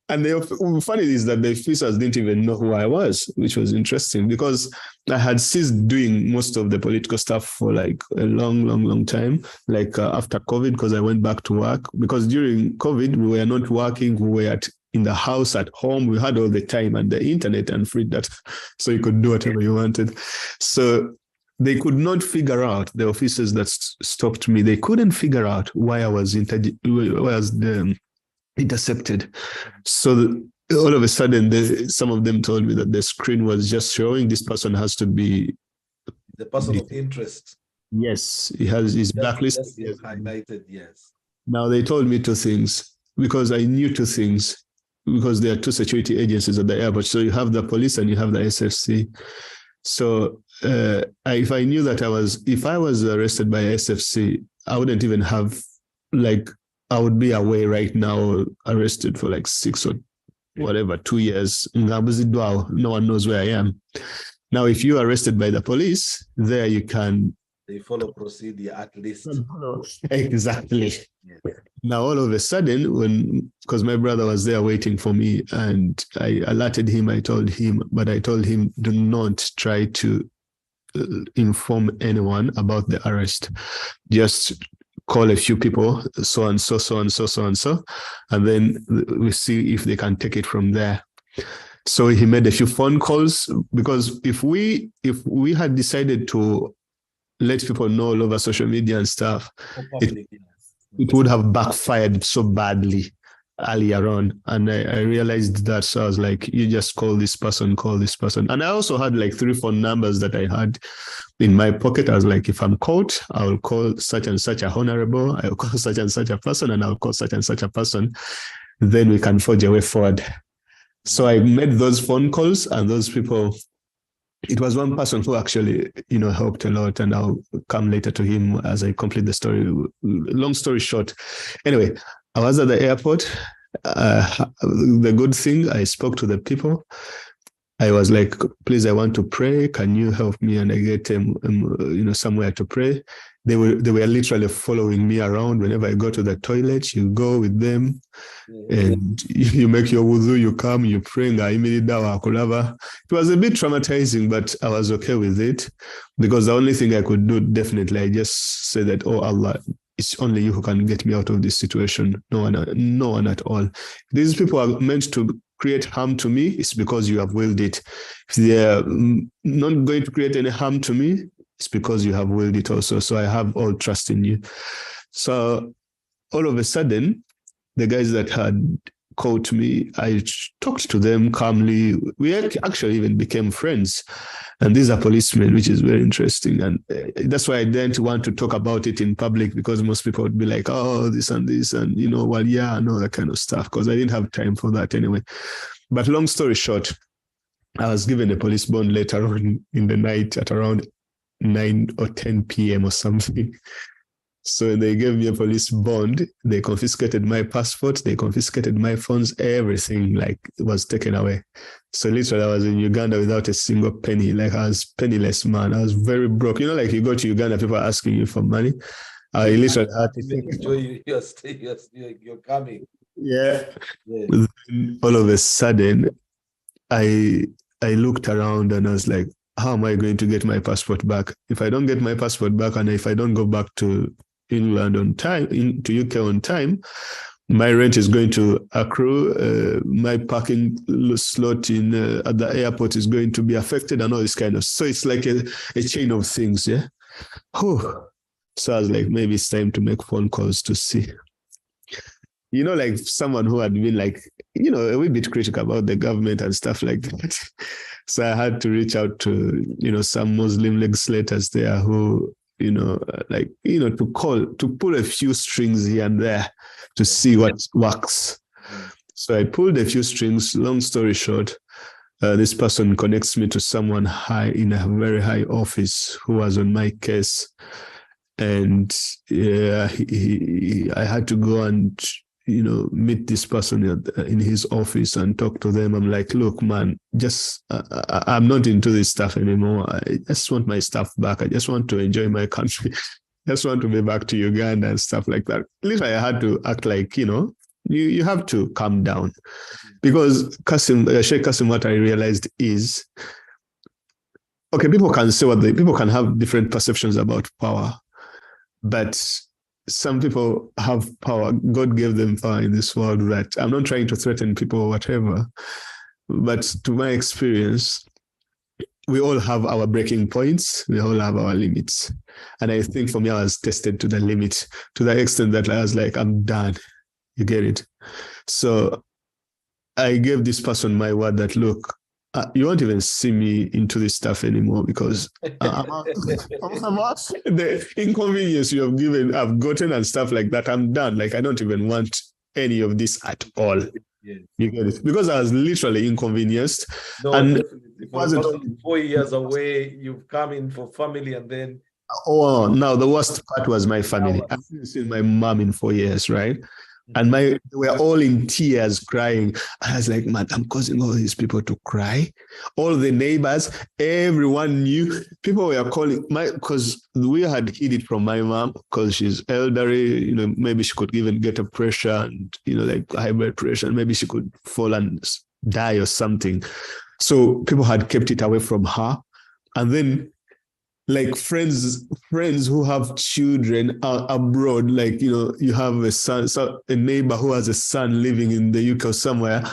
And the funny is that the officers didn't even know who I was, which was interesting because I had ceased doing most of the political stuff for like a long time, like after COVID, because I went back to work. Because during COVID, we were not working, we were in the house at home, we had all the time and the internet and free data, so you could do whatever you wanted. So they could not figure out, the officers that stopped me, they couldn't figure out why I was intercepted. So all of a sudden, some of them told me that the screen was just showing this person has to be the person of interest. Yes, he has his blacklisted. Yes, highlighted. Yes. Now they told me 2 things because I knew 2 things because there are 2 security agencies at the airport. So you have the police and you have the SFC. So if I knew that if I was arrested by SFC, I wouldn't even have I would be away right now, arrested for 6 or whatever, 2 years. No one knows where I am. Now, if you're arrested by the police, there you can They follow procedure at least. Exactly. Yes. Now, all of a sudden, because my brother was there waiting for me, and I alerted him, I told him, do not try to inform anyone about the arrest. Just call a few people, so and so, so and so, so and so, and then we see if they can take it from there. So he made a few phone calls, because if we had decided to let people know all over social media and stuff, it would have backfired so badly earlier on. And I realized that. So I was like, you just call this person. And I also had like 3 phone numbers that I had in my pocket. I was like, if I'm caught, I will call such and such a honorable, I will call such and such a person, and I'll call such and such a person. Then we can forge a way forward. So I made those phone calls, and those people, it was one person who actually, helped a lot, and I'll come later to him as I complete the story. Long story short, anyway, I was at the airport. The good thing, I spoke to the people. I was like, please, I want to pray. Can you help me? And I get somewhere to pray. They were literally following me around. Whenever I go to the toilet, you go with them, and you make your wudu, you come, you pray. It was a bit traumatizing, but I was okay with it, because the only thing I could do, definitely, I just said that, oh Allah, it's only you who can get me out of this situation. No one at all. These people are meant to create harm to me. It's because you have willed it. If they're not going to create any harm to me, it's because you have willed it also. So I have all trust in you. So all of a sudden, the guys that had called me, I talked to them calmly. We actually even became friends. And these are policemen, which is very interesting. And that's why I didn't want to talk about it in public, because most people would be like, oh, this and this, and, well, yeah, and all that kind of stuff, because I didn't have time for that anyway. But long story short, I was given a police bond later on in the night at around 9 or 10 p.m. or something. So they gave me a police bond. They confiscated my passport. They confiscated my phones. Everything was taken away. So literally, I was in Uganda without a single penny. I was penniless, man. I was very broke. You go to Uganda, people are asking you for money. I literally had to think. You're coming. Yeah. All of a sudden, I looked around and I was like, how am I going to get my passport back? If I don't get my passport back, and if I don't go back to England on time, to UK on time, my rent is going to accrue. My parking slot at the airport is going to be affected, and all this kind of. So it's like a chain of things, yeah. So I was like, maybe it's time to make phone calls to see. Like someone who had been a wee bit critical about the government and stuff like that. So I had to reach out to, some Muslim legislators there who, to pull a few strings here and there to see what works. So I pulled a few strings. Long story short, this person connects me to someone high in a very high office who was on my case. And I had to go and meet this person in his office and talk to them. I'm like, look, man, I'm not into this stuff anymore. I just want my stuff back. I just want to enjoy my country. I just want to be back to Uganda and stuff like that. At least I had to act like, you have to calm down. Because Sheikh Kassim, what I realized is, okay, people can say people can have different perceptions about power, but some people have power. God gave them power in this world. That I'm not trying to threaten people or whatever, but to my experience, we all have our breaking points. We all have our limits. And I think for me, I was tested to the limit, to the extent that I was like, I'm done. You get it? So I gave this person my word that, look, you won't even see me into this stuff anymore, because the inconvenience I've gotten and stuff like that, I'm done. I don't even want any of this at all. Yes. You get it? Because I was literally inconvenienced. No, and definitely. For the past 4 years away, you've come in for family, and then. Oh, now the worst part was my family. I haven't seen my mom in 4 years, right? And they were all in tears crying. I was like, man, I'm causing all these people to cry. All the neighbors, everyone knew. People were calling because we had hid it from my mom because she's elderly, maybe she could even get a pressure and, like high blood pressure, and maybe she could fall and die or something. So people had kept it away from her. And then like friends who have children abroad, like, you have a son, so a neighbor who has a son living in the UK or somewhere,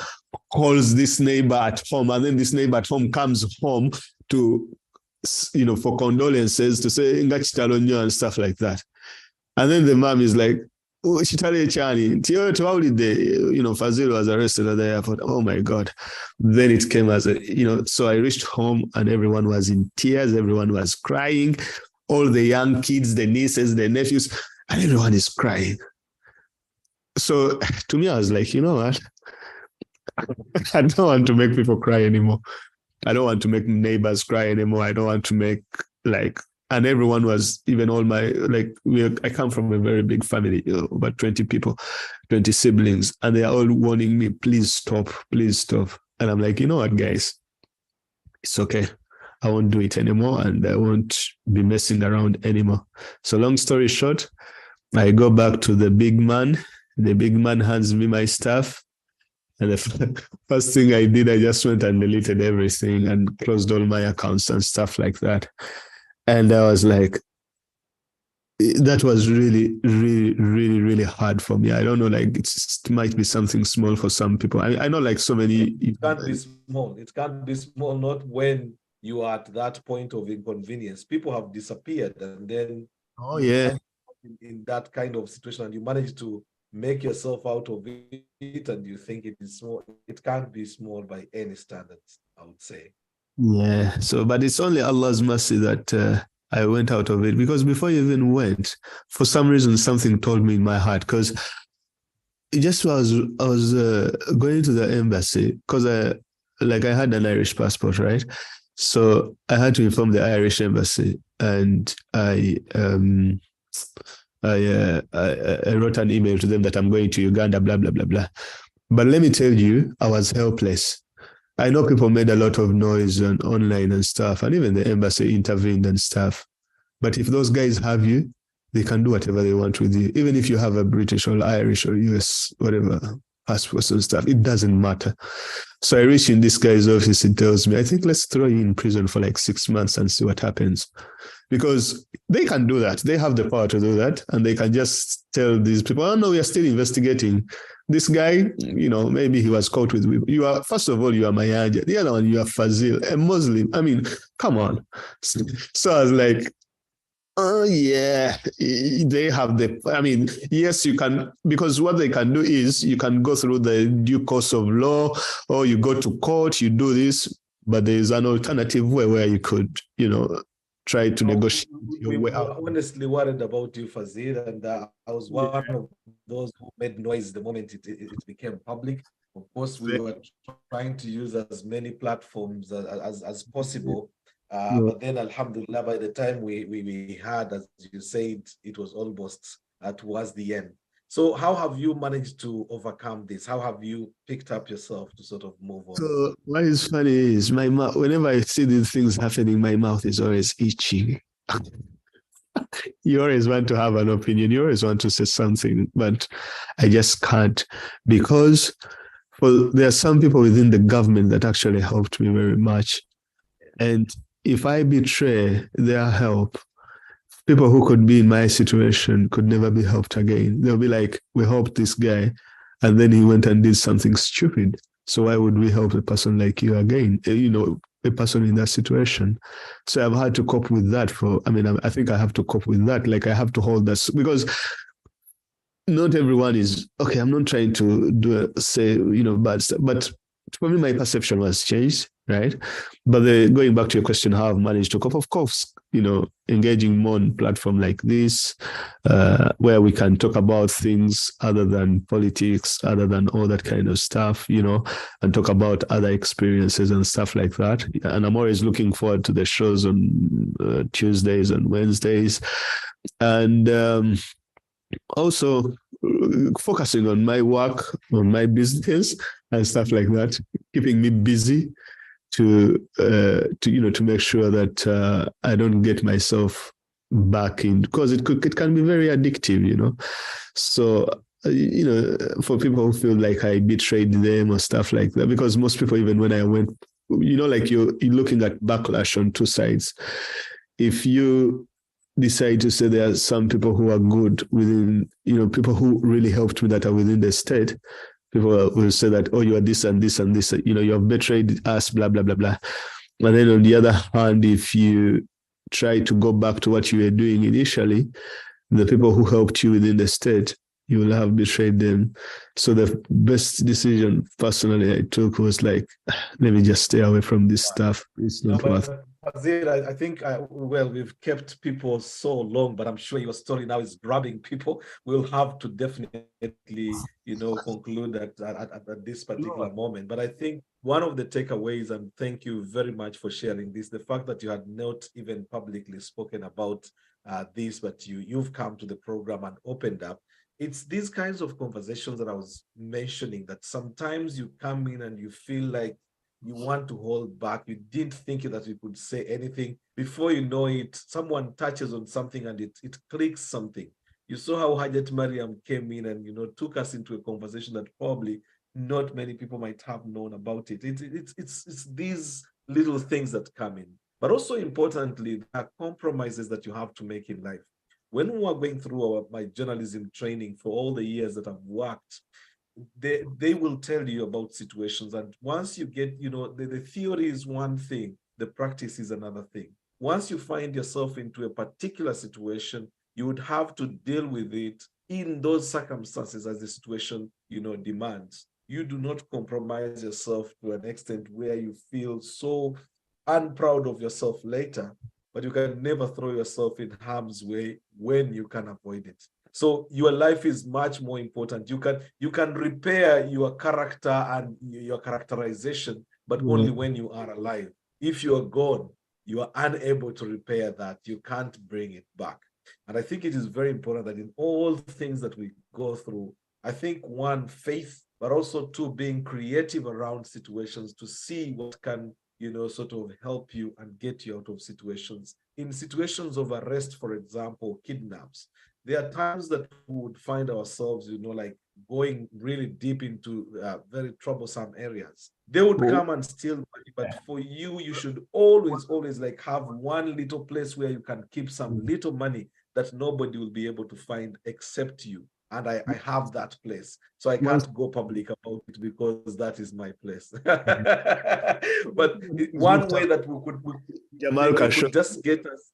calls this neighbor at home, and then this neighbor at home comes home to, for condolences, to say ngachitalo and stuff like that. And then the mom is like, oh, Chitale Chani, Fazil was arrested at the airport. Oh my God. Then it came as so I reached home and everyone was in tears. Everyone was crying. All the young kids, the nieces, the nephews, and everyone is crying. So to me, I was like, you know what? I don't want to make people cry anymore. I don't want to make neighbors cry anymore. I don't want to make and everyone was, even all my, I come from a very big family, about 20 people, 20 siblings, and they are all warning me, please stop, please stop. And I'm like, you know what, guys, it's okay. I won't do it anymore, and I won't be messing around anymore. So long story short, I go back to the big man. The big man hands me my stuff. And the first thing I did, I just went and deleted everything and closed all my accounts and stuff like that. And I was like, that was really, really, really, really hard for me. I don't know, it might be something small for some people. I know so many. It can't be small. It can't be small, not when you are at that point of inconvenience. People have disappeared, and then in that kind of situation, and you manage to make yourself out of it, and you think it is small. It can't be small by any standards, I would say. Yeah. So, but it's only Allah's mercy that I went out of it, because before I even went, for some reason, something told me in my heart, because just I was going to the embassy, because I had an Irish passport, right? So I had to inform the Irish embassy, and I wrote an email to them that I'm going to Uganda, blah, blah, blah, blah. But let me tell you, I was helpless. I know people made a lot of noise online and stuff, and even the embassy intervened and stuff. But if those guys have you, they can do whatever they want with you. Even if you have a British or Irish or US, whatever, passports and stuff, it doesn't matter. So I reach in this guy's office, he tells me, I think let's throw you in prison for 6 months and see what happens. Because they can do that. They have the power to do that. And they can just tell these people, oh no, we are still investigating. This guy, maybe he was caught with, first of all, you are Mayanja. The other one, you are Fazil, a Muslim. I mean, come on. So I was like, oh yeah, they have yes, you can, because what they can do is you can go through the due course of law, or you go to court, you do this, but there is an alternative way where you could, try to negotiate your way out. I'm honestly worried about you, Fazil, and I was one of those who made noise the moment it became public. Of course, we were trying to use as many platforms as possible. But then, alhamdulillah, by the time we had, as you said, it was almost towards the end. So how have you managed to overcome this? How have you picked up yourself to sort of move on? So what is funny is my mouth, whenever I see these things happening, my mouth is always itching. You always want to have an opinion. You always want to say something, but I just can't, because there are some people within the government that actually helped me very much. And if I betray their help, people who could be in my situation could never be helped again. They'll be like, we helped this guy, and then he went and did something stupid. So why would we help a person like you again? A person in that situation. So I've had to cope with that I think I have to cope with that. I have to hold this, because not everyone is, okay, I'm not trying to say bad stuff, but for me, my perception was changed, right? But going back to your question, how I've managed to cope, of course, engaging more on platform like this, where we can talk about things other than politics, other than all that kind of stuff, and talk about other experiences and stuff like that. And I'm always looking forward to the shows on Tuesdays and Wednesdays. And also focusing on my work, on my business and stuff like that, keeping me busy to make sure that I don't get myself back in, because it can be very addictive, So for people who feel like I betrayed them or stuff like that, because most people, even when I went, like you're looking at backlash on two sides. If you decide to say there are some people who are good within, people who really helped me that are within the state, people will say that, oh, you are this and this and this, you have betrayed us, blah, blah, blah, blah. And then on the other hand, if you try to go back to what you were doing initially, the people who helped you within the state, you will have betrayed them. So the best decision personally I took was like, let me just stay away from this stuff. It's not worth it. I think, we've kept people so long, but I'm sure your story now is grabbing people. We'll have to definitely, conclude at this particular moment. But I think one of the takeaways, and thank you very much for sharing this, the fact that you had not even publicly spoken about this, but you've come to the program and opened up. It's these kinds of conversations that I was mentioning, that sometimes you come in and you feel like you want to hold back. You didn't think that you could say anything. Before you know it, someone touches on something and it clicks something. You saw how Hajat Mariam came in and, took us into a conversation that probably not many people might have known about it. It's these little things that come in. But also importantly, there are compromises that you have to make in life. When we are going through my journalism training for all the years that I've worked, they will tell you about situations. And once you get, the theory is one thing, the practice is another thing. Once you find yourself into a particular situation, you would have to deal with it in those circumstances as the situation, demands. You do not compromise yourself to an extent where you feel so unproud of yourself later, but you can never throw yourself in harm's way when you can avoid it. So your life is much more important. You can repair your character and your characterization, but only when you are alive. If you are gone, you are unable to repair that. You can't bring it back. And I think it is very important that in all things that we go through, I think one, faith, but also two, being creative around situations to see what can, sort of help you and get you out of situations. In situations of arrest, for example, kidnaps, there are times that we would find ourselves, like going really deep into very troublesome areas. They would come and steal money, but for you, you should always like have one little place where you can keep some little money that nobody will be able to find except you. And I have that place. So I can't go public about it because that is my place. But one way that we could just get us,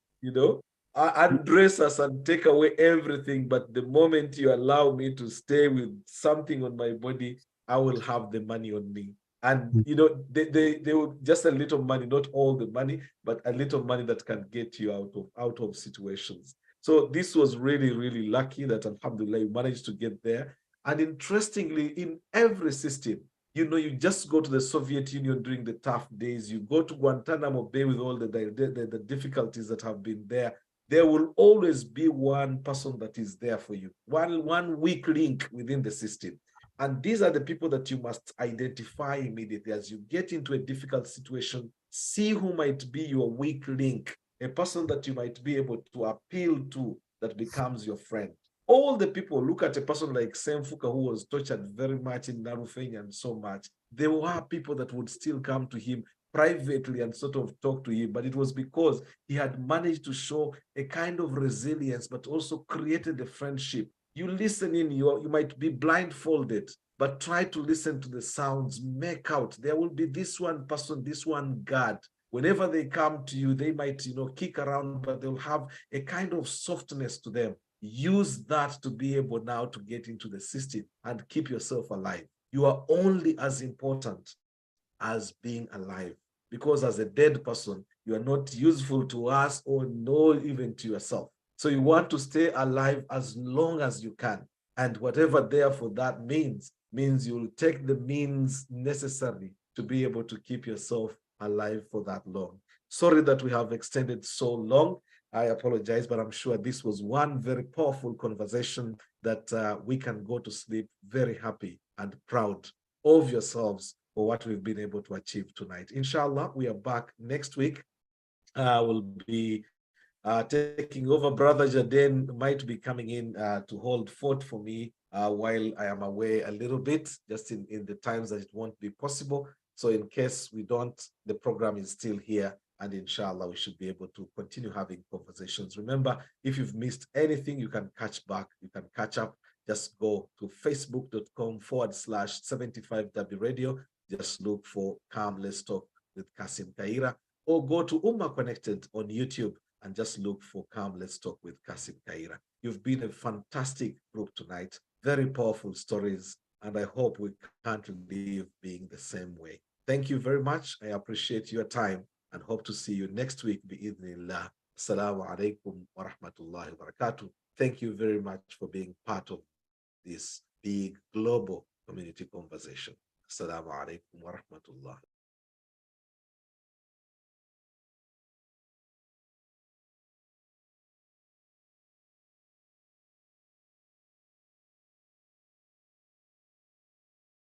undress us and take away everything. But the moment you allow me to stay with something on my body, I will have the money on me. And, they will just a little money, not all the money, but a little money that can get you out of situations. So this was really, really lucky that, alhamdulillah, you managed to get there. And interestingly, in every system, you just go to the Soviet Union during the tough days, you go to Guantanamo Bay with all the difficulties that have been there. There will always be one person that is there for you, one weak link within the system. And these are the people that you must identify immediately. As you get into a difficult situation, see who might be your weak link, a person that you might be able to appeal to that becomes your friend. All the people, look at a person like Semfuka, who was tortured very much in Narufenya and so much. There were people that would still come to him privately and sort of talk to him, but it was because he had managed to show a kind of resilience, but also created a friendship. You listen in, you might be blindfolded, but try to listen to the sounds, make out. There will be this one person, this one guard. Whenever they come to you, they might, kick around, but they'll have a kind of softness to them. Use that to be able now to get into the system and keep yourself alive. You are only as important as being alive, because as a dead person, you are not useful to us or no even to yourself. So you want to stay alive as long as you can. And whatever therefore that means you'll take the means necessary to be able to keep yourself alive for that long. Sorry that we have extended so long. I apologize, but I'm sure this was one very powerful conversation that we can go to sleep very happy and proud of yourselves for what we've been able to achieve tonight. Inshallah, we are back next week. We'll be taking over. Brother Jaden might be coming in to hold fort for me while I am away a little bit, just in the times that it won't be possible. So in case we don't, the program is still here, and inshallah, we should be able to continue having conversations. Remember, if you've missed anything, you can catch back, you can catch up. Just go to facebook.com/75W Radio. Just look for Calm Let's Talk with Kassim Kayira, or go to Ummah Connected on YouTube and just look for Calm Let's Talk with Kassim Kayira. You've been a fantastic group tonight, very powerful stories, and I hope we can't leave being the same way. Thank you very much. I appreciate your time and hope to see you next week. Bi'idhnillah. Assalamu alaikum wa rahmatullahi wa barakatuh. Thank you very much for being part of this big global community conversation. Assalamu alaikum wa rahmatullah.